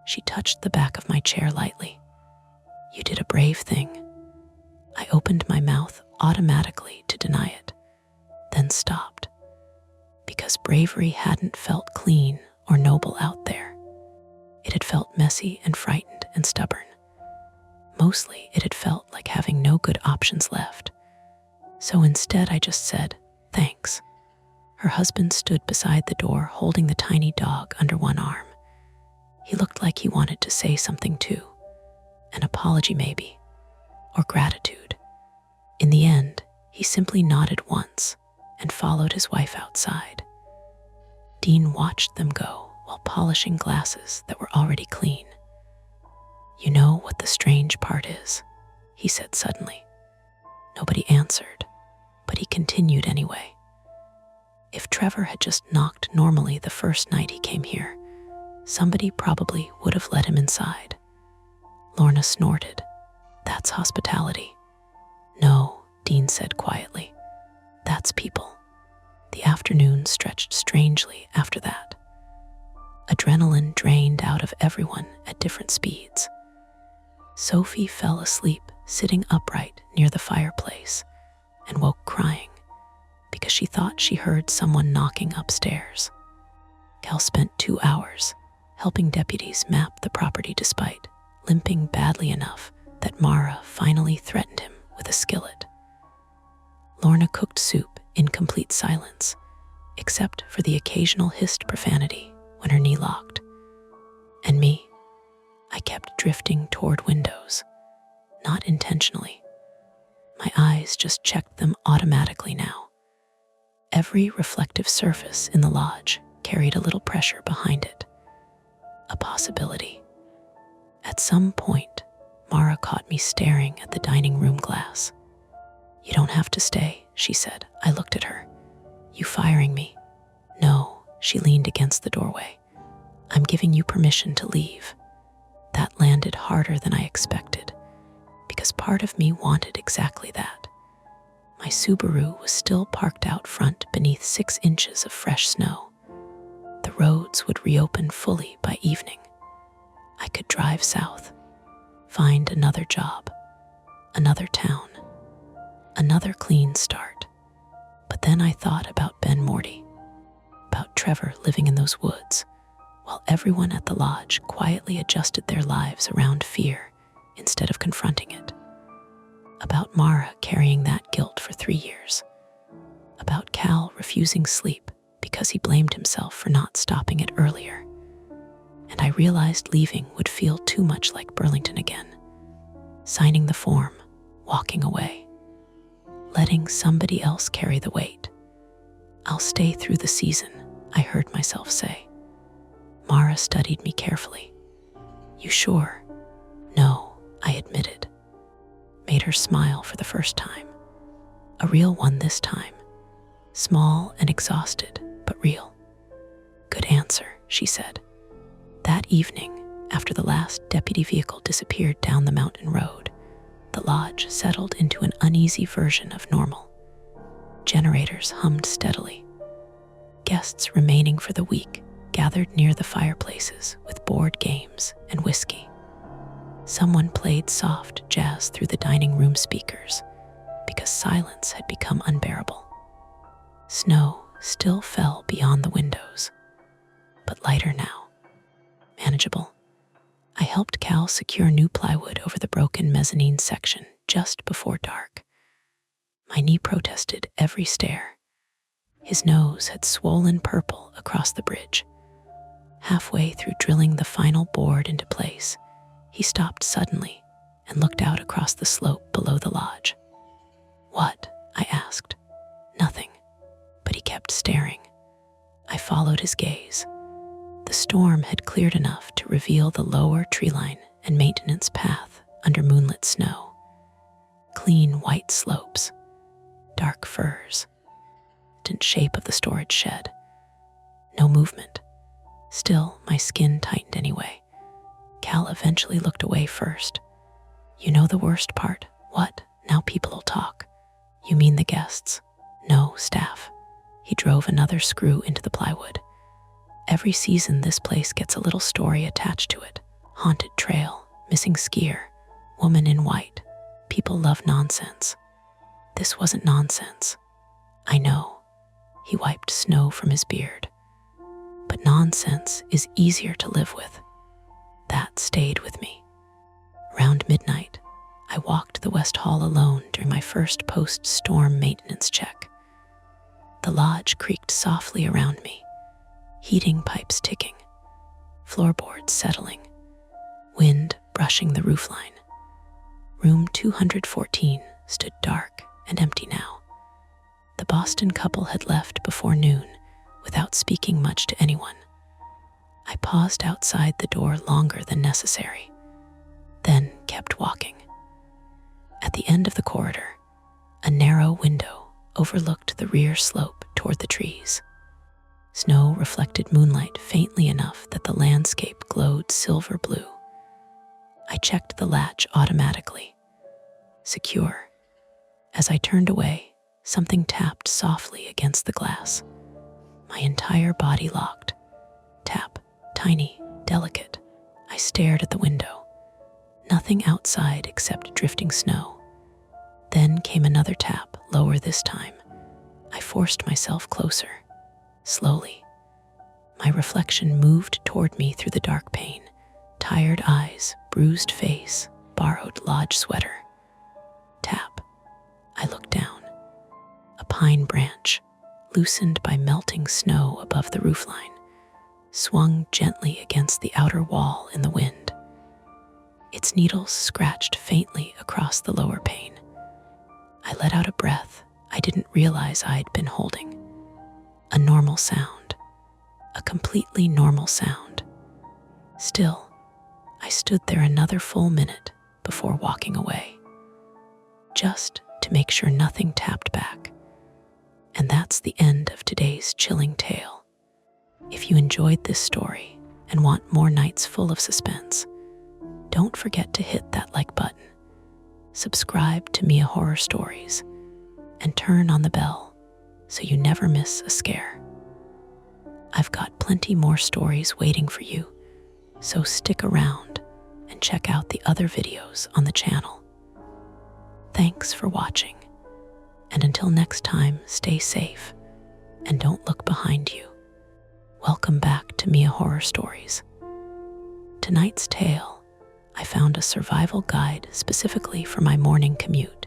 She touched the back of my chair lightly. "You did a brave thing." I opened my mouth automatically to deny it. then stopped, because bravery hadn't felt clean or noble out there. It had felt messy and frightened and stubborn. Mostly, it had felt like having no good options left. So instead, I just said, "Thanks." Her husband stood beside the door, holding the tiny dog under one arm. He looked like he wanted to say something too. An apology maybe, or gratitude. In the end, he simply nodded once and followed his wife outside. Dean watched them go while polishing glasses that were already clean. "You know what the strange part is?" he said suddenly. Nobody answered, but he continued anyway. If Trevor had just knocked normally the first night he came here, somebody probably would have let him inside. Lorna snorted. "That's hospitality." "No," Dean said quietly. "That's people." The afternoon stretched strangely after that. Adrenaline drained out of everyone at different speeds. Sophie fell asleep sitting upright near the fireplace and woke crying because she thought she heard someone knocking upstairs. Cal spent 2 hours helping deputies map the property despite limping badly enough that Mara finally threatened him with a skillet. Lorna cooked soup in complete silence, except for the occasional hissed profanity when her knee locked. And me, I kept drifting toward windows, not intentionally. My eyes just checked them automatically now. Every reflective surface in the lodge carried a little pressure behind it. A possibility. At some point, Mara caught me staring at the dining room glass. "You don't have to stay," she said. I looked at her. "You firing me?" "No," she leaned against the doorway. "I'm giving you permission to leave." That landed harder than I expected, because part of me wanted exactly that. My Subaru was still parked out front beneath 6 inches of fresh snow. The roads would reopen fully by evening. I could drive south, find another job, another town, another clean start. But then I thought about Ben Morty, about Trevor living in those woods, while everyone at the lodge quietly adjusted their lives around fear instead of confronting it. About Mara carrying that guilt for 3 years. About Cal refusing sleep because he blamed himself for not stopping it earlier. And I realized leaving would feel too much like Burlington again. Signing the form, walking away, letting somebody else carry the weight. "I'll stay through the season," I heard myself say. Mara studied me carefully. "You sure?" "No," I admitted. Made her smile for the first time. A real one this time. Small and exhausted, but real. "Good answer," she said. That evening, after the last deputy vehicle disappeared down the mountain road, the lodge settled into an uneasy version of normal. Generators hummed steadily. Guests remaining for the week gathered near the fireplaces with board games and whiskey. Someone played soft jazz through the dining room speakers because silence had become unbearable. Snow still fell beyond the windows, but lighter now. Manageable. I helped Cal secure new plywood over the broken mezzanine section just before dark. My knee protested every stair. His nose had swollen purple across the bridge. Halfway through drilling the final board into place, he stopped suddenly and looked out across the slope below the lodge. "What?" I asked. "Nothing." But he kept staring. I followed his gaze. The storm had cleared enough to reveal the lower tree line and maintenance path under moonlit snow. Clean white slopes, dark firs, distant shape of the storage shed. No movement. Still, my skin tightened anyway. Cal eventually looked away first. "You know the worst part?" "What?" "Now people'll talk." "You mean the guests?" "No, staff." He drove another screw into the plywood. "Every season this place gets a little story attached to it. Haunted trail, missing skier, woman in white. People love nonsense." "This wasn't nonsense." "I know," He wiped snow from his beard. But nonsense is easier to live with. That stayed with me. Around midnight, I walked the West Hall alone during my first post-storm maintenance check. The lodge creaked softly around me, heating pipes ticking, floorboards settling, wind brushing the roofline. Room 214 stood dark and empty now. The Boston couple had left before noon without speaking much to anyone. I paused outside the door longer than necessary, then kept walking. At the end of the corridor, a narrow window overlooked the rear slope toward the trees. Snow reflected moonlight faintly enough that the landscape glowed silver blue. I checked the latch automatically. Secure. As I turned away, something tapped softly against the glass. My entire body locked. Tap, tiny, delicate. I stared at the window. Nothing outside except drifting snow. Then came another tap, lower this time. I forced myself closer. Slowly. My reflection moved toward me through the dark pane. Tired eyes, bruised face, borrowed lodge sweater. Tap. I looked down. A pine branch, loosened by melting snow above the roofline, swung gently against the outer wall in the wind. Its needles scratched faintly across the lower pane. I let out a breath I didn't realize I'd been holding. A normal sound. A completely normal sound. Still, I stood there another full minute before walking away, just to make sure nothing tapped back. And that's the end of today's chilling tale. If you enjoyed this story and want more nights full of suspense, don't forget to hit that like button, subscribe to Mia Horror Stories, and turn on the bell so you never miss a scare. I've got plenty more stories waiting for you, so stick around and check out the other videos on the channel. Thanks for watching, and until next time, stay safe and don't look behind you. Welcome back to Mia Horror Stories. Tonight's tale, I found a survival guide specifically for my morning commute,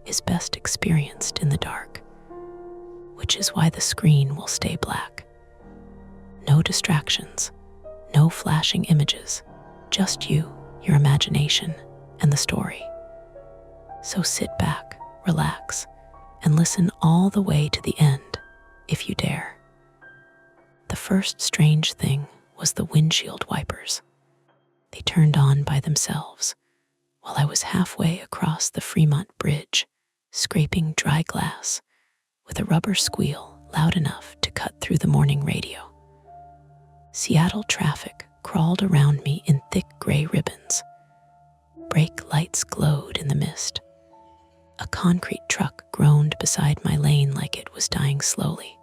is best experienced in the dark, which is why the screen will stay black. No distractions, no flashing images, just you, your imagination, and the story. So sit back, relax, and listen all the way to the end, if you dare. The first strange thing was the windshield wipers. They turned on by themselves while I was halfway across the Fremont Bridge, scraping dry glass with a rubber squeal loud enough to cut through the morning radio. Seattle traffic crawled around me in thick gray ribbons. Brake lights glowed in the mist. A concrete truck groaned beside my lane like it was dying slowly.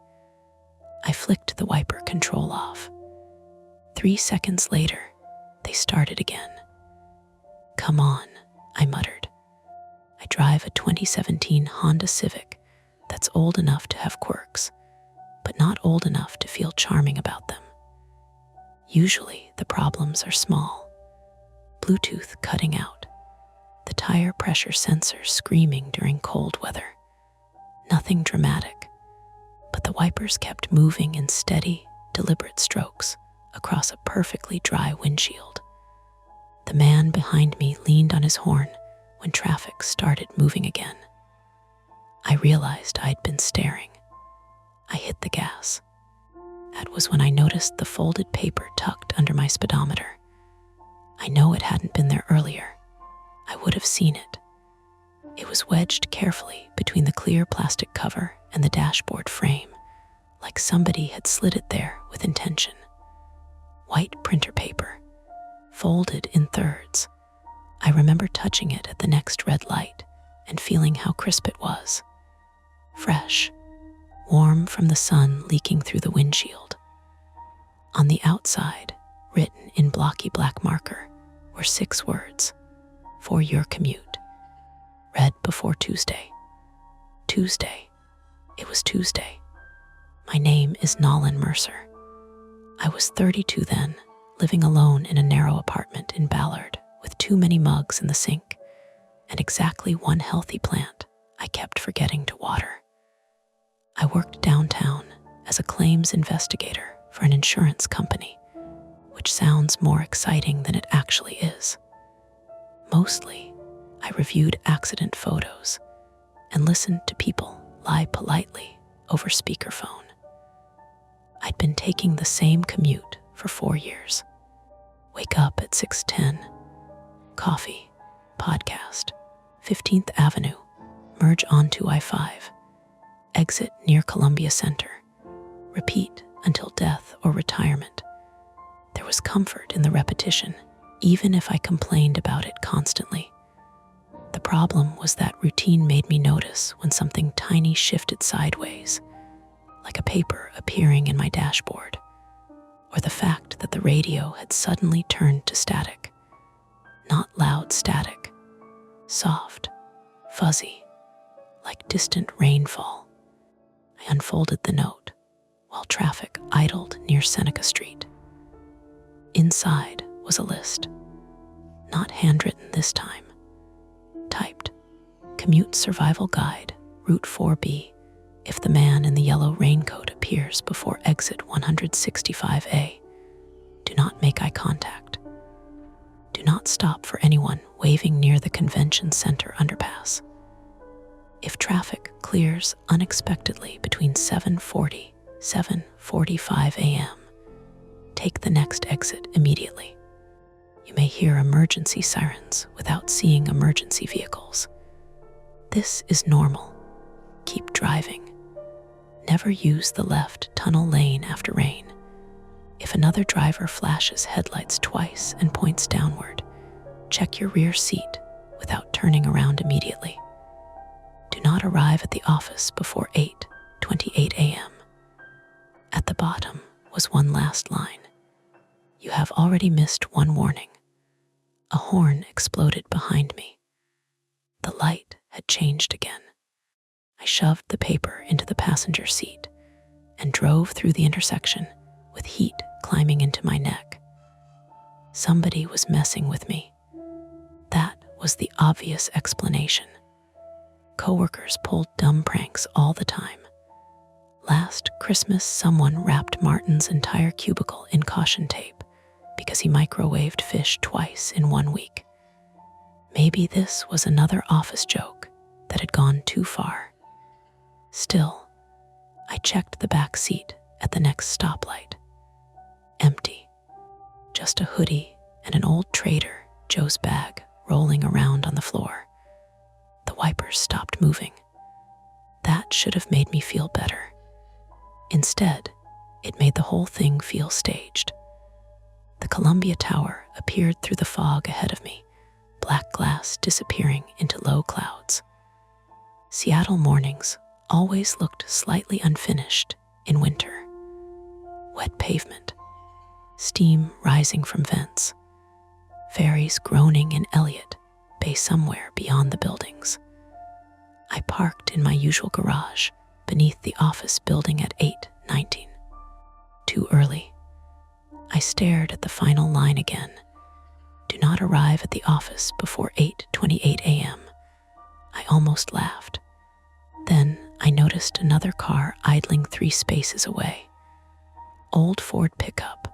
I flicked the wiper control off. 3 seconds later, they started again. Come on, I muttered. I drive a 2017 Honda Civic that's old enough to have quirks, but not old enough to feel charming about them. Usually, the problems are small. Bluetooth cutting out. The tire pressure sensor screaming during cold weather. Nothing dramatic, but the wipers kept moving in steady, deliberate strokes across a perfectly dry windshield. The man behind me leaned on his horn when traffic started moving again. I realized I'd been staring. I hit the gas. That was when I noticed the folded paper tucked under my speedometer. I know it hadn't been there earlier. I would have seen it. It was wedged carefully between the clear plastic cover and the dashboard frame, like somebody had slid it there with intention. White printer paper, folded in thirds. I remember touching it at the next red light and feeling how crisp it was. Fresh, warm from the sun leaking through the windshield. On the outside, written in blocky black marker, were 6 words: for your commute. Read before Tuesday. Tuesday. It was Tuesday. My name is Nolan Mercer. I was 32 then, living alone in a narrow apartment in Ballard with too many mugs in the sink and exactly one healthy plant I kept forgetting to water. I worked downtown as a claims investigator for an insurance company, which sounds more exciting than it actually is. Mostly, I reviewed accident photos and listened to people lie politely over speakerphone. I'd been taking the same commute for 4 years. Wake up at 6:10, coffee, podcast, 15th Avenue, merge onto I-5, exit near Columbia Center, repeat until death or retirement. There was comfort in the repetition, even if I complained about it constantly. The problem was that routine made me notice when something tiny shifted sideways, like a paper appearing in my dashboard, or the fact that the radio had suddenly turned to static. Not loud static, soft, fuzzy, like distant rainfall. I unfolded the note while traffic idled near Seneca Street. Inside was a list, not handwritten this time, typed, Commute Survival Guide, Route 4B, if the man in the yellow raincoat appears before exit 165A. Do not make eye contact. Do not stop for anyone waving near the convention center underpass. If traffic clears unexpectedly between 7:40, 7:45 a.m., take the next exit immediately. You may hear emergency sirens without seeing emergency vehicles. This is normal. Keep driving. Never use the left tunnel lane after rain. If another driver flashes headlights twice and points downward, check your rear seat without turning around immediately. Do not arrive at the office before 8:28 a.m. At the bottom was one last line. You have already missed one warning. A horn exploded behind me. The light had changed again. I shoved the paper into the passenger seat and drove through the intersection with heat climbing into my neck. Somebody was messing with me. That was the obvious explanation. Coworkers pulled dumb pranks all the time. Last Christmas, someone wrapped Martin's entire cubicle in caution tape because he microwaved fish twice in 1 week. Maybe this was another office joke that had gone too far. Still, I checked the back seat at the next stoplight. Empty. Just a hoodie and an old Trader Joe's bag rolling around on the floor. The wipers stopped moving. That should have made me feel better. Instead, it made the whole thing feel staged. The Columbia Tower appeared through the fog ahead of me, black glass disappearing into low clouds. Seattle mornings always looked slightly unfinished in winter. Wet pavement, steam rising from vents, ferries groaning in Elliott Bay somewhere beyond the buildings. I parked in my usual garage beneath the office building at 8:19. Too early. I stared at the final line again. Do not arrive at the office before 8:28 a.m. I almost laughed. Then I noticed another car idling 3 spaces away. Old Ford pickup,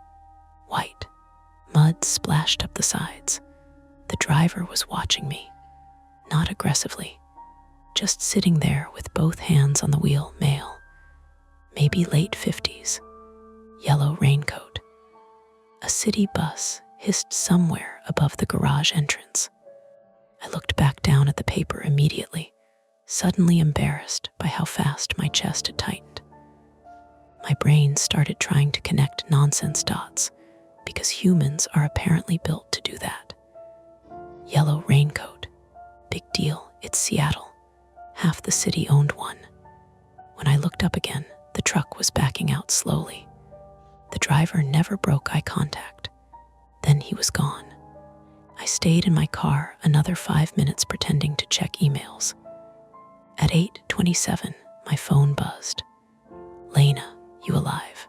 white, mud splashed up the sides. The driver was watching me, not aggressively, just sitting there with both hands on the wheel, male, maybe late 50s, yellow raincoat. A city bus hissed somewhere above the garage entrance. I looked back down at the paper immediately, suddenly embarrassed by how fast my chest had tightened. My brain started trying to connect nonsense dots, because humans are apparently built to do that. Yellow raincoat. Big deal, it's Seattle. Half the city owned one. When I looked up again, the truck was backing out slowly. The driver never broke eye contact. Then he was gone. I stayed in my car another 5 minutes pretending to check emails. At 8:27, my phone buzzed. Lena, You alive?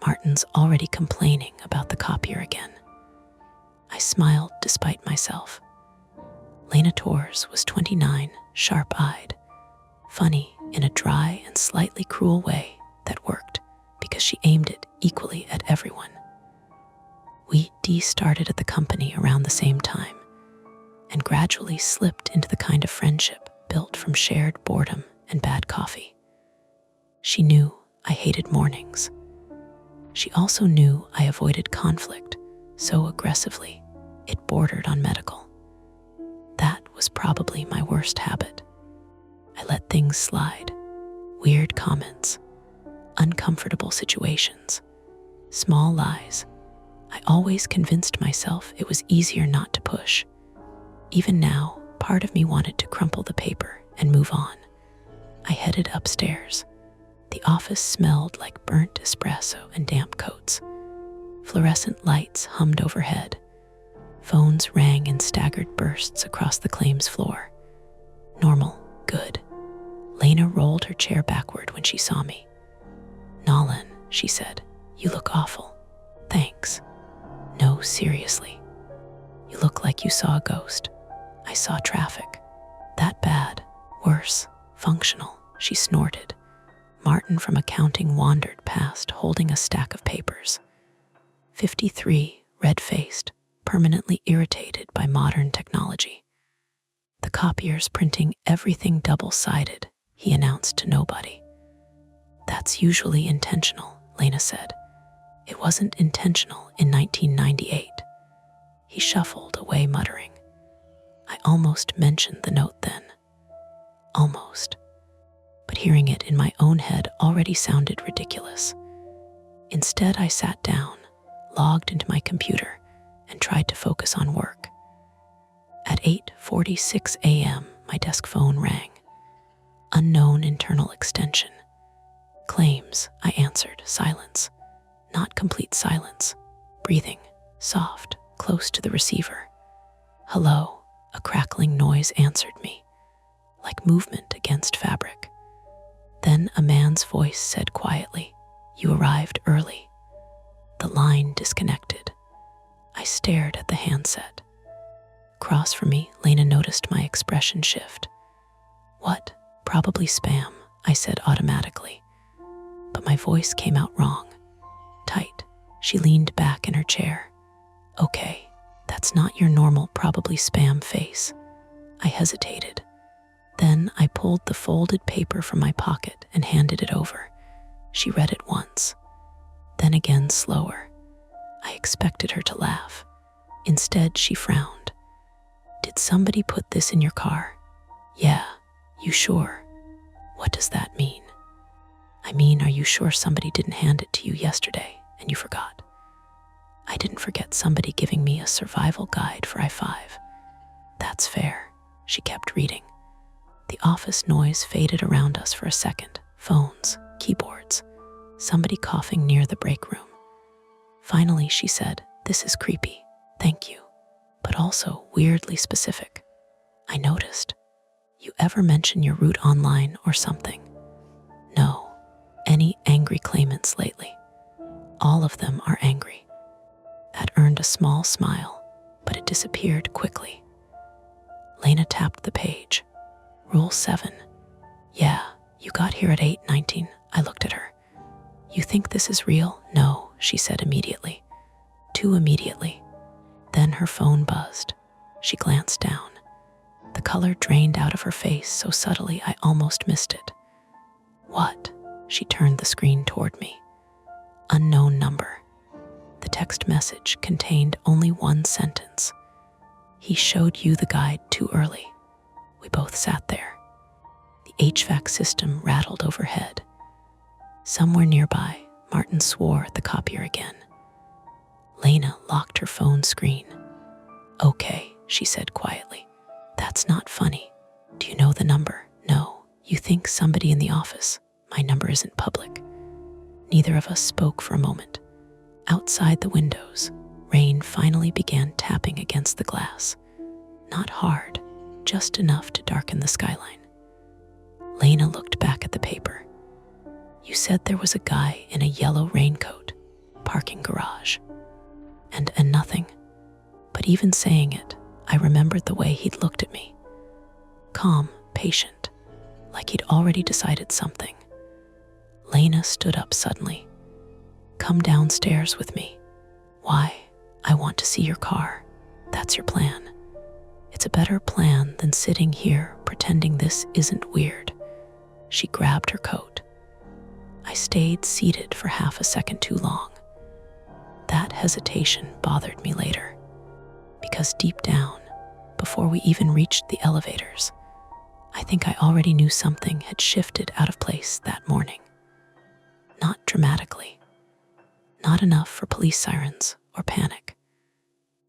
Martin's already complaining about the copier again. I smiled despite myself. Lena Torres was 29, sharp-eyed, funny in a dry and slightly cruel way that worked because she aimed it equally at everyone. We started at the company around the same time and gradually slipped into the kind of friendship built from shared boredom and bad coffee. She knew I hated mornings. She also knew I avoided conflict so aggressively it bordered on medical. That was probably my worst habit. I let things slide, weird comments, uncomfortable situations, small lies. I always convinced myself it was easier not to push. Even now, part of me wanted to crumple the paper and move on. I headed upstairs. The office smelled like burnt espresso and damp coats. Fluorescent lights hummed overhead. Phones rang in staggered bursts across the claims floor. Normal, good. Lena rolled her chair backward when she saw me. "Nolan," she said, "you look awful." "Thanks." "No, seriously. You look like you saw a ghost." "I saw traffic." "That bad?" "Worse. Functional," she snorted. Martin from accounting wandered past holding a stack of papers. 53, red-faced, permanently irritated by modern technology. "The copier's printing everything double-sided," he announced to nobody. "That's usually intentional," Lena said. "It wasn't intentional in 1998. He shuffled away, muttering. I almost mentioned the note then. Almost. But hearing it in my own head already sounded ridiculous. Instead, I sat down, logged into my computer, and tried to focus on work. At 8:46 a.m., my desk phone rang. Unknown internal extension. "Claims," I answered. Silence. Not complete silence. Breathing. Soft, close to the receiver. "Hello," a crackling noise answered me, like movement against fabric. Then a man's voice said quietly, "You arrived early." The line disconnected. I stared at the handset. Across from me, Lena noticed my expression shift. "What? Probably spam," I said automatically. But my voice came out wrong. Tight. She leaned back in her chair. "Okay, that's not your normal probably spam face." I hesitated. Then I pulled the folded paper from my pocket and handed it over. She read it once, then again slower. I expected her to laugh. Instead, she frowned. "Did somebody put this in your car?" "Yeah." "You sure?" "What does that mean?" "I mean, are you sure somebody didn't hand it to you yesterday and you forgot?" "I didn't forget somebody giving me a survival guide for I-5. "That's fair." She kept reading. The office noise faded around us for a second. Phones, keyboards, somebody coughing near the break room. Finally, she said, "This is creepy. Thank you, but also weirdly specific. I noticed. You ever mention your route online or something?" "No." "Any angry claimants lately?" "All of them are angry." That earned a small smile, but it disappeared quickly. Lena tapped the page. "Rule 7. Yeah, you got here at 8:19. I looked at her. "You think this is real?" "No," she said immediately. Too immediately. Then her phone buzzed. She glanced down. The color drained out of her face so subtly I almost missed it. "What?" She turned the screen toward me. "Unknown number." The text message contained only one sentence. "He showed you the guide too early." We both sat there. The HVAC system rattled overhead. Somewhere nearby, Martin swore at the copier again. Lena locked her phone screen. "Okay," she said quietly. "That's not funny. Do you know the number?" "No." "You think somebody in the office?" "My number isn't public." Neither of us spoke for a moment. Outside the windows, rain finally began tapping against the glass. Not hard, just enough to darken the skyline. Lena looked back at the paper. You said there was a guy in a yellow raincoat, parking garage, and nothing. But even saying it, I remembered the way he'd looked at me. Calm, patient, like he'd already decided something. Lena stood up suddenly. Come downstairs with me. Why? I want to see your car. That's your plan. It's a better plan than sitting here pretending this isn't weird. She grabbed her coat. I stayed seated for half a second too long. That hesitation bothered me later, because deep down, before we even reached the elevators, I think I already knew something had shifted out of place that morning. Not dramatically. Not enough for police sirens or panic.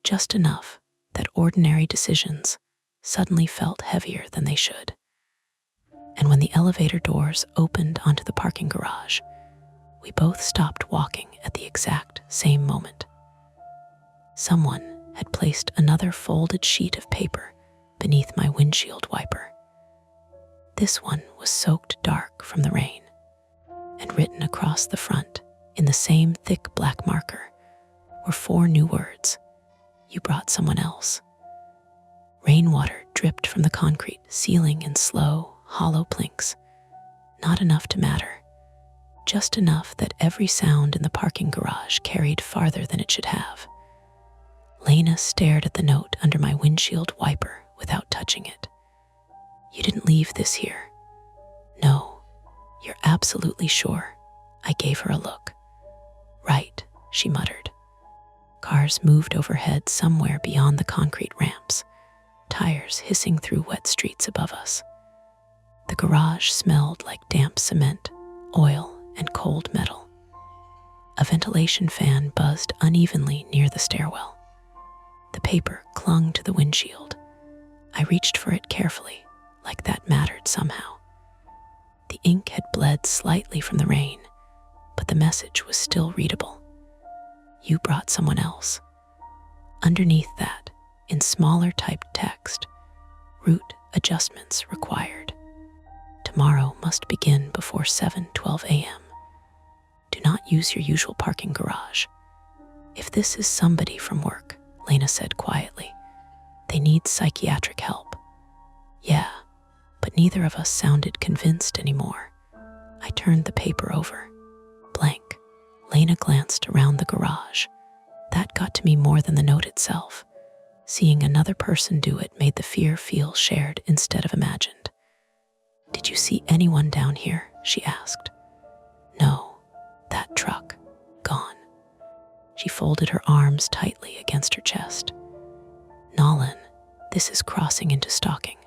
Just enough that ordinary decisions suddenly felt heavier than they should. And when the elevator doors opened onto the parking garage, we both stopped walking at the exact same moment. Someone had placed another folded sheet of paper beneath my windshield wiper. This one was soaked dark from the rain, and written across the front in the same thick black marker were 4 new words. You brought someone else. Rainwater dripped from the concrete ceiling in slow, hollow plinks. Not enough to matter. Just enough that every sound in the parking garage carried farther than it should have. Lena stared at the note under my windshield wiper without touching it. You didn't leave this here. No, you're absolutely sure. I gave her a look. Right, she muttered. Cars moved overhead somewhere beyond the concrete ramps, tires hissing through wet streets above us. The garage smelled like damp cement, oil, and cold metal. A ventilation fan buzzed unevenly near the stairwell. The paper clung to the windshield. I reached for it carefully, like that mattered somehow. The ink had bled slightly from the rain, but the message was still readable. You brought someone else. Underneath that, in smaller typed text, route adjustments required. Tomorrow must begin before 7:12 a.m. Do not use your usual parking garage. If this is somebody from work, Lena said quietly, they need psychiatric help. Yeah, but neither of us sounded convinced anymore. I turned the paper over. Blank. Lena glanced around the garage. That got to me more than the note itself. Seeing another person do it made the fear feel shared instead of imagined. Did you see anyone down here? She asked. No, that truck, gone. She folded her arms tightly against her chest. Nolan, this is crossing into stalking.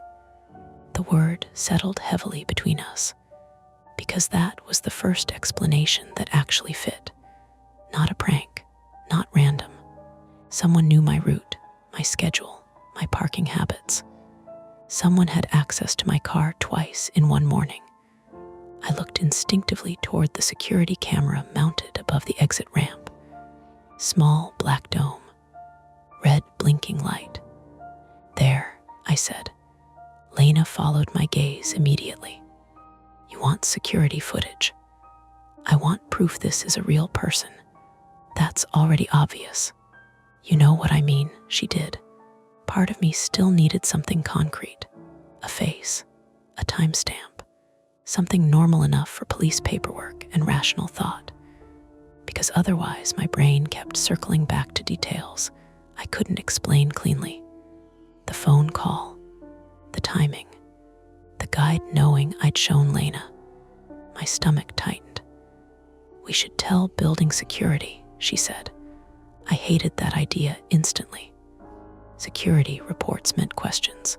The word settled heavily between us, because that was the first explanation that actually fit. Not a prank, not random. Someone knew my route, my schedule, my parking habits. Someone had access to my car twice in one morning. I looked instinctively toward the security camera mounted above the exit ramp. Small black dome, red blinking light. There, I said. Lena followed my gaze immediately. You want security footage. I want proof this is a real person. That's already obvious. You know what I mean, she did. Part of me still needed something concrete. A face, a timestamp, something normal enough for police paperwork and rational thought. Because otherwise my brain kept circling back to details I couldn't explain cleanly. The phone call, the timing, the guide knowing I'd shown Lena. My stomach tightened. We should tell building security, she said. I hated that idea instantly. Security reports meant questions.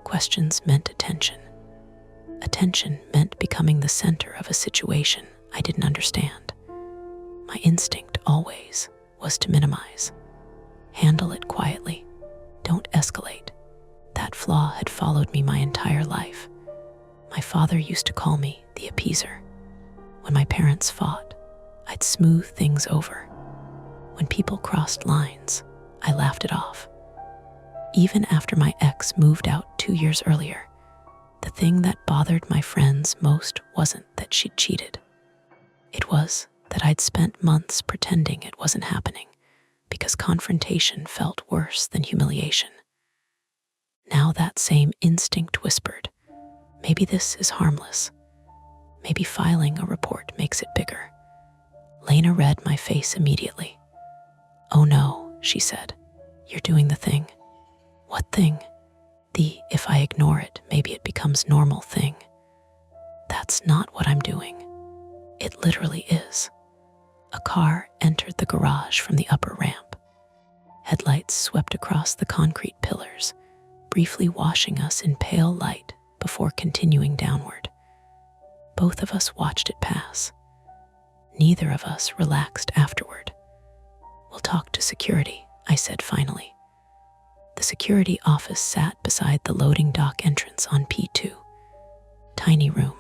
Questions meant attention. Attention meant becoming the center of a situation I didn't understand. My instinct always was to minimize. Handle it quietly. Don't escalate. That flaw had followed me my entire life. My father used to call me the appeaser. When my parents fought, I'd smooth things over. When people crossed lines, I laughed it off. Even after my ex moved out 2 years earlier, the thing that bothered my friends most wasn't that she'd cheated. It was that I'd spent months pretending it wasn't happening because confrontation felt worse than humiliation. Now that same instinct whispered, maybe this is harmless. Maybe filing a report makes it bigger. Lena read my face immediately. "Oh no," she said. "You're doing the thing." "What thing?" "The if I ignore it, maybe it becomes normal thing." "That's not what I'm doing." "It literally is." A car entered the garage from the upper ramp. Headlights swept across the concrete pillars, briefly washing us in pale light before continuing downward. Both of us watched it pass. Neither of us relaxed afterward. "We'll talk to security," I said finally. The security office sat beside the loading dock entrance on P2. Tiny room,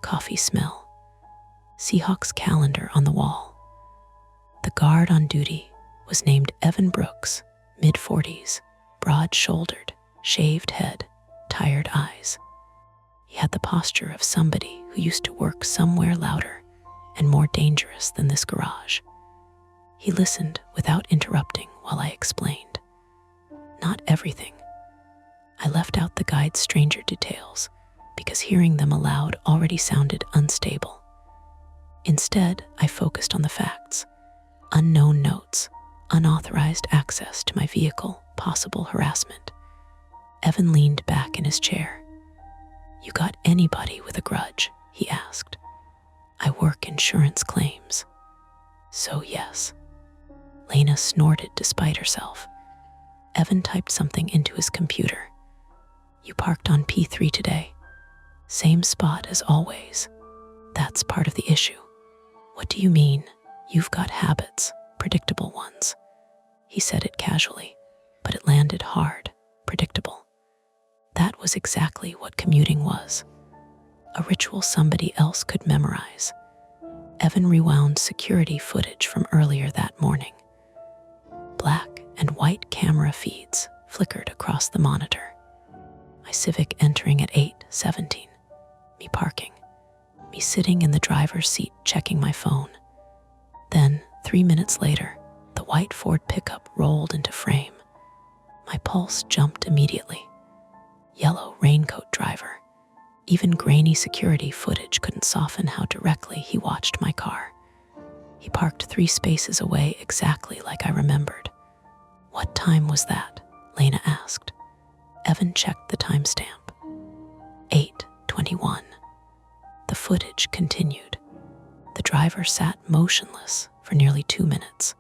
coffee smell, Seahawks calendar on the wall. The guard on duty was named Evan Brooks, mid-40s, broad-shouldered, shaved head, tired eyes. He had the posture of somebody who used to work somewhere louder and more dangerous than this garage. He listened without interrupting while I explained. Not everything. I left out the guide's stranger details because hearing them aloud already sounded unstable. Instead, I focused on the facts. Unknown notes, unauthorized access to my vehicle, possible harassment. Evan leaned back in his chair. "You got anybody with a grudge?" he asked. "I work insurance claims." "So yes." Lena snorted despite herself. Evan typed something into his computer. "You parked on P3 today. Same spot as always. That's part of the issue." "What do you mean? You've got habits, predictable ones." He said it casually, but it landed hard, predictable. That was exactly what commuting was. A ritual somebody else could memorize. Evan rewound security footage from earlier that morning. Black and white camera feeds flickered across the monitor. My Civic entering at 8:17. Me parking. Me sitting in the driver's seat checking my phone. Then, 3 minutes later, the white Ford pickup rolled into frame. My pulse jumped immediately. Yellow raincoat driver. Even grainy security footage couldn't soften how directly he watched my car. He parked 3 spaces away exactly like I remembered. "What time was that?" Lena asked. Evan checked the timestamp. 8:21. The footage continued. The driver sat motionless for nearly 2 minutes.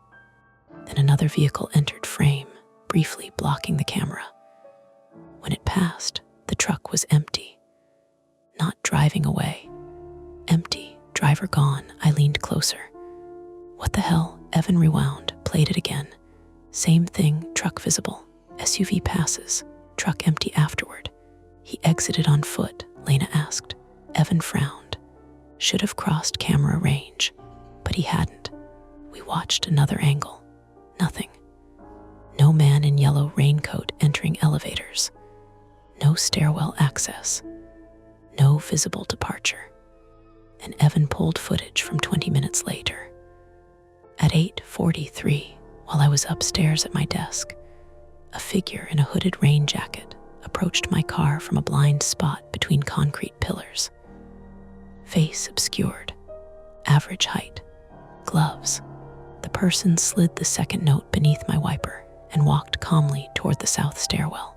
Then another vehicle entered frame, briefly blocking the camera. When it passed, the truck was empty. Not driving away. Empty, driver gone. I leaned closer. "What the hell?" Evan rewound, played it again. Same thing, truck visible. SUV passes, truck empty afterward. "He exited on foot?" Lena asked. Evan frowned. "Should have crossed camera range, but he hadn't." We watched another angle. Nothing. No man in yellow raincoat entering elevators. No stairwell access. No visible departure. And Evan pulled footage from 20 minutes later. At 8:43, while I was upstairs at my desk, a figure in a hooded rain jacket approached my car from a blind spot between concrete pillars. Face obscured, average height, gloves. The person slid the second note beneath my wiper and walked calmly toward the south stairwell.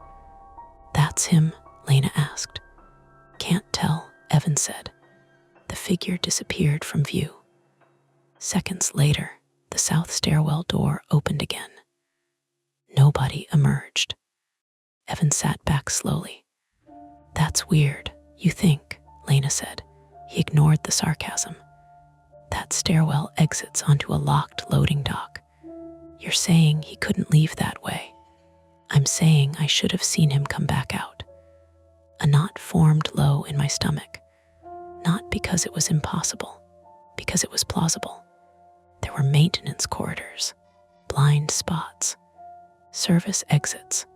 "That's him?" Lena asked. "Can't tell," Evan said. The figure disappeared from view. Seconds later, the south stairwell door opened again. Nobody emerged. Evan sat back slowly. "That's weird, you think," Lena said. He ignored the sarcasm. "That stairwell exits onto a locked loading dock. You're saying he couldn't leave that way. I'm saying I should have seen him come back out." A knot formed low in my stomach. Not because it was impossible, because it was plausible. There were maintenance corridors, blind spots, service exits.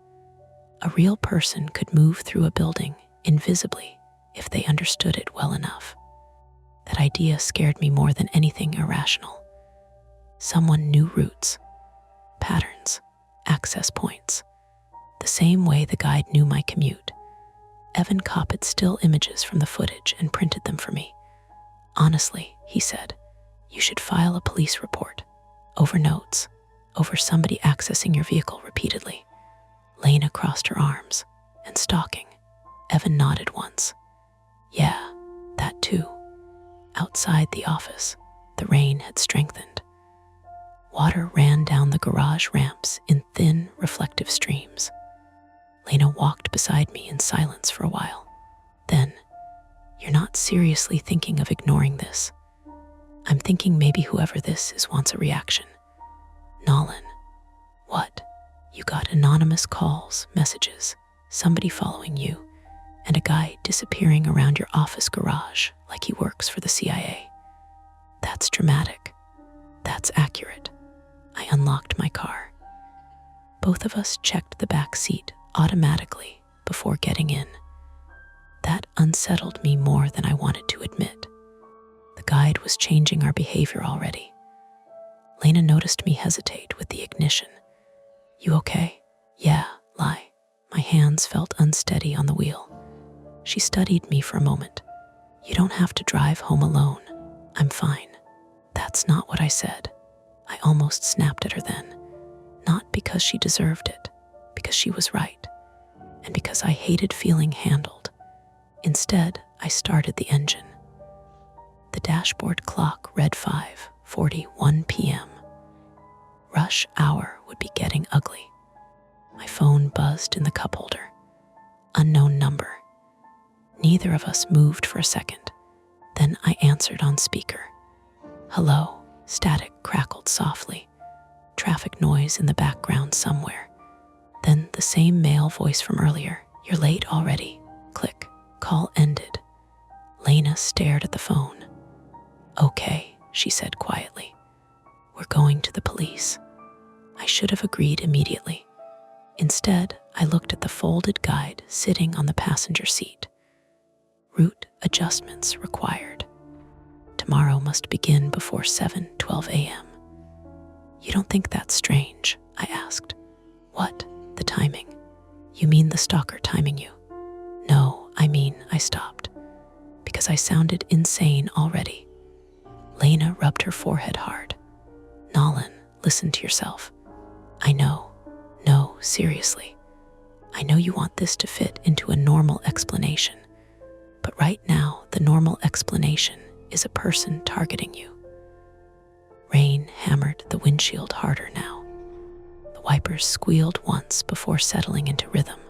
A real person could move through a building invisibly if they understood it well enough. That idea scared me more than anything irrational. Someone knew routes, patterns, access points, the same way the guide knew my commute. Evan copied still images from the footage and printed them for me. Honestly, he said, you should file a police report. Over notes, over somebody accessing your vehicle repeatedly. Lena crossed her arms. And stalking. Evan nodded once. Yeah, that too. Outside the office, the rain had strengthened. Water ran down the garage ramps in thin, reflective streams. Lena walked beside me in silence for a while. Then, you're not seriously thinking of ignoring this. I'm thinking maybe whoever this is wants a reaction. Nolan. What? You got anonymous calls, messages, somebody following you, and a guy disappearing around your office garage like he works for the CIA. That's dramatic. That's accurate. I unlocked my car. Both of us checked the back seat automatically before getting in. That unsettled me more than I wanted to admit. The guide was changing our behavior already. Lena noticed me hesitate with the ignition. You okay? Yeah, lie. My hands felt unsteady on the wheel. She studied me for a moment. You don't have to drive home alone. I'm fine. That's not what I said. I almost snapped at her then. Not because she deserved it, because she was right, and because I hated feeling handled. Instead, I started the engine. The dashboard clock read 5:41 p.m. Rush hour would be getting ugly. My phone buzzed in the cup holder. Unknown number. Neither of us moved for a second. Then I answered on speaker. Hello. Static crackled softly. Traffic noise in the background somewhere. Then the same male voice from earlier. You're late already. Click. Call ended. Lena stared at the phone. Okay, she said quietly. We're going to the police. I should have agreed immediately. Instead, I looked at the folded guide sitting on the passenger seat. Route adjustments required. Tomorrow must begin before 7:12 a.m. You don't think that's strange? I asked. What? The timing? You mean the stalker timing you? No, I mean I stopped. Because I sounded insane already. Lena rubbed her forehead hard. Nolan, listen to yourself. I know. No, seriously. I know you want this to fit into a normal explanation. But right now, the normal explanation is a person targeting you. Rain hammered the windshield harder now. The wipers squealed once before settling into rhythm.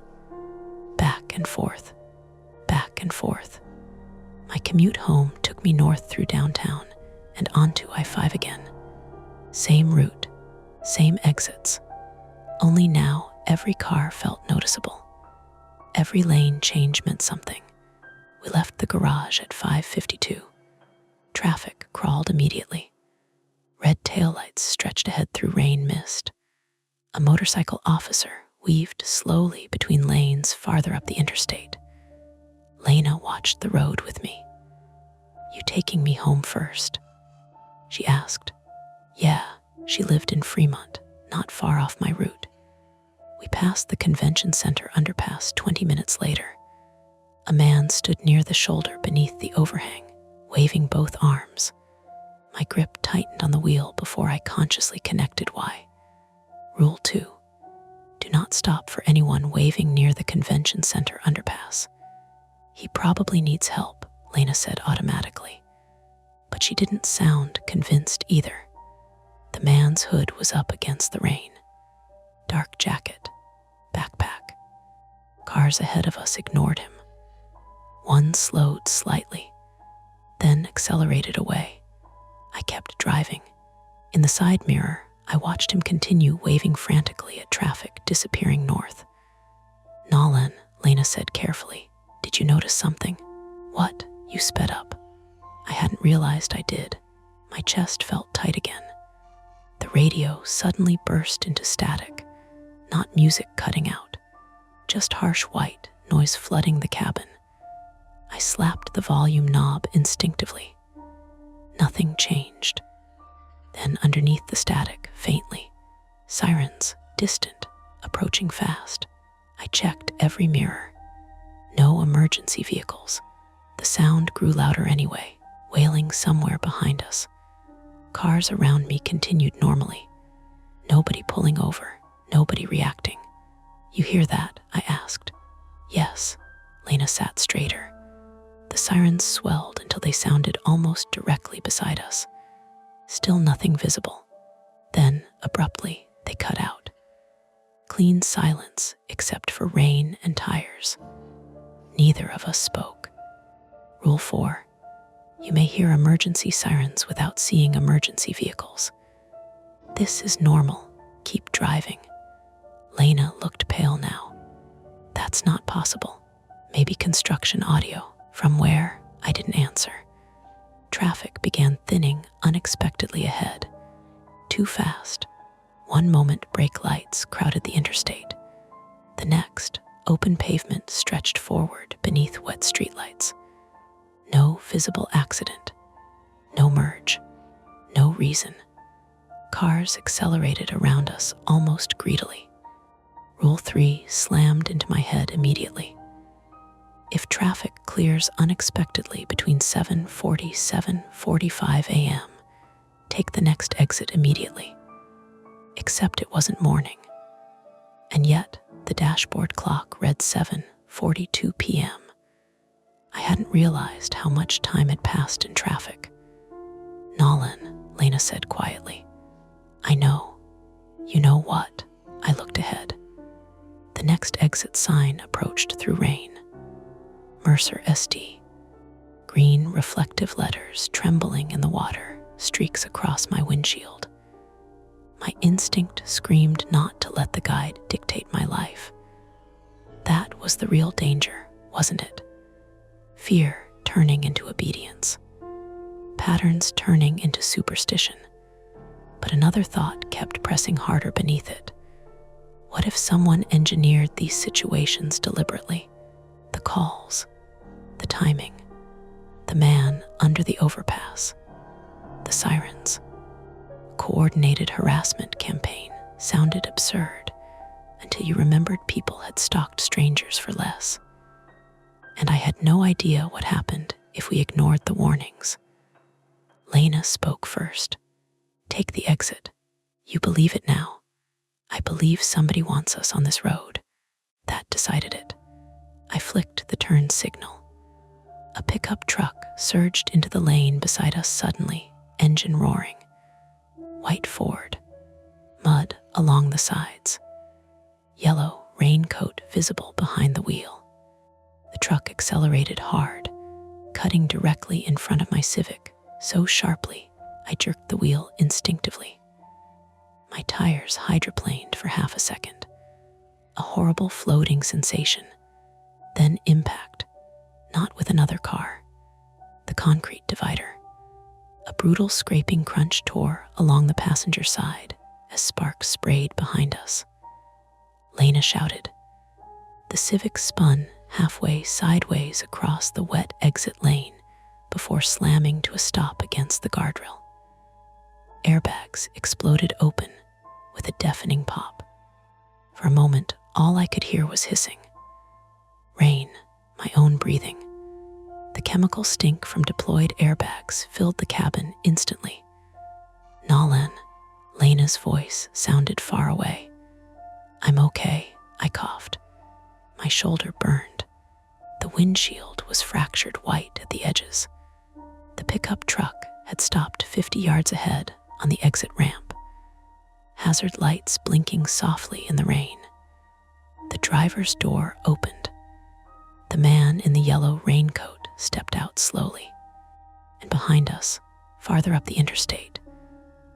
Back and forth, back and forth. My commute home took me north through downtown and onto I-5 again. Same route, same exits. Only now every car felt noticeable. Every lane change meant something. We left the garage at 5:52. Traffic crawled immediately. Red taillights stretched ahead through rain mist. A motorcycle officer weaved slowly between lanes farther up the interstate. Lena watched the road with me. You taking me home first? She asked. Yeah, she lived in Fremont, not far off my route. We passed the convention center underpass 20 minutes later. A man stood near the shoulder beneath the overhang, waving both arms. My grip tightened on the wheel before I consciously connected why. Rule 2. Do not stop for anyone waving near the convention center underpass. He probably needs help, Lena said automatically. But she didn't sound convinced either. The man's hood was up against the rain. Dark jacket, backpack. Cars ahead of us ignored him. One slowed slightly, then accelerated away. I kept driving. In the side mirror, I watched him continue waving frantically at traffic disappearing north. Nolan, Lena said carefully, did you notice something? What? You sped up. I hadn't realized I did. My chest felt tight again. The radio suddenly burst into static, not music cutting out, just harsh white noise flooding the cabin. I slapped the volume knob instinctively. Nothing changed. Then, underneath the static, faintly, sirens, distant, approaching fast. I checked every mirror. No emergency vehicles. The sound grew louder anyway, wailing somewhere behind us. Cars around me continued normally. Nobody pulling over, nobody reacting. "You hear that?" I asked. "Yes." Lena sat straighter. The sirens swelled until they sounded almost directly beside us. Still nothing visible. Then, abruptly, they cut out. Clean silence except for rain and tires. Neither of us spoke. Rule 4. You may hear emergency sirens without seeing emergency vehicles. This is normal. Keep driving. Lena looked pale now. That's not possible. Maybe construction audio. From where? I didn't answer. Traffic began thinning unexpectedly ahead. Too fast. One moment, brake lights crowded the interstate. The next, open pavement stretched forward beneath wet streetlights. No visible accident. No merge. No reason. Cars accelerated around us almost greedily. Rule 3 slammed into my head immediately. If traffic clears unexpectedly between 7:40 and 7:45 a.m., take the next exit immediately. Except it wasn't morning. And yet, the dashboard clock read 7:42 p.m. I hadn't realized how much time had passed in traffic. "Nolan," Lena said quietly. "I know." "You know what?" I looked ahead. The next exit sign approached through rain. Mercer SD. Green reflective letters trembling in the water, streaks across my windshield. My instinct screamed not to let the guide dictate my life. That was the real danger, wasn't it? Fear turning into obedience. Patterns turning into superstition. But another thought kept pressing harder beneath it. What if someone engineered these situations deliberately? The calls, the timing, the man under the overpass, the sirens. Coordinated harassment campaign sounded absurd until you remembered people had stalked strangers for less. And I had no idea what happened if we ignored the warnings. Lena spoke first. "Take the exit. You believe it now." "I believe somebody wants us on this road." That decided it. I flicked the turn signal. A pickup truck surged into the lane beside us suddenly, engine roaring. White Ford. Mud along the sides. Yellow raincoat visible behind the wheel. The truck accelerated hard, cutting directly in front of my Civic, so sharply I jerked the wheel instinctively. My tires hydroplaned for half a second. A horrible floating sensation. Then impact, not with another car. The concrete divider. A brutal scraping crunch tore along the passenger side as sparks sprayed behind us. Lena shouted. The Civic spun halfway sideways across the wet exit lane before slamming to a stop against the guardrail. Airbags exploded open with a deafening pop. For a moment, all I could hear was hissing. Rain, my own breathing. The chemical stink from deployed airbags filled the cabin instantly. "Nolan," Lena's voice sounded far away. "I'm okay," I coughed. My shoulder burned. The windshield was fractured white at the edges. The pickup truck had stopped 50 yards ahead on the exit ramp. Hazard lights blinking softly in the rain. The driver's door opened. The man in the yellow raincoat stepped out slowly. And behind us, farther up the interstate,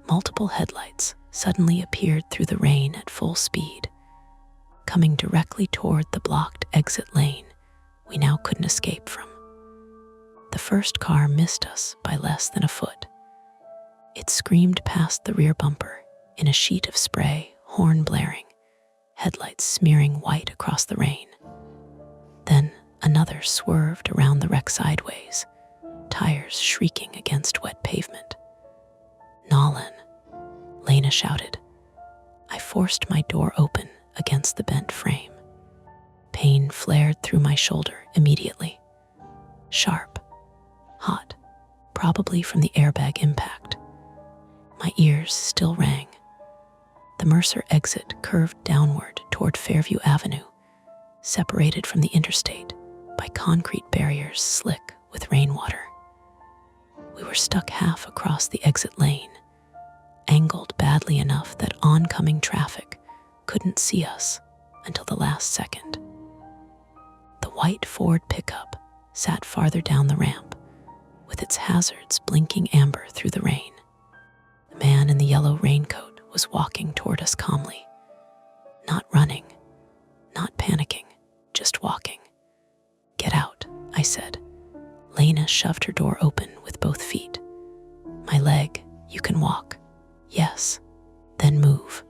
multiple headlights suddenly appeared through the rain at full speed, coming directly toward the blocked exit lane we now couldn't escape from. The first car missed us by less than a foot. It screamed past the rear bumper in a sheet of spray, horn blaring, headlights smearing white across the rain. Then another swerved around the wreck sideways, tires shrieking against wet pavement. "Nolan," Lena shouted. I forced my door open against the bent frame. Pain flared through my shoulder immediately. Sharp, hot, probably from the airbag impact. My ears still rang. The Mercer exit curved downward toward Fairview Avenue, separated from the interstate by concrete barriers slick with rainwater. We were stuck half across the exit lane, angled badly enough that oncoming traffic couldn't see us until the last second. The white Ford pickup sat farther down the ramp, with its hazards blinking amber through the rain. The man in the yellow raincoat was walking toward us calmly. Not running, not panicking, just walking. "Get out," I said. Lena shoved her door open with both feet. "My leg, you can walk." "Yes, then move."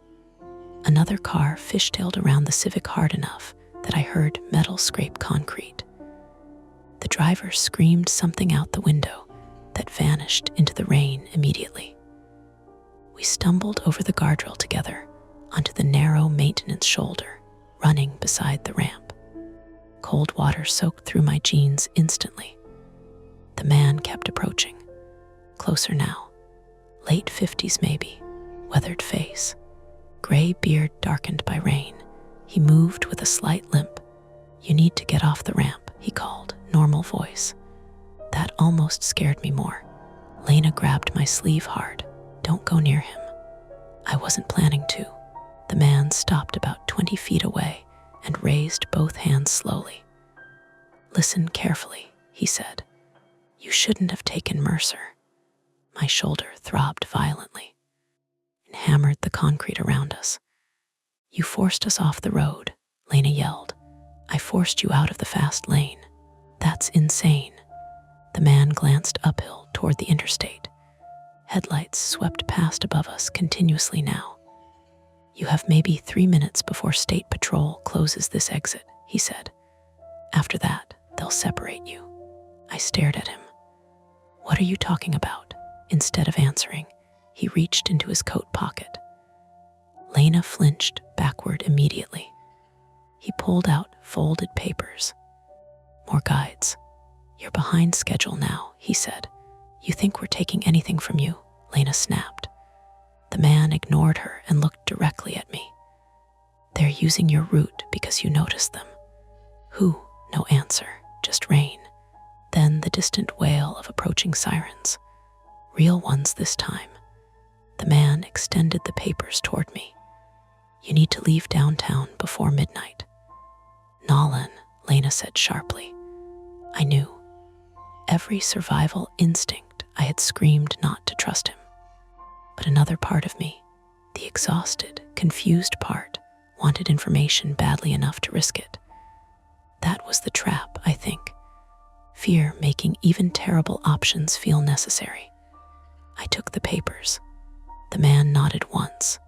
Another car fishtailed around the Civic hard enough that I heard metal scrape concrete. The driver screamed something out the window that vanished into the rain immediately. We stumbled over the guardrail together onto the narrow maintenance shoulder running beside the ramp. Cold water soaked through my jeans instantly. The man kept approaching, closer now. Late 50s maybe, weathered face, gray beard darkened by rain. He moved with a slight limp. "You need to get off the ramp," he called, normal voice. That almost scared me more. Lena grabbed my sleeve hard. "Don't go near him." I wasn't planning to. The man stopped about 20 feet away and raised both hands slowly. "Listen carefully," he said. "You shouldn't have taken Mercer." My shoulder throbbed violently and hammered the concrete around us. "You forced us off the road," Lena yelled. "I forced you out of the fast lane. That's insane." The man glanced uphill toward the interstate. Headlights swept past above us continuously now. "You have maybe 3 minutes before State Patrol closes this exit," he said. "After that, they'll separate you." I stared at him. "What are you talking about?" Instead of answering, he reached into his coat pocket. Lena flinched backward immediately. He pulled out folded papers. "More guides. You're behind schedule now," he said. "You think we're taking anything from you?" Lena snapped. The man ignored her and looked directly at me. "They're using your route because you noticed them." "Who?" No answer, just rain. Then the distant wail of approaching sirens. Real ones this time. The man extended the papers toward me. "You need to leave downtown before midnight." "Nolan," Lena said sharply. I knew. Every survival instinct I had screamed not to trust him. But another part of me, the exhausted, confused part, wanted information badly enough to risk it. That was the trap, I think. Fear making even terrible options feel necessary. I took the papers. The man nodded once.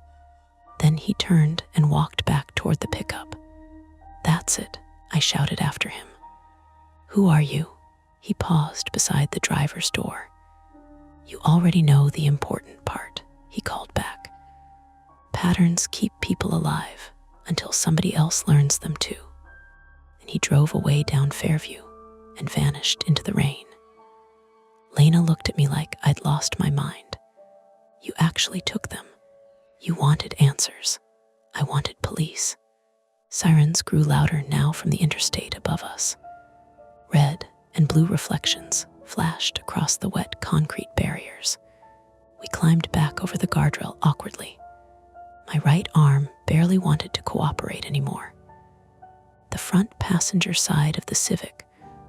Then he turned and walked back toward the pickup. "That's it," I shouted after him. "Who are you?" He paused beside the driver's door. "You already know the important part," he called back. "Patterns keep people alive until somebody else learns them too." And he drove away down Fairview and vanished into the rain. Lena looked at me like I'd lost my mind. "You actually took them. You wanted answers. I wanted police." Sirens grew louder now from the interstate above us. Red and blue reflections flashed across the wet concrete barriers. We climbed back over the guardrail awkwardly. My right arm barely wanted to cooperate anymore. The front passenger side of the Civic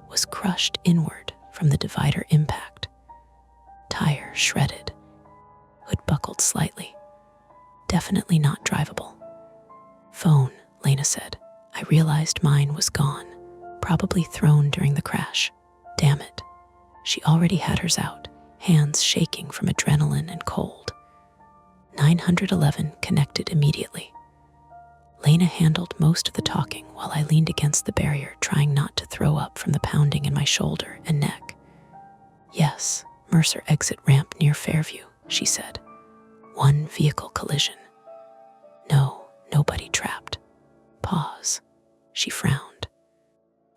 was crushed inward from the divider impact. Tire shredded. Hood buckled slightly. Definitely not drivable. "Phone," Lena said. I realized mine was gone, probably thrown during the crash. Damn it. She already had hers out, hands shaking from adrenaline and cold. 911 connected immediately. Lena handled most of the talking while I leaned against the barrier, trying not to throw up from the pounding in my shoulder and neck. Yes, Mercer exit ramp near Fairview, she said. One vehicle collision. No, nobody trapped. Pause. She frowned.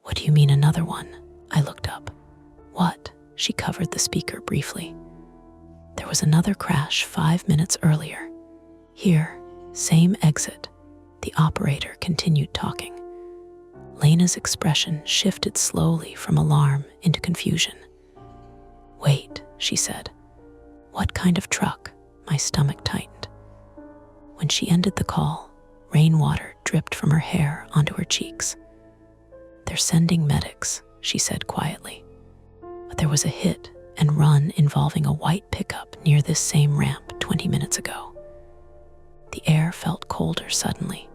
What do you mean another one? I looked up. What? She covered the speaker briefly. There was another crash 5 minutes earlier. Here, same exit. The operator continued talking. Lena's expression shifted slowly from alarm into confusion. Wait, she said. What kind of truck? My stomach tightened. When she ended the call, rainwater dripped from her hair onto her cheeks. They're sending medics, she said quietly. But there was a hit and run involving a white pickup near this same ramp 20 minutes ago. The air felt colder suddenly.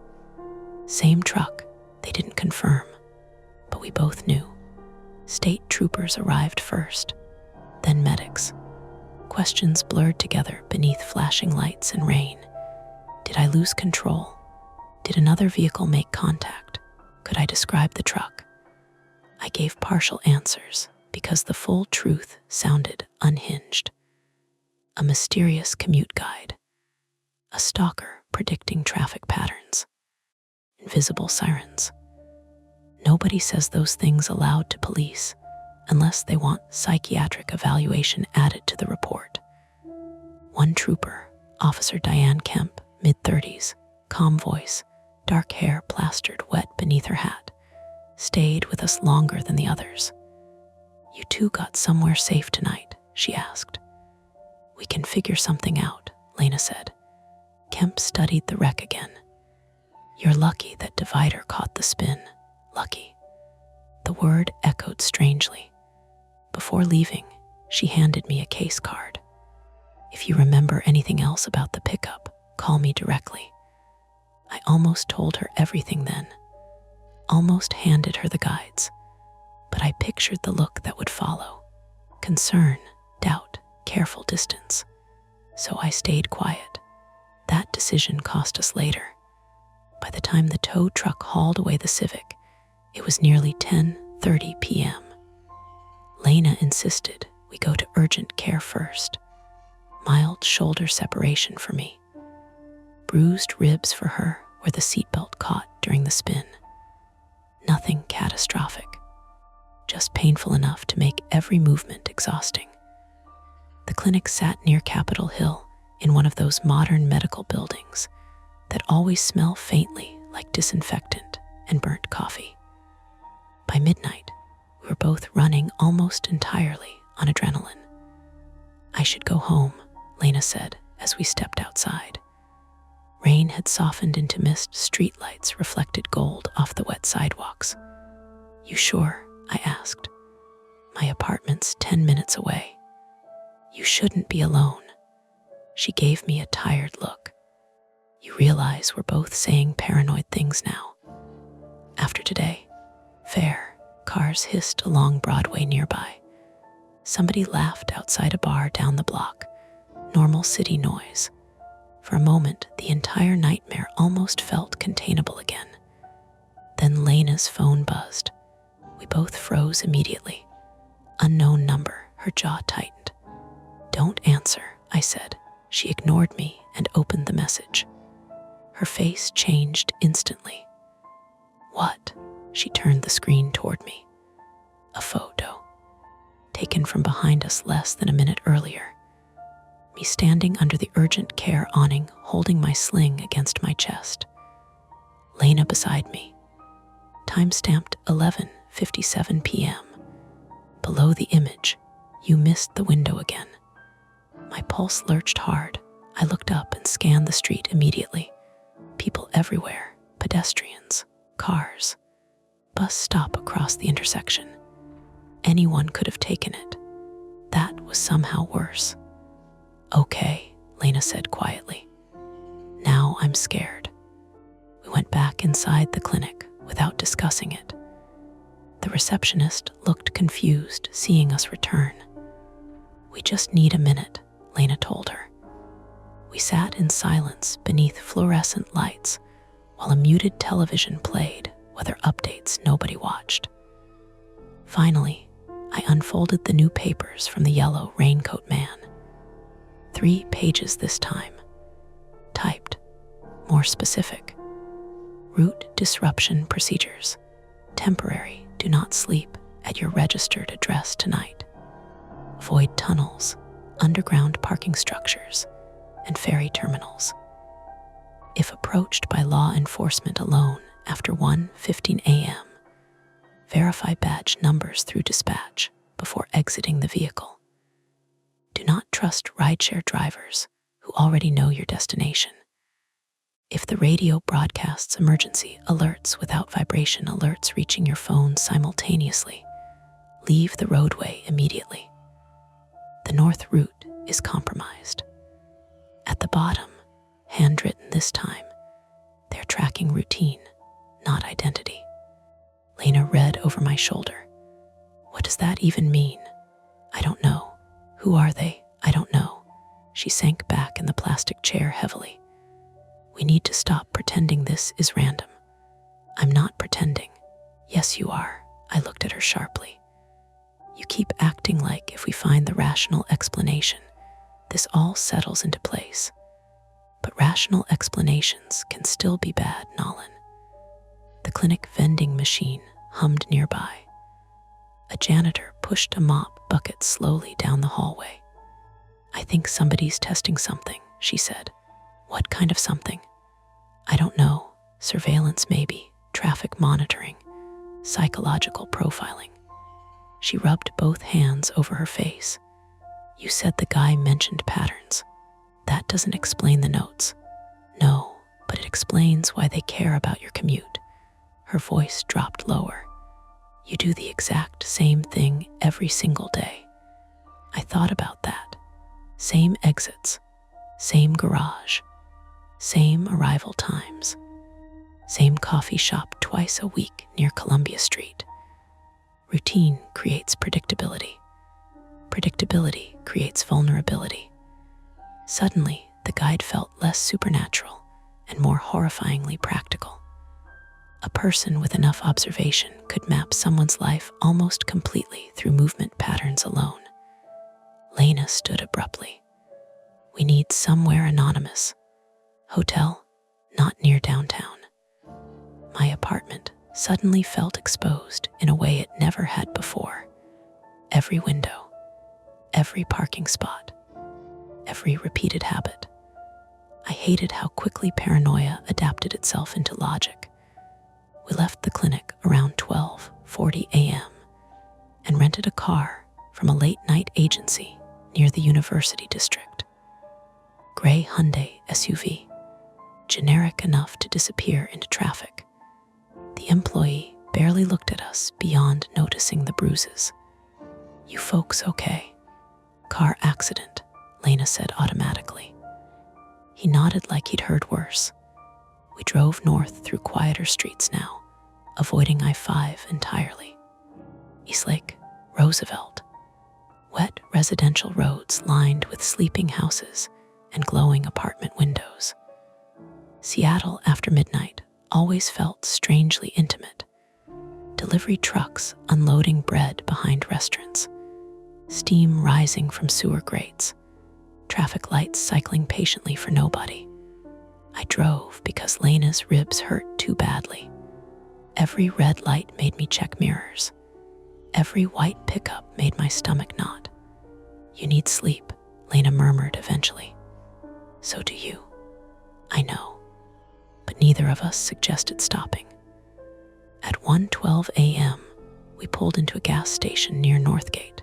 Same truck, they didn't confirm, but we both knew. State troopers arrived first, then medics. Questions blurred together beneath flashing lights and rain. Did I lose control? Did another vehicle make contact? Could I describe the truck? I gave partial answers because the full truth sounded unhinged. A mysterious commute guide. A stalker predicting traffic patterns. Invisible sirens. Nobody says those things aloud to police unless they want psychiatric evaluation added to the report. One trooper, Officer Diane Kemp, mid-30s, calm voice, dark hair plastered wet beneath her hat, stayed with us longer than the others. You two got somewhere safe tonight, she asked. We can figure something out, Lena said. Kemp studied the wreck again. You're lucky that divider caught the spin. Lucky. The word echoed strangely. Before leaving, she handed me a case card. If you remember anything else about the pickup, call me directly. I almost told her everything then. Almost handed her the guides. But I pictured the look that would follow. Concern, doubt, careful distance. So I stayed quiet. That decision cost us later. By the time the tow truck hauled away the Civic, it was nearly 10:30 p.m. Lena insisted we go to urgent care first. Mild shoulder separation for me. Bruised ribs for her where the seatbelt caught during the spin. Nothing catastrophic. Just painful enough to make every movement exhausting. The clinic sat near Capitol Hill in one of those modern medical buildings that always smell faintly like disinfectant and burnt coffee. By midnight, we were both running almost entirely on adrenaline. I should go home, Lena said as we stepped outside. Rain had softened into mist, streetlights reflected gold off the wet sidewalks. You sure? I asked. My apartment's 10 minutes away. You shouldn't be alone. She gave me a tired look. You realize we're both saying paranoid things now. After today, fair, cars hissed along Broadway nearby. Somebody laughed outside a bar down the block. Normal city noise. For a moment, the entire nightmare almost felt containable again. Then Lena's phone buzzed. We both froze immediately. Unknown number, her jaw tightened. Don't answer, I said. She ignored me and opened the message. Her face changed instantly. What? She turned the screen toward me. A photo. Taken from behind us less than a minute earlier. Me standing under the urgent care awning, holding my sling against my chest. Lena beside me. Time stamped 11:57 p.m. Below the image, you missed the window again. My pulse lurched hard. I looked up and scanned the street immediately. People everywhere, pedestrians, cars, bus stop across the intersection. Anyone could have taken it. That was somehow worse. Okay, Lena said quietly. Now I'm scared. We went back inside the clinic without discussing it. The receptionist looked confused seeing us return. We just need a minute, Lena told her. We sat in silence beneath fluorescent lights while a muted television played weather updates nobody watched. Finally, I unfolded the new papers from the yellow raincoat man. 3 pages this time. Typed. More specific. Route disruption procedures. Temporary. Do not sleep at your registered address tonight. Avoid tunnels, underground parking structures, and ferry terminals. If approached by law enforcement alone after 1:15 a.m., verify badge numbers through dispatch before exiting the vehicle. Do not trust rideshare drivers who already know your destination. If the radio broadcasts emergency alerts without vibration alerts reaching your phone simultaneously, leave the roadway immediately. The north route is compromised. At the bottom, handwritten this time, they're tracking routine, not identity. Lena read over my shoulder. What does that even mean? I don't know. Who are they? I don't know. She sank back in the plastic chair heavily. We need to stop pretending this is random. I'm not pretending. Yes, you are. I looked at her sharply. You keep acting like if we find the rational explanation, this all settles into place. But rational explanations can still be bad, Nolan. The clinic vending machine hummed nearby. A janitor pushed a mop bucket slowly down the hallway. I think somebody's testing something, she said. What kind of something? I don't know. Surveillance maybe, traffic monitoring, psychological profiling. She rubbed both hands over her face. You said the guy mentioned patterns. That doesn't explain the notes. No, but it explains why they care about your commute. Her voice dropped lower. You do the exact same thing every single day. I thought about that. Same exits, same garage, same arrival times, same coffee shop twice a week near Columbia Street. Routine creates predictability. Predictability creates vulnerability. Suddenly, the guide felt less supernatural and more horrifyingly practical. A person with enough observation could map someone's life almost completely through movement patterns alone. Lena stood abruptly. We need somewhere anonymous. Hotel, not near downtown. My apartment suddenly felt exposed in a way it never had before. Every window, every parking spot, every repeated habit. I hated how quickly paranoia adapted itself into logic. We left the clinic around 12:40 a.m. and rented a car from a late-night agency near the University District. Gray Hyundai SUV, generic enough to disappear into traffic. The employee barely looked at us beyond noticing the bruises. You folks okay? Car accident, Lena said automatically. He nodded like he'd heard worse. We drove north through quieter streets now, avoiding I-5 entirely. Eastlake, Roosevelt. Wet residential roads lined with sleeping houses and glowing apartment windows. Seattle after midnight always felt strangely intimate. Delivery trucks unloading bread behind restaurants. Steam rising from sewer grates. Traffic lights cycling patiently for nobody. I drove because Lena's ribs hurt too badly. Every red light made me check mirrors. Every white pickup made my stomach knot. You need sleep, Lena murmured eventually. So do you. I know. But neither of us suggested stopping. At 1:12 a.m., we pulled into a gas station near Northgate.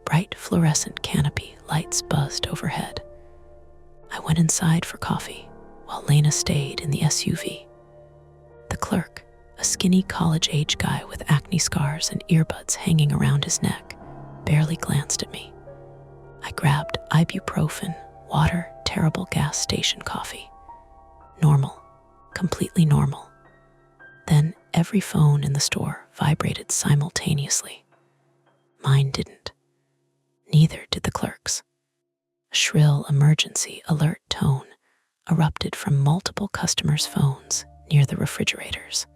Bright fluorescent canopy lights buzzed overhead. I went inside for coffee, while Lena stayed in the SUV. The clerk, a skinny college-age guy with acne scars and earbuds hanging around his neck, barely glanced at me. I grabbed ibuprofen, water, terrible gas station coffee. Normal, completely normal. Then every phone in the store vibrated simultaneously. Mine didn't. Neither did the clerk's. A shrill emergency alert tone erupted from multiple customers' phones near the refrigerators.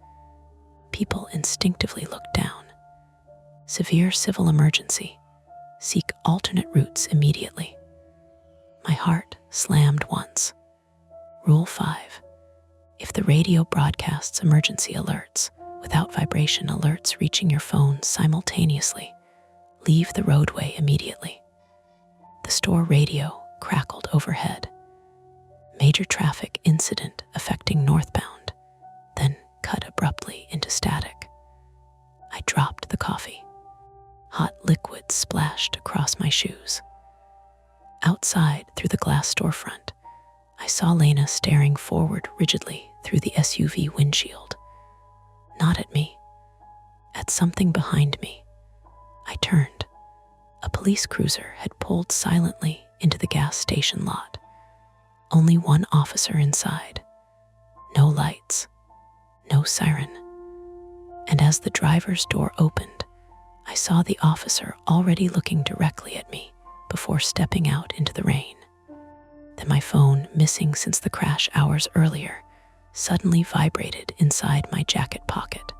People instinctively looked down. Severe civil emergency. Seek alternate routes immediately. My heart slammed once. Rule 5. If the radio broadcasts emergency alerts, without vibration alerts reaching your phone simultaneously, leave the roadway immediately. The store radio crackled overhead. Major traffic incident affecting northbound, then cut abruptly into static. I dropped the coffee. Hot liquid splashed across my shoes. Outside, through the glass storefront, I saw Lena staring forward rigidly through the SUV windshield. Not at me, at something behind me. I turned. A police cruiser had pulled silently into the gas station lot. Only one officer inside. No lights, no siren. And as the driver's door opened, I saw the officer already looking directly at me before stepping out into the rain. Then my phone, missing since the crash hours earlier, suddenly vibrated inside my jacket pocket.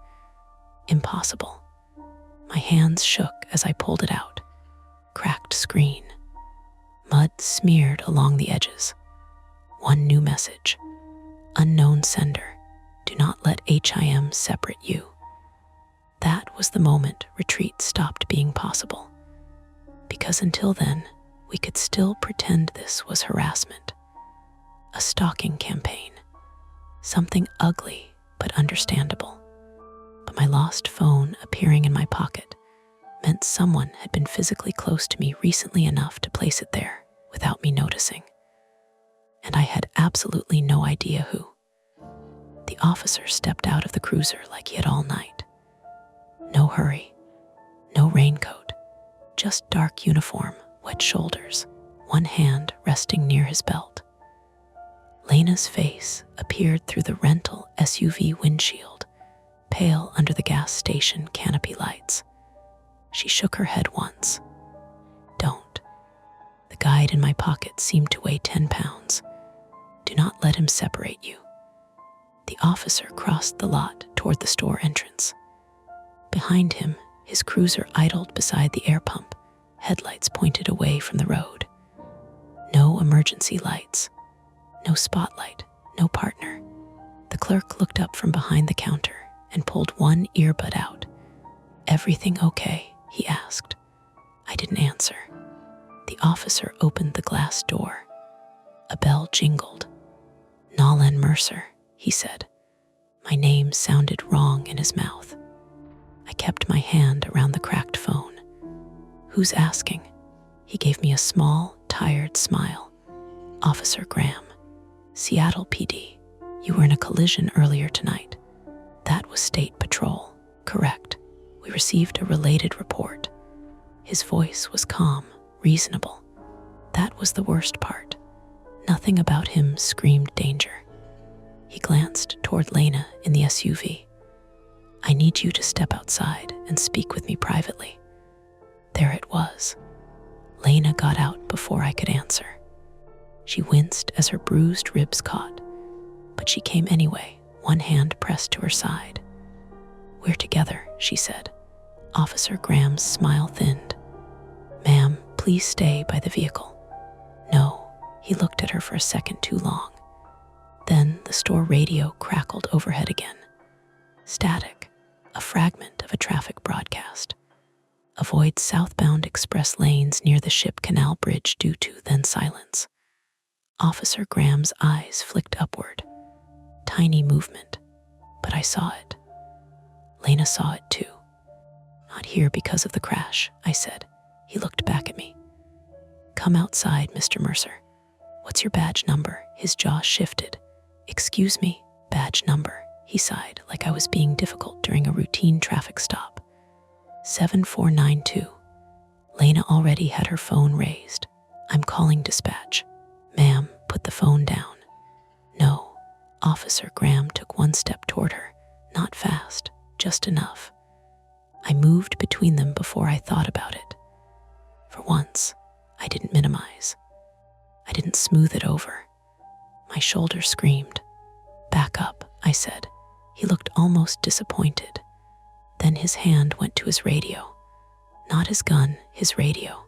Impossible. My hands shook as I pulled it out. Cracked screen. Mud smeared along the edges. One new message. Unknown sender. Do not let HIM separate you. That was the moment retreat stopped being possible. Because until then, we could still pretend this was harassment. A stalking campaign. Something ugly but understandable. But my lost phone appearing in my pocket meant someone had been physically close to me recently enough to place it there without me noticing. And I had absolutely no idea who. The officer stepped out of the cruiser like he had all night. No hurry, no raincoat, just dark uniform, wet shoulders, one hand resting near his belt. Lena's face appeared through the rental SUV windshield, pale under the gas station canopy lights. She shook her head once. Don't. The guide in my pocket seemed to weigh 10 pounds. Do not let him separate you. The officer crossed the lot toward the store entrance. Behind him, his cruiser idled beside the air pump, headlights pointed away from the road. No emergency lights, no spotlight, no partner. The clerk looked up from behind the counter and pulled one earbud out. "Everything okay?" he asked. I didn't answer. The officer opened the glass door. A bell jingled. "Nolan Mercer," he said. My name sounded wrong in his mouth. I kept my hand around the cracked phone. "Who's asking?" He gave me a small, tired smile. "Officer Graham, Seattle PD. You were in a collision earlier tonight." That was State Patrol, correct. We received a related report. His voice was calm, reasonable. That was the worst part. Nothing about him screamed danger. He glanced toward Lena in the SUV. "I need you to step outside and speak with me privately." There it was. Lena got out before I could answer. She winced as her bruised ribs caught, but she came anyway, one hand pressed to her side. "We're together," she said. Officer Graham's smile thinned. "Ma'am, please stay by the vehicle." "No." He looked at her for a second too long. Then the store radio crackled overhead again. Static, a fragment of a traffic broadcast. "Avoid southbound express lanes near the Ship Canal Bridge due to," then silence. Officer Graham's eyes flicked upward. Tiny movement, but I saw it. Lena saw it too. "Not here because of the crash," I said. He looked back at me. "Come outside, Mr. Mercer." "What's your badge number?" His jaw shifted. "Excuse me, badge number," he sighed like I was being difficult during a routine traffic stop. 7492. Lena already had her phone raised. "I'm calling dispatch." "Ma'am, put the phone down." "No." Officer Graham took one step toward her, not fast, just enough. I moved between them before I thought about it. For once, I didn't minimize. I didn't smooth it over. My shoulder screamed. "Back up," I said. He looked almost disappointed. Then his hand went to his radio. Not his gun, his radio.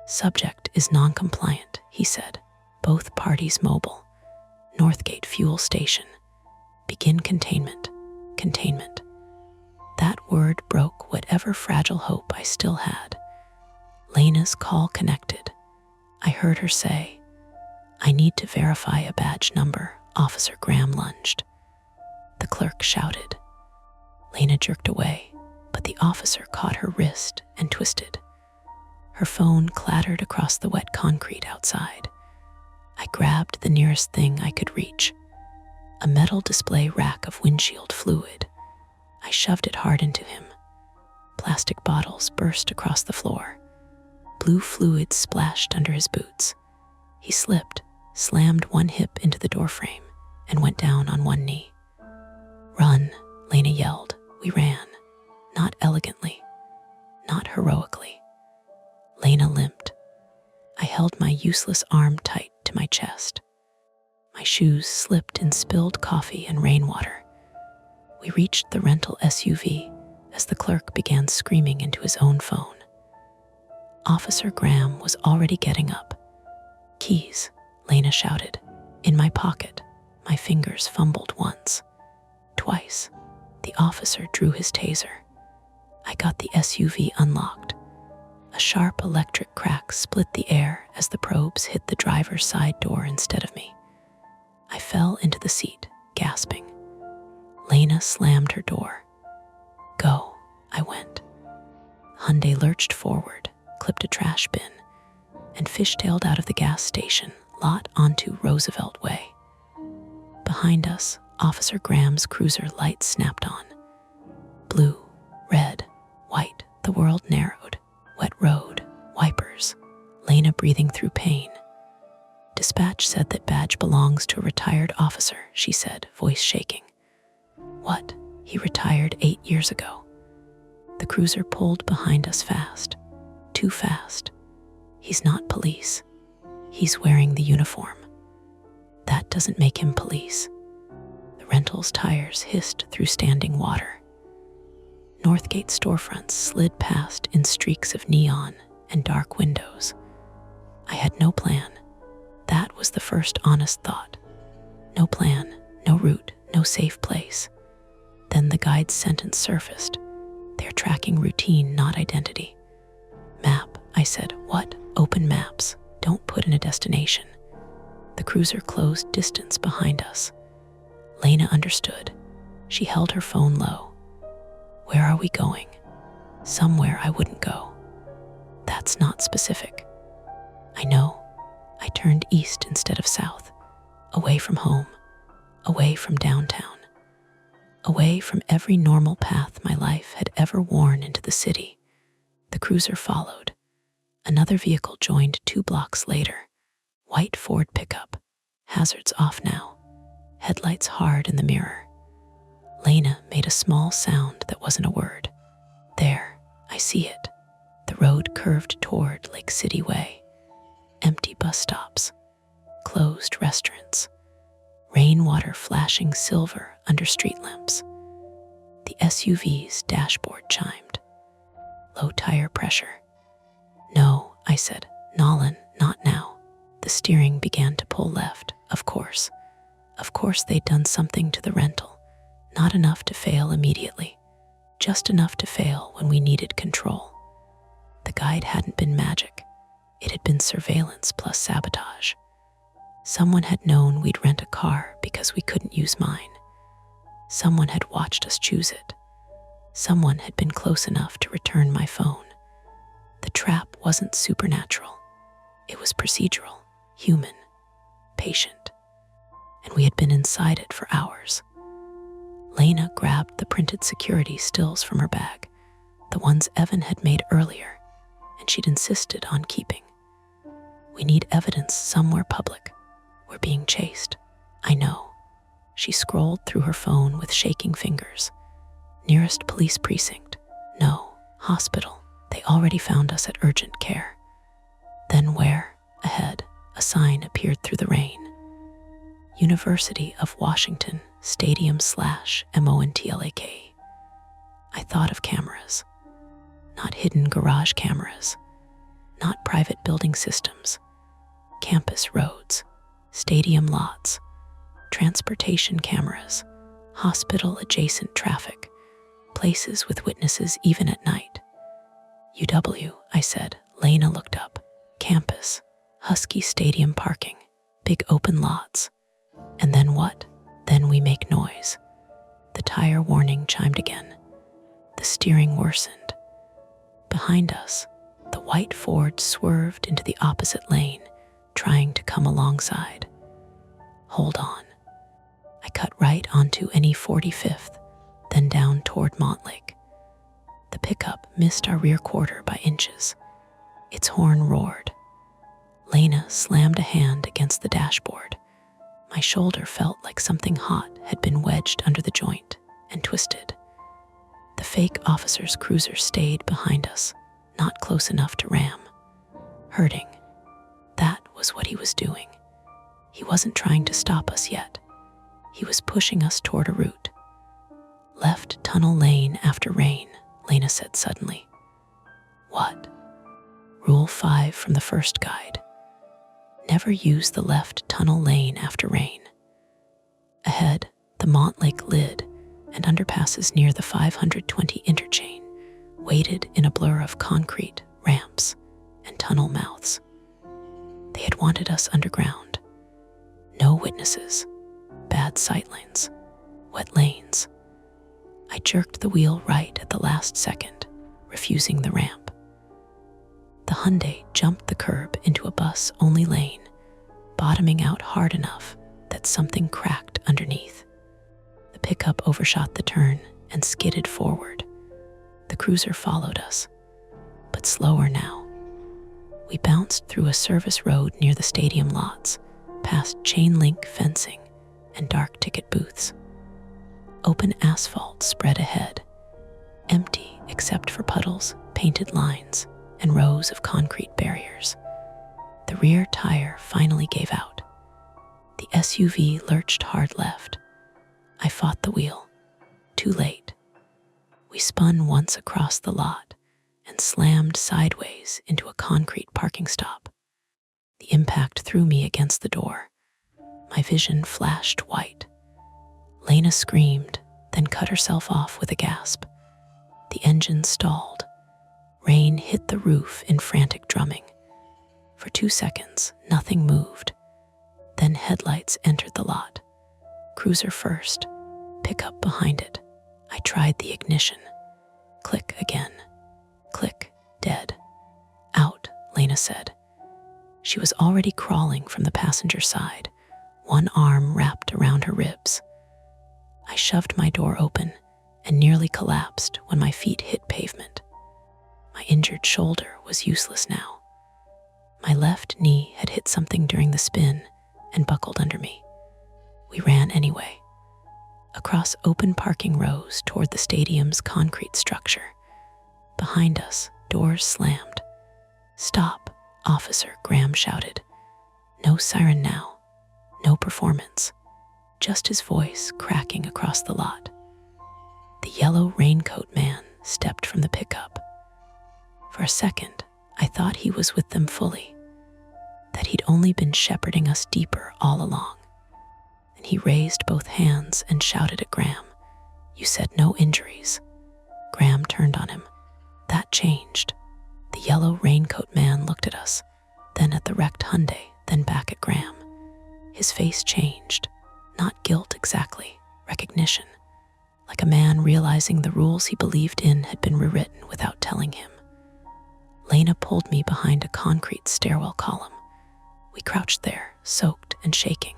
Subject is non-compliant, he said. Both parties mobile. Northgate fuel station. Begin containment. Containment. That word broke whatever fragile hope I still had. Lena's call connected. I heard her say, "I need to verify a badge number." Officer Graham lunged. The clerk shouted. Lena jerked away, but the officer caught her wrist and twisted. Her phone clattered across the wet concrete outside. I grabbed the nearest thing I could reach, a metal display rack of windshield fluid. I shoved it hard into him. Plastic bottles burst across the floor. Blue fluid splashed under his boots. He slipped, slammed one hip into the doorframe, and went down on one knee. "Run," Lena yelled. We ran. Not elegantly, not heroically. Lena limped. I held my useless arm tight to my chest. My shoes slipped in spilled coffee and rainwater. We reached the rental SUV as the clerk began screaming into his own phone. Officer Graham was already getting up. "Keys," Lena shouted. "In my pocket." My fingers fumbled once, twice. The officer drew his taser. I got the SUV unlocked. A sharp electric crack split the air as the probes hit the driver's side door instead of me. I fell into the seat, gasping. Lena slammed her door. "Go," I went. Hyundai lurched forward, clipped a trash bin, and fishtailed out of the gas station lot onto Roosevelt Way. Behind us, Officer Graham's cruiser lights snapped on. Blue, red, white, the world narrowed. Wet road, wipers, Lena breathing through pain. "Dispatch said that badge belongs to a retired officer," she said, voice shaking. "What? He retired 8 years ago." The cruiser pulled behind us fast. Too fast. "He's not police. He's wearing the uniform." "That doesn't make him police." The rental's tires hissed through standing water. Northgate storefronts slid past in streaks of neon and dark windows. I had no plan. That was the first honest thought. No plan, no route, no safe place. Then the guide's sentence surfaced. They're tracking routine, not identity. "Map," I said. "What?" "Open maps. Don't put in a destination." The cruiser closed distance behind us. Lena understood. She held her phone low. "Where are we going?" "Somewhere I wouldn't go." "That's not specific." "I know." I turned east instead of south, away from home, away from downtown, away from every normal path my life had ever worn into the city. The cruiser followed. Another vehicle joined 2 blocks later. White Ford pickup. Hazards off now. Headlights hard in the mirror. Lena made a small sound that wasn't a word. "There, I see it." The road curved toward Lake City Way. Empty bus stops. Closed restaurants. Rainwater flashing silver under street lamps. The SUV's dashboard chimed. Low tire pressure. "No," I said. "Nolan, not now." The steering began to pull left, of course. Of course they'd done something to the rental. Not enough to fail immediately. Just enough to fail when we needed control. The guide hadn't been magic. It had been surveillance plus sabotage. Someone had known we'd rent a car because we couldn't use mine. Someone had watched us choose it. Someone had been close enough to return my phone. The trap wasn't supernatural. It was procedural, human, patient. And we had been inside it for hours. Lena grabbed the printed security stills from her bag, the ones Evan had made earlier, and she'd insisted on keeping. "We need evidence somewhere public. We're being chased." "I know." She scrolled through her phone with shaking fingers. "Nearest police precinct. No. Hospital. They already found us at urgent care." Then where? Ahead, a sign appeared through the rain. University of Washington, Stadium/Montlak. I thought of cameras. not hidden garage cameras, not private building systems, campus roads, stadium lots, transportation cameras, hospital-adjacent traffic, places with witnesses even at night. UW, I said. Lena looked up. Campus, Husky Stadium parking, big open lots. And then what? Then we make noise. The tire warning chimed again. The steering worsened. Behind us, the white Ford swerved into the opposite lane, trying to come alongside. Hold on. I cut right onto NE 45th, then down toward Montlake. The pickup missed our rear quarter by inches. Its horn roared. Lena slammed a hand against the dashboard. My shoulder felt like something hot had been wedged under the joint and twisted. The fake officer's cruiser stayed behind us, not close enough to ram. Hurting. That was what he was doing. He wasn't trying to stop us yet. He was pushing us toward a route. Left tunnel lane after rain, Lena said suddenly. What? Rule 5 from the first guide. Never use the left tunnel lane after rain. Ahead, the Montlake lid and underpasses near the 520 interchange waited in a blur of concrete, ramps, and tunnel mouths. They had wanted us underground. No witnesses, bad sightlines, wet lanes. I jerked the wheel right at the last second, refusing the ramp. The Hyundai jumped the curb into a bus-only lane, bottoming out hard enough that something cracked underneath. The pickup overshot the turn and skidded forward. The cruiser followed us, but slower now. We bounced through a service road near the stadium lots, past chain-link fencing and dark ticket booths. Open asphalt spread ahead, empty except for puddles, painted lines, and rows of concrete barriers. The rear tire finally gave out. The SUV lurched hard left. I fought the wheel. Too late. We spun once across the lot and slammed sideways into a concrete parking stop. The impact threw me against the door. My vision flashed white. Lena screamed, then cut herself off with a gasp. The engine stalled. Rain hit the roof in frantic drumming. For 2 seconds, nothing moved. Then headlights entered the lot. Cruiser first, pickup behind it. I tried the ignition. Click again. Click, dead. Out, Lena said. She was already crawling from the passenger side, one arm wrapped around her ribs. I shoved my door open and nearly collapsed when my feet hit pavement. My injured shoulder was useless now. My left knee had hit something during the spin and buckled under me. We ran anyway, across open parking rows toward the stadium's concrete structure. Behind us, doors slammed. "Stop, officer," Graham shouted. No siren now, no performance, just his voice cracking across the lot. The yellow raincoat man stepped from the pickup. For a second, I thought he was with them fully, that he'd only been shepherding us deeper all along. Then he raised both hands and shouted at Graham, "You said no injuries." Graham turned on him. That changed. The yellow raincoat man looked at us, then at the wrecked Hyundai, then back at Graham. His face changed. Not guilt exactly, recognition. Like a man realizing the rules he believed in had been rewritten without telling him. Lena pulled me behind a concrete stairwell column. We crouched there, soaked and shaking.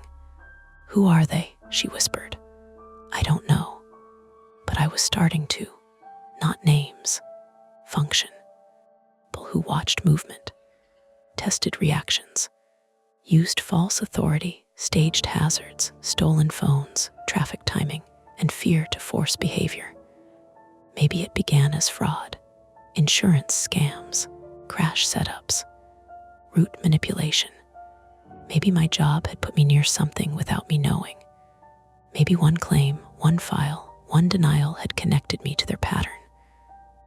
"Who are they?" she whispered. "I don't know." But I was starting to. Not names. Function. People who watched movement, tested reactions, used false authority, staged hazards, stolen phones, traffic timing, and fear to force behavior. Maybe it began as fraud, insurance scams, crash setups, route manipulation. Maybe my job had put me near something without me knowing. Maybe one claim, one file, one denial had connected me to their pattern.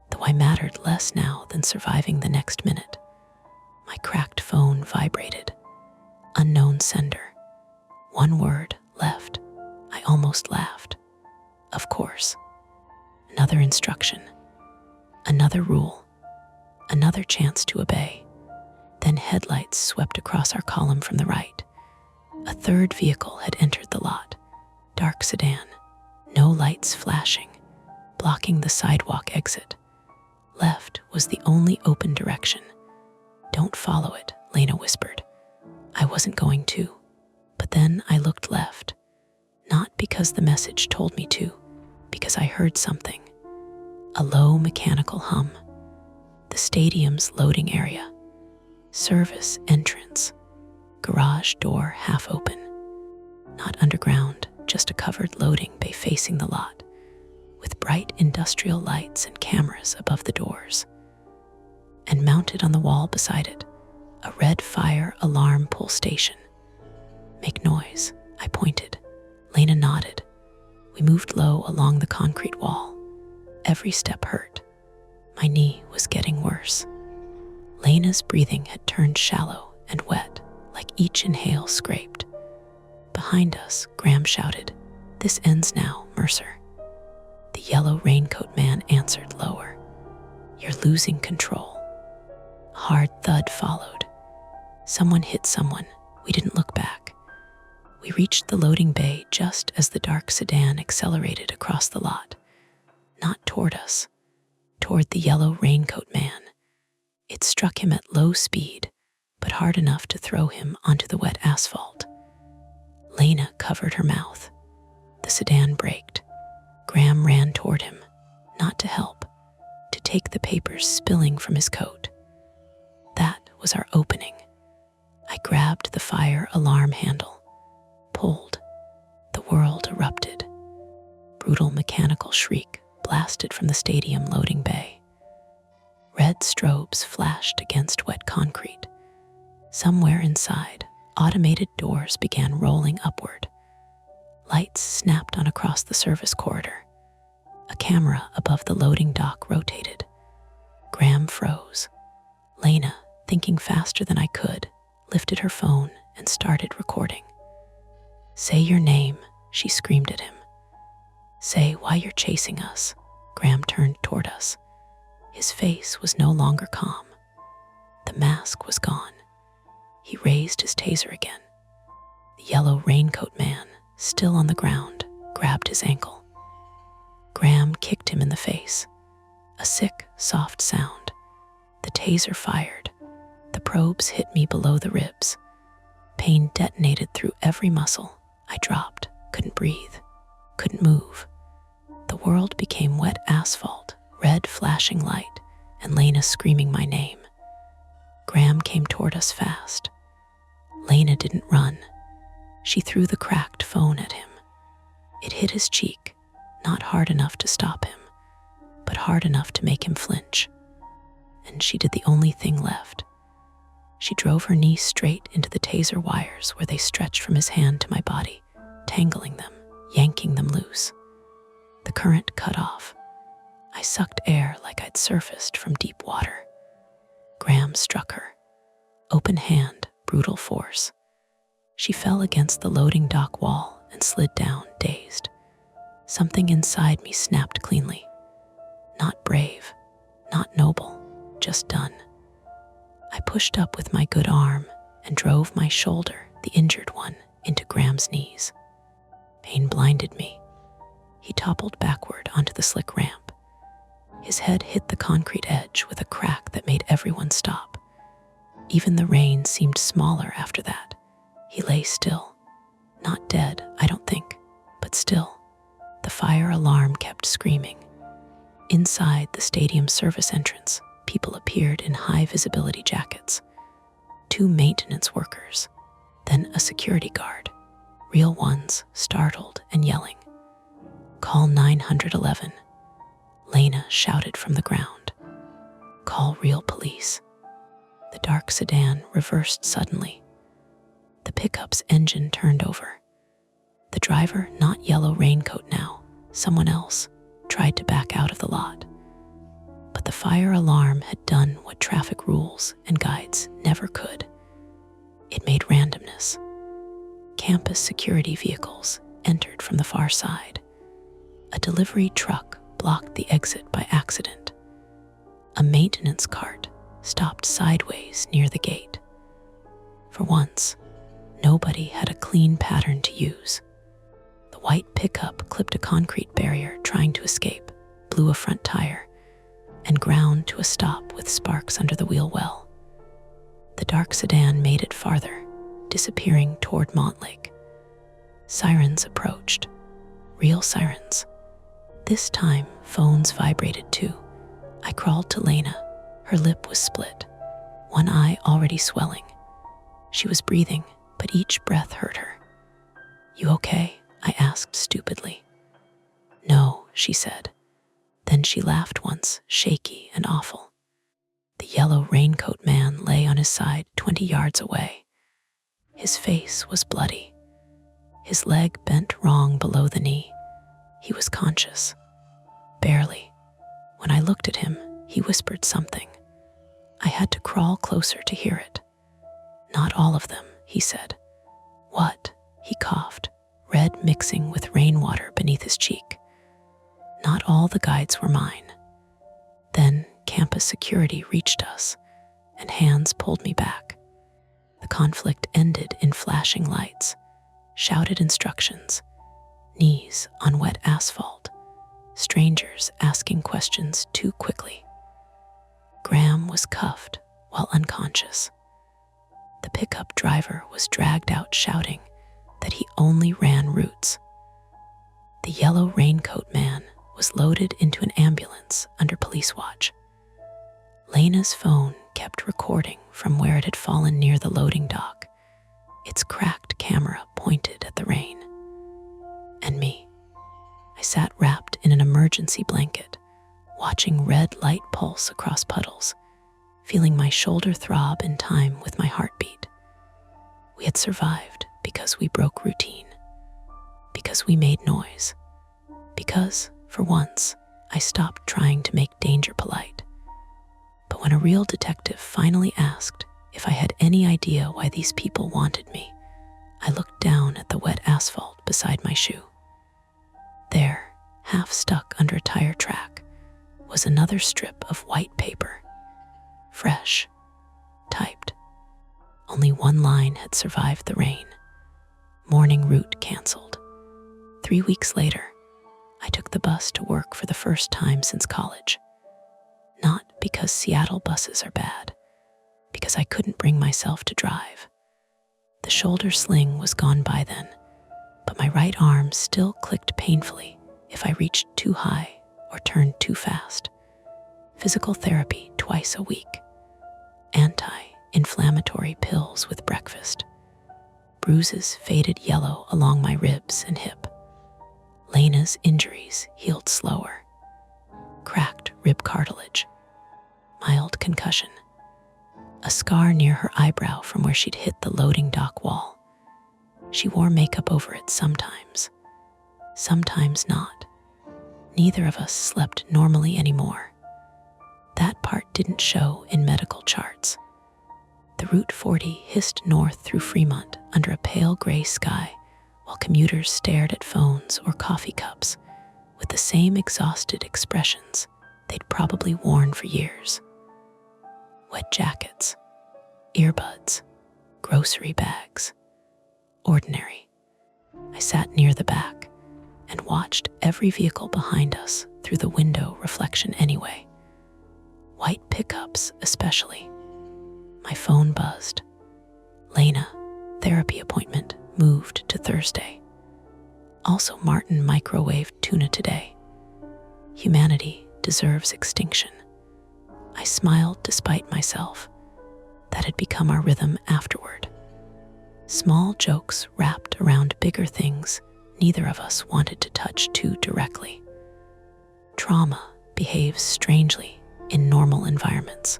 Though I mattered less less now than surviving the next minute. My cracked phone vibrated. Unknown sender. One word left. I almost laughed. Of course. Another instruction. Another rule. Another chance to obey. Then headlights swept across our column from the right. A third vehicle had entered the lot. Dark sedan. No lights flashing, blocking the sidewalk exit. Left was the only open direction. Don't follow it, Lena whispered. I wasn't going to, but then I looked left. Not because the message told me to, because I heard something. A low mechanical hum. The stadium's loading area. Service entrance. Garage door half open. Not underground, just a covered loading bay facing the lot, with bright industrial lights and cameras above the doors. And mounted on the wall beside it, a red fire alarm pull station. Make noise, I pointed. Lena nodded. We moved low along the concrete wall. Every step hurt. My knee was getting worse. Lena's breathing had turned shallow and wet, like each inhale scraped. Behind us, Graham shouted, "This ends now, Mercer." The yellow raincoat man answered lower. "You're losing control." A hard thud followed. Someone hit someone. We didn't look back. We reached the loading bay just as the dark sedan accelerated across the lot. Not toward us, toward the yellow raincoat man. It struck him at low speed, but hard enough to throw him onto the wet asphalt. Lena covered her mouth. The sedan braked. Graham ran toward him, not to help, to take the papers spilling from his coat. That was our opening. I grabbed the fire alarm handle, pulled. The world erupted. Brutal mechanical shriek blasted from the stadium loading bay. Red strobes flashed against wet concrete. Somewhere inside, automated doors began rolling upward. Lights snapped on across the service corridor. A camera above the loading dock rotated. Graham froze. Lena, thinking faster than I could, lifted her phone and started recording. "Say your name," she screamed at him. "Say why you're chasing us." Graham turned toward us. His face was no longer calm. The mask was gone. He raised his taser again. The yellow raincoat man, still on the ground, grabbed his ankle. Graham kicked him in the face. A sick, soft sound. The taser fired. The probes hit me below the ribs. Pain detonated through every muscle. I dropped, couldn't breathe, couldn't move. The world became wet asphalt, red flashing light, and Lena screaming my name. Graham came toward us fast. Lena didn't run. She threw the cracked phone at him. It hit his cheek, not hard enough to stop him, but hard enough to make him flinch. And she did the only thing left. She drove her knee straight into the taser wires where they stretched from his hand to my body, tangling them, yanking them loose. The current cut off. I sucked air like I'd surfaced from deep water. Graham struck her. Open hand, brutal force. She fell against the loading dock wall and slid down, dazed. Something inside me snapped cleanly. Not brave, not noble, just done. I pushed up with my good arm and drove my shoulder, the injured one, into Graham's knees. Pain blinded me. He toppled backward onto the slick ramp. His head hit the concrete edge with a crack that made everyone stop. Even the rain seemed smaller after that. He lay still. Not dead, I don't think, but still. The fire alarm kept screaming. Inside the stadium service entrance, people appeared in high-visibility jackets. 2 maintenance workers, then a security guard. Real ones, startled and yelling. "Call 911. Lena shouted from the ground. "Call real police." The dark sedan reversed suddenly. The pickup's engine turned over. The driver, not yellow raincoat now, someone else, tried to back out of the lot. But the fire alarm had done what traffic rules and guides never could. It made randomness. Campus security vehicles entered from the far side. A delivery truck blocked the exit by accident. A maintenance cart stopped sideways near the gate. For once, nobody had a clean pattern to use. The white pickup clipped a concrete barrier trying to escape, blew a front tire, and ground to a stop with sparks under the wheel well. The dark sedan made it farther, disappearing toward Montlake. Sirens approached. Real sirens. This time, phones vibrated too. I crawled to Lena. Her lip was split, one eye already swelling. She was breathing, but each breath hurt her. "You okay?" I asked stupidly. "No," she said. Then she laughed once, shaky and awful. The yellow raincoat man lay on his side 20 yards away. His face was bloody. His leg bent wrong below the knee. He was conscious. Barely. When I looked at him, he whispered something. I had to crawl closer to hear it. "Not all of them," he said. "What?" He coughed, red mixing with rainwater beneath his cheek. "Not all the guides were mine." Then campus security reached us, and hands pulled me back. The conflict ended in flashing lights, shouted instructions, knees on wet asphalt, strangers asking questions too quickly. Graham was cuffed while unconscious. The pickup driver was dragged out shouting that he only ran routes. The yellow raincoat man was loaded into an ambulance under police watch. Lena's phone kept recording from where it had fallen near the loading dock, its cracked camera pointed at the rain. And me. I sat wrapped in an emergency blanket, watching red light pulse across puddles, feeling my shoulder throb in time with my heartbeat. We had survived because we broke routine, because we made noise, because, for once, I stopped trying to make danger polite. But when a real detective finally asked if I had any idea why these people wanted me, I looked down at the wet asphalt beside my shoe. There, half stuck under a tire track, was another strip of white paper. Fresh, typed. Only one line had survived the rain. Morning route canceled. 3 weeks later, I took the bus to work for the first time since college. Not because Seattle buses are bad, because I couldn't bring myself to drive. The shoulder sling was gone by then, but my right arm still clicked painfully if I reached too high or turned too fast. Physical therapy twice a week. Anti-inflammatory pills with breakfast. Bruises faded yellow along my ribs and hip. Lena's injuries healed slower. Cracked rib cartilage. Mild concussion. A scar near her eyebrow from where she'd hit the loading dock wall. She wore makeup over it sometimes. Sometimes not. Neither of us slept normally anymore. That part didn't show in medical charts. The Route 40 hissed north through Fremont under a pale gray sky while commuters stared at phones or coffee cups with the same exhausted expressions they'd probably worn for years. Wet jackets, earbuds, grocery bags. Ordinary. I sat near the back and watched every vehicle behind us through the window reflection anyway. White pickups especially. My phone buzzed. Lena, therapy appointment moved to Thursday. Also Martin microwaved tuna today. Humanity deserves extinction. I smiled despite myself. That had become our rhythm afterward. Small jokes wrapped around bigger things neither of us wanted to touch too directly. Trauma behaves strangely in normal environments.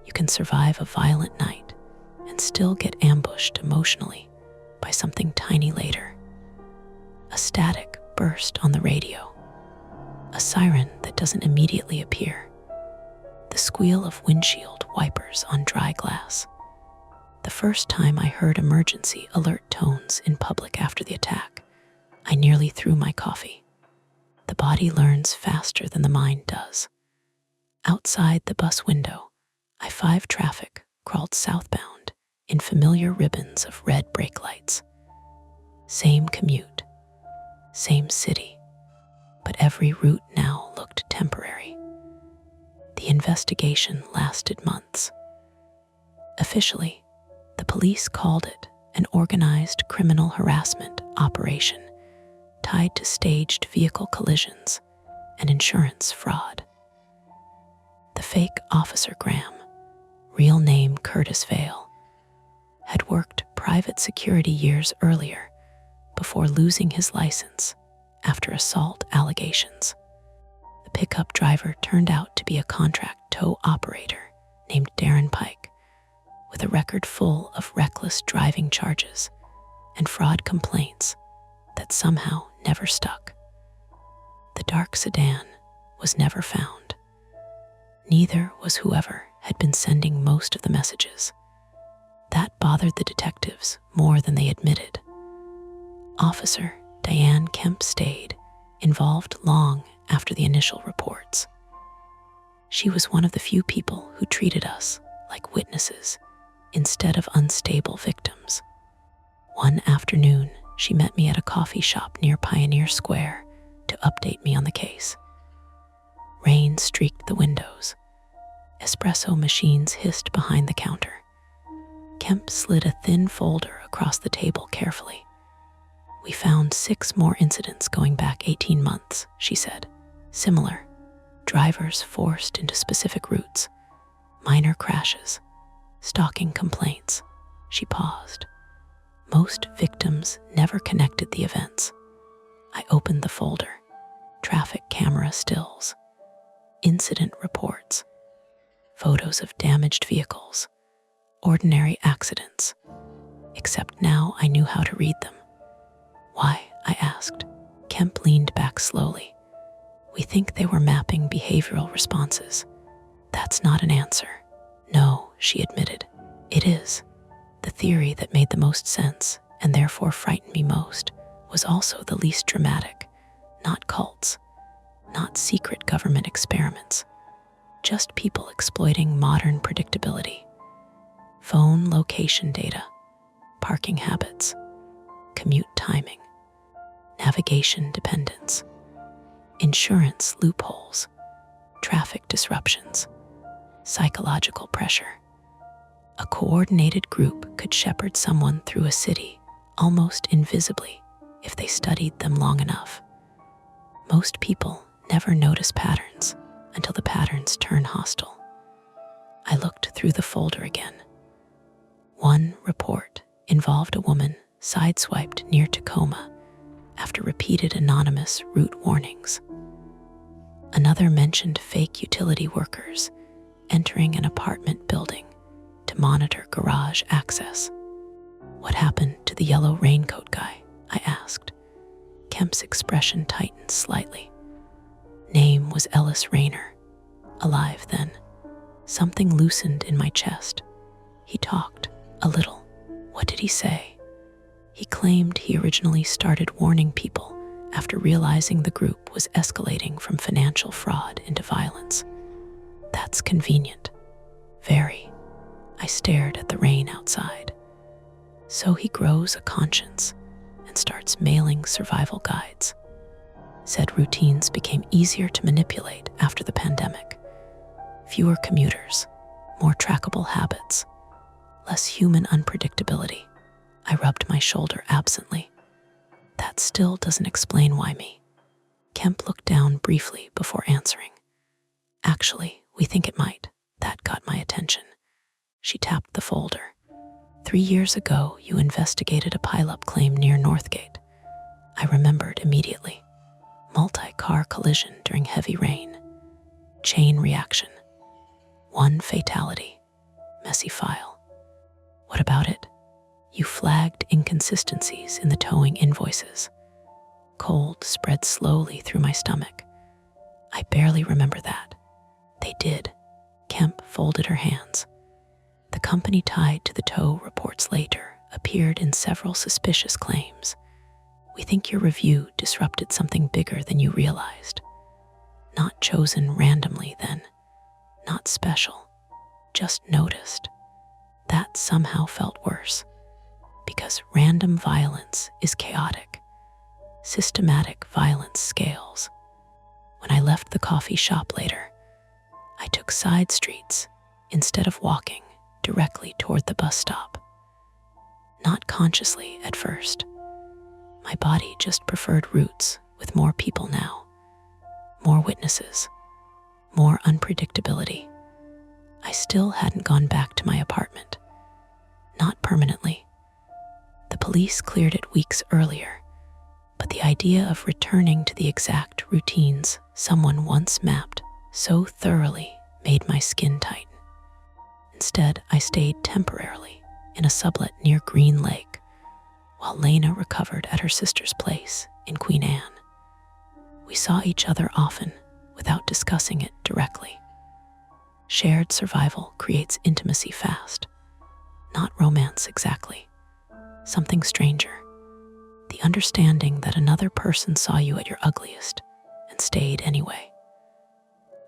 You can survive a violent night and still get ambushed emotionally by something tiny later. A static burst on the radio. A siren that doesn't immediately appear. the squeal of windshield wipers on dry glass. The first time I heard emergency alert tones in public after the attack, I nearly threw my coffee. The body learns faster than the mind does. Outside the bus window, I-5 traffic crawled southbound in familiar ribbons of red brake lights. Same commute, same city, but every route now looked temporary. The investigation lasted months. Officially, the police called it an organized criminal harassment operation tied to staged vehicle collisions and insurance fraud. The fake Officer Graham, real name Curtis Vale, had worked private security years earlier before losing his license after assault allegations. The pickup driver turned out to be a contract tow operator named Darren Pike, with a record full of reckless driving charges and fraud complaints that somehow never stuck. The dark sedan was never found. Neither was whoever had been sending most of the messages. That bothered the detectives more than they admitted. Officer Diane Kemp stayed involved long after the initial reports. She was one of the few people who treated us like witnesses instead of unstable victims. One afternoon, she met me at a coffee shop near Pioneer Square to update me on the case. Rain streaked the windows. Espresso machines hissed behind the counter. Kemp slid a thin folder across the table carefully. "We found 6 more incidents going back 18 months, she said. Similar. Drivers forced into specific routes. Minor crashes. Stalking complaints." She paused. Most victims never connected the events. I opened the folder. Traffic camera stills. Incident reports. Photos of damaged vehicles. Ordinary accidents. Except now I knew how to read them. "Why?" I asked. Kemp leaned back slowly. "We think they were mapping behavioral responses." "That's not an answer." "No," she admitted. "It is. The theory that made the most sense, and therefore frightened me most, was also the least dramatic. Not cults, not secret government experiments, just people exploiting modern predictability. Phone location data, parking habits, commute timing, navigation dependence, insurance loopholes, traffic disruptions, psychological pressure. A coordinated group could shepherd someone through a city almost invisibly if they studied them long enough. Most people never notice patterns until the patterns turn hostile." I looked through the folder again. One report involved a woman sideswiped near Tacoma after repeated anonymous route warnings. Another mentioned fake utility workers entering an apartment building to monitor garage access. "What happened to the yellow raincoat guy?" I asked. Kemp's expression tightened slightly. "Name was Ellis Rayner. Alive then." Something loosened in my chest. He talked a little. "What did he say?" "He claimed he originally started warning people after realizing the group was escalating from financial fraud into violence." "That's convenient." "Very." I stared at the rain outside. "So he grows a conscience and starts mailing survival guides." Said routines became easier to manipulate after the pandemic. Fewer commuters, more trackable habits, less human unpredictability. I rubbed my shoulder absently. "That still doesn't explain why me." Kemp looked down briefly before answering. "Actually, we think it might." That got my attention. She tapped the folder. 3 years ago, you investigated a pileup claim near Northgate." I remembered immediately. Multi-car collision during heavy rain. Chain reaction. 1 fatality. Messy file. "What about it?" "You flagged inconsistencies in the towing invoices." Cold spread slowly through my stomach. "I barely remember that." "They did." folded her hands. The company tied to the tow, reports later, appeared in several suspicious claims. We think your review disrupted something bigger than you realized. Not chosen randomly then, not special, just noticed. That somehow felt worse, because random violence is chaotic. Systematic violence scales. When I left the coffee shop later, I took side streets instead of walking directly toward the bus stop. Not consciously at first. My body just preferred routes with more people now, more witnesses, more unpredictability. I still hadn't gone back to my apartment. Not permanently. The police cleared it weeks earlier, but the idea of returning to the exact routines someone once mapped so thoroughly made my skin tighten. Instead, I stayed temporarily in a sublet near Green Lake, while Lena recovered at her sister's place in Queen Anne. We saw each other often without discussing it directly. Shared survival creates intimacy fast. Not romance exactly. Something stranger. The understanding that another person saw you at your ugliest and stayed anyway.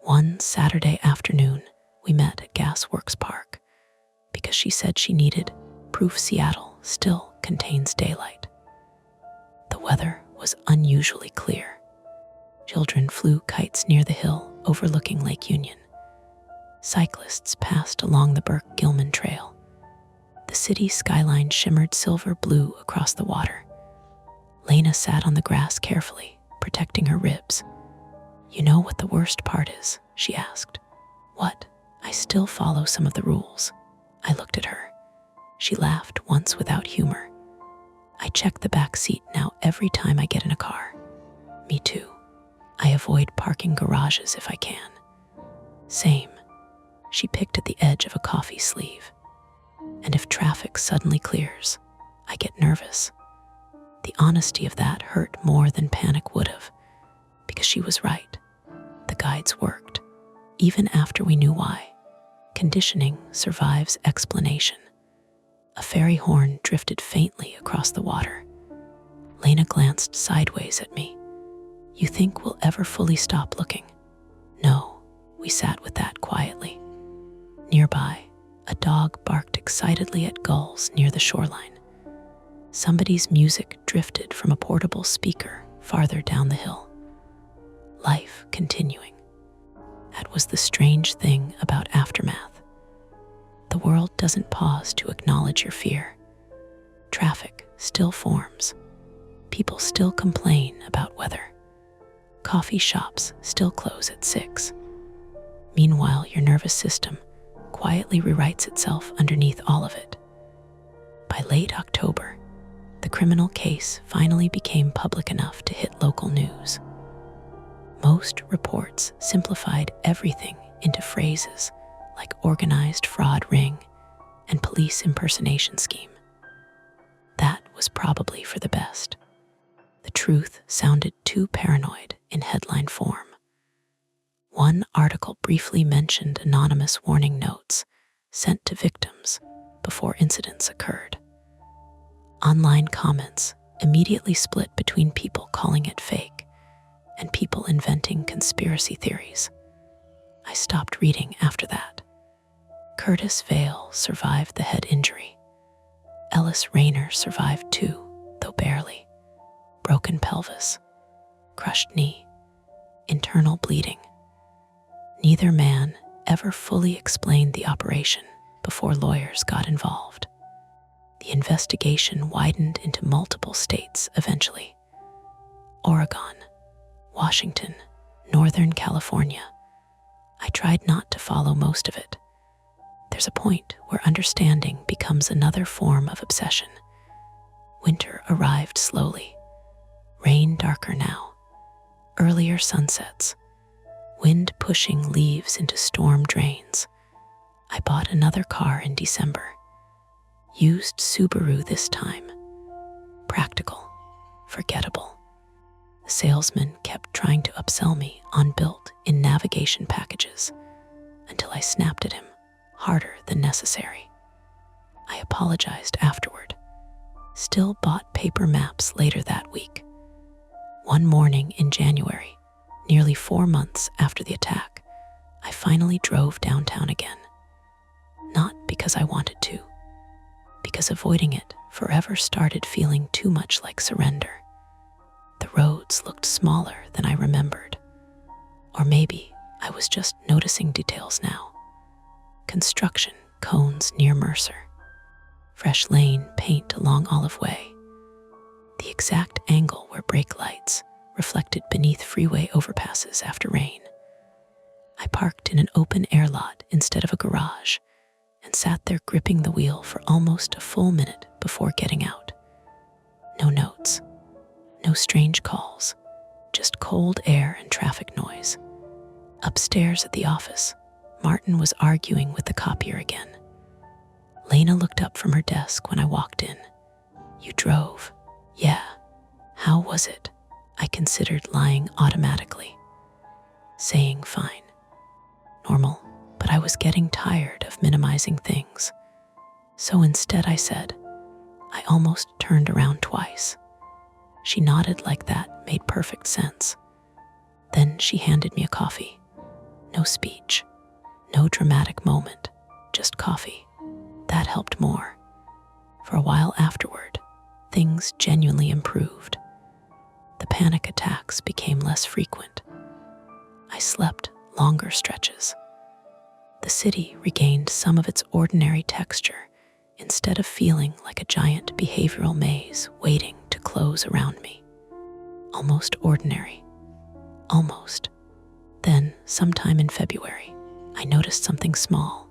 One Saturday afternoon, we met at Gasworks Park because she said she needed proof Seattle still contains daylight. The weather was unusually clear. Children flew kites near the hill overlooking Lake Union. Cyclists passed along the Burke-Gilman Trail. The city skyline shimmered silver blue across the water. Lena sat on the grass carefully, protecting her ribs. "You know what the worst part is?" she asked. "What?" "I still follow some of the rules." I looked at her. She laughed once without humor. "I check the back seat now every time I get in a car." "Me too. I avoid parking garages if I can." "Same." She picked at the edge of a coffee sleeve. "And if traffic suddenly clears, I get nervous." The honesty of that hurt more than panic would have, because she was right. The guides worked, even after we knew why. Conditioning survives explanation. A ferry horn drifted faintly across the water. Lena glanced sideways at me. "You think we'll ever fully stop looking?" "No." We sat with that quietly. Nearby, a dog barked excitedly at gulls near the shoreline. Somebody's music drifted from a portable speaker farther down the hill. Life continuing. That was the strange thing about aftermath. The world doesn't pause to acknowledge your fear. Traffic still forms. People still complain about weather. Coffee shops still close at 6. Meanwhile, your nervous system quietly rewrites itself underneath all of it. By late October, the criminal case finally became public enough to hit local news. Most reports simplified everything into phrases like organized fraud ring and police impersonation scheme. That was probably for the best. The truth sounded too paranoid in headline form. One article briefly mentioned anonymous warning notes sent to victims before incidents occurred. Online comments immediately split between people calling it fake and people inventing conspiracy theories. I stopped reading after that. Curtis Vale survived the head injury. Ellis Rayner survived too, though barely. Broken pelvis, crushed knee, internal bleeding. Neither man ever fully explained the operation before lawyers got involved. The investigation widened into multiple states eventually. Oregon, Washington, Northern California. I tried not to follow most of it. There's a point where understanding becomes another form of obsession. Winter arrived slowly. Rain darker now. Earlier sunsets. Wind pushing leaves into storm drains. I bought another car in December. Used Subaru this time. Practical. Forgettable. The salesman kept trying to upsell me on built-in navigation packages until I snapped at him. harder than necessary. I apologized afterward, still bought paper maps later that week. One morning in January, nearly 4 months after the attack, I finally drove downtown again. Not because I wanted to, because avoiding it forever started feeling too much like surrender. The roads looked smaller than I remembered. Or maybe I was just noticing details now. Construction cones near Mercer. Fresh lane paint along Olive Way. The exact angle where brake lights reflected beneath freeway overpasses after rain. I parked in an open-air lot instead of a garage and sat there gripping the wheel for almost a full minute before getting out. No notes, no strange calls, just cold air and traffic noise. Upstairs at the office, Martin was arguing with the copier again. Lena looked up from her desk when I walked in. "You drove?" "Yeah." "How was it?" I considered lying automatically, saying fine. Normal, but I was getting tired of minimizing things. So instead I said, "I almost turned around twice." She nodded like that made perfect sense. Then she handed me a coffee. No speech, no dramatic moment, just coffee. That helped more. For a while afterward, things genuinely improved. The panic attacks became less frequent. I slept longer stretches. The city regained some of its ordinary texture instead of feeling like a giant behavioral maze waiting to close around me. Almost ordinary. Almost. Then, sometime in February, I noticed something small.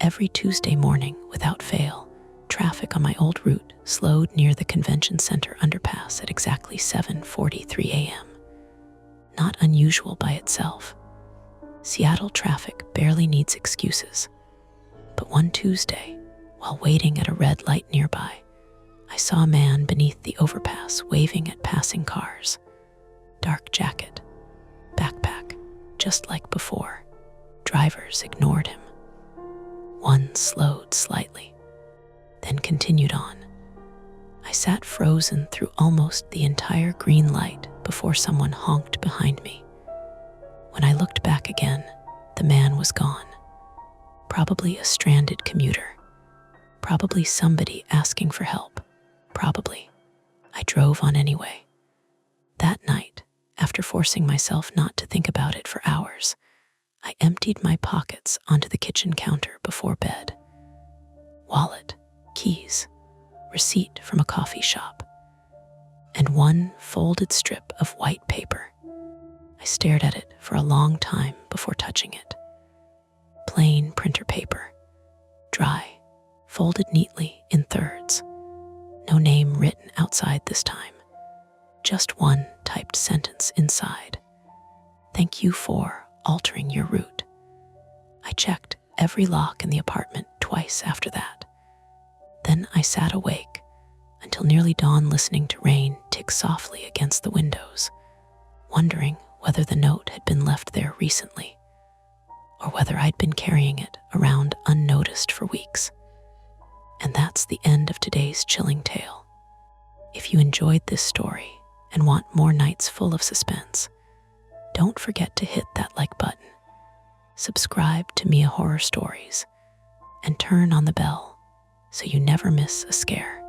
Every Tuesday morning, without fail, traffic on my old route slowed near the convention center underpass at exactly 7:43 a.m. Not unusual by itself. Seattle traffic barely needs excuses. But one Tuesday, while waiting at a red light nearby, I saw a man beneath the overpass waving at passing cars. Dark jacket, backpack, just like before. Drivers ignored him. One slowed slightly, then continued on. I sat frozen through almost the entire green light before someone honked behind me. When I looked back again, the man was gone. Probably a stranded commuter. Probably somebody asking for help. Probably. I drove on anyway. That night, after forcing myself not to think about it for hours, I emptied my pockets onto the kitchen counter before bed. Wallet, keys, receipt from a coffee shop, and one folded strip of white paper. I stared at it for a long time before touching it. Plain printer paper, dry, folded neatly in thirds. No name written outside this time. Just one typed sentence inside. "Thank you for altering your route." I checked every lock in the apartment twice after that. Then I sat awake until nearly dawn listening to rain tick softly against the windows, wondering whether the note had been left there recently or whether I'd been carrying it around unnoticed for weeks. And that's the end of today's chilling tale. If you enjoyed this story and want more nights full of suspense, don't forget to hit that like button, subscribe to Mia Horror Stories, and turn on the bell so you never miss a scare.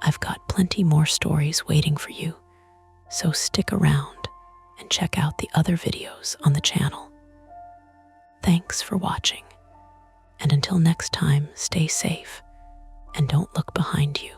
I've got plenty more stories waiting for you, so stick around and check out the other videos on the channel. Thanks for watching, and until next time, stay safe and don't look behind you.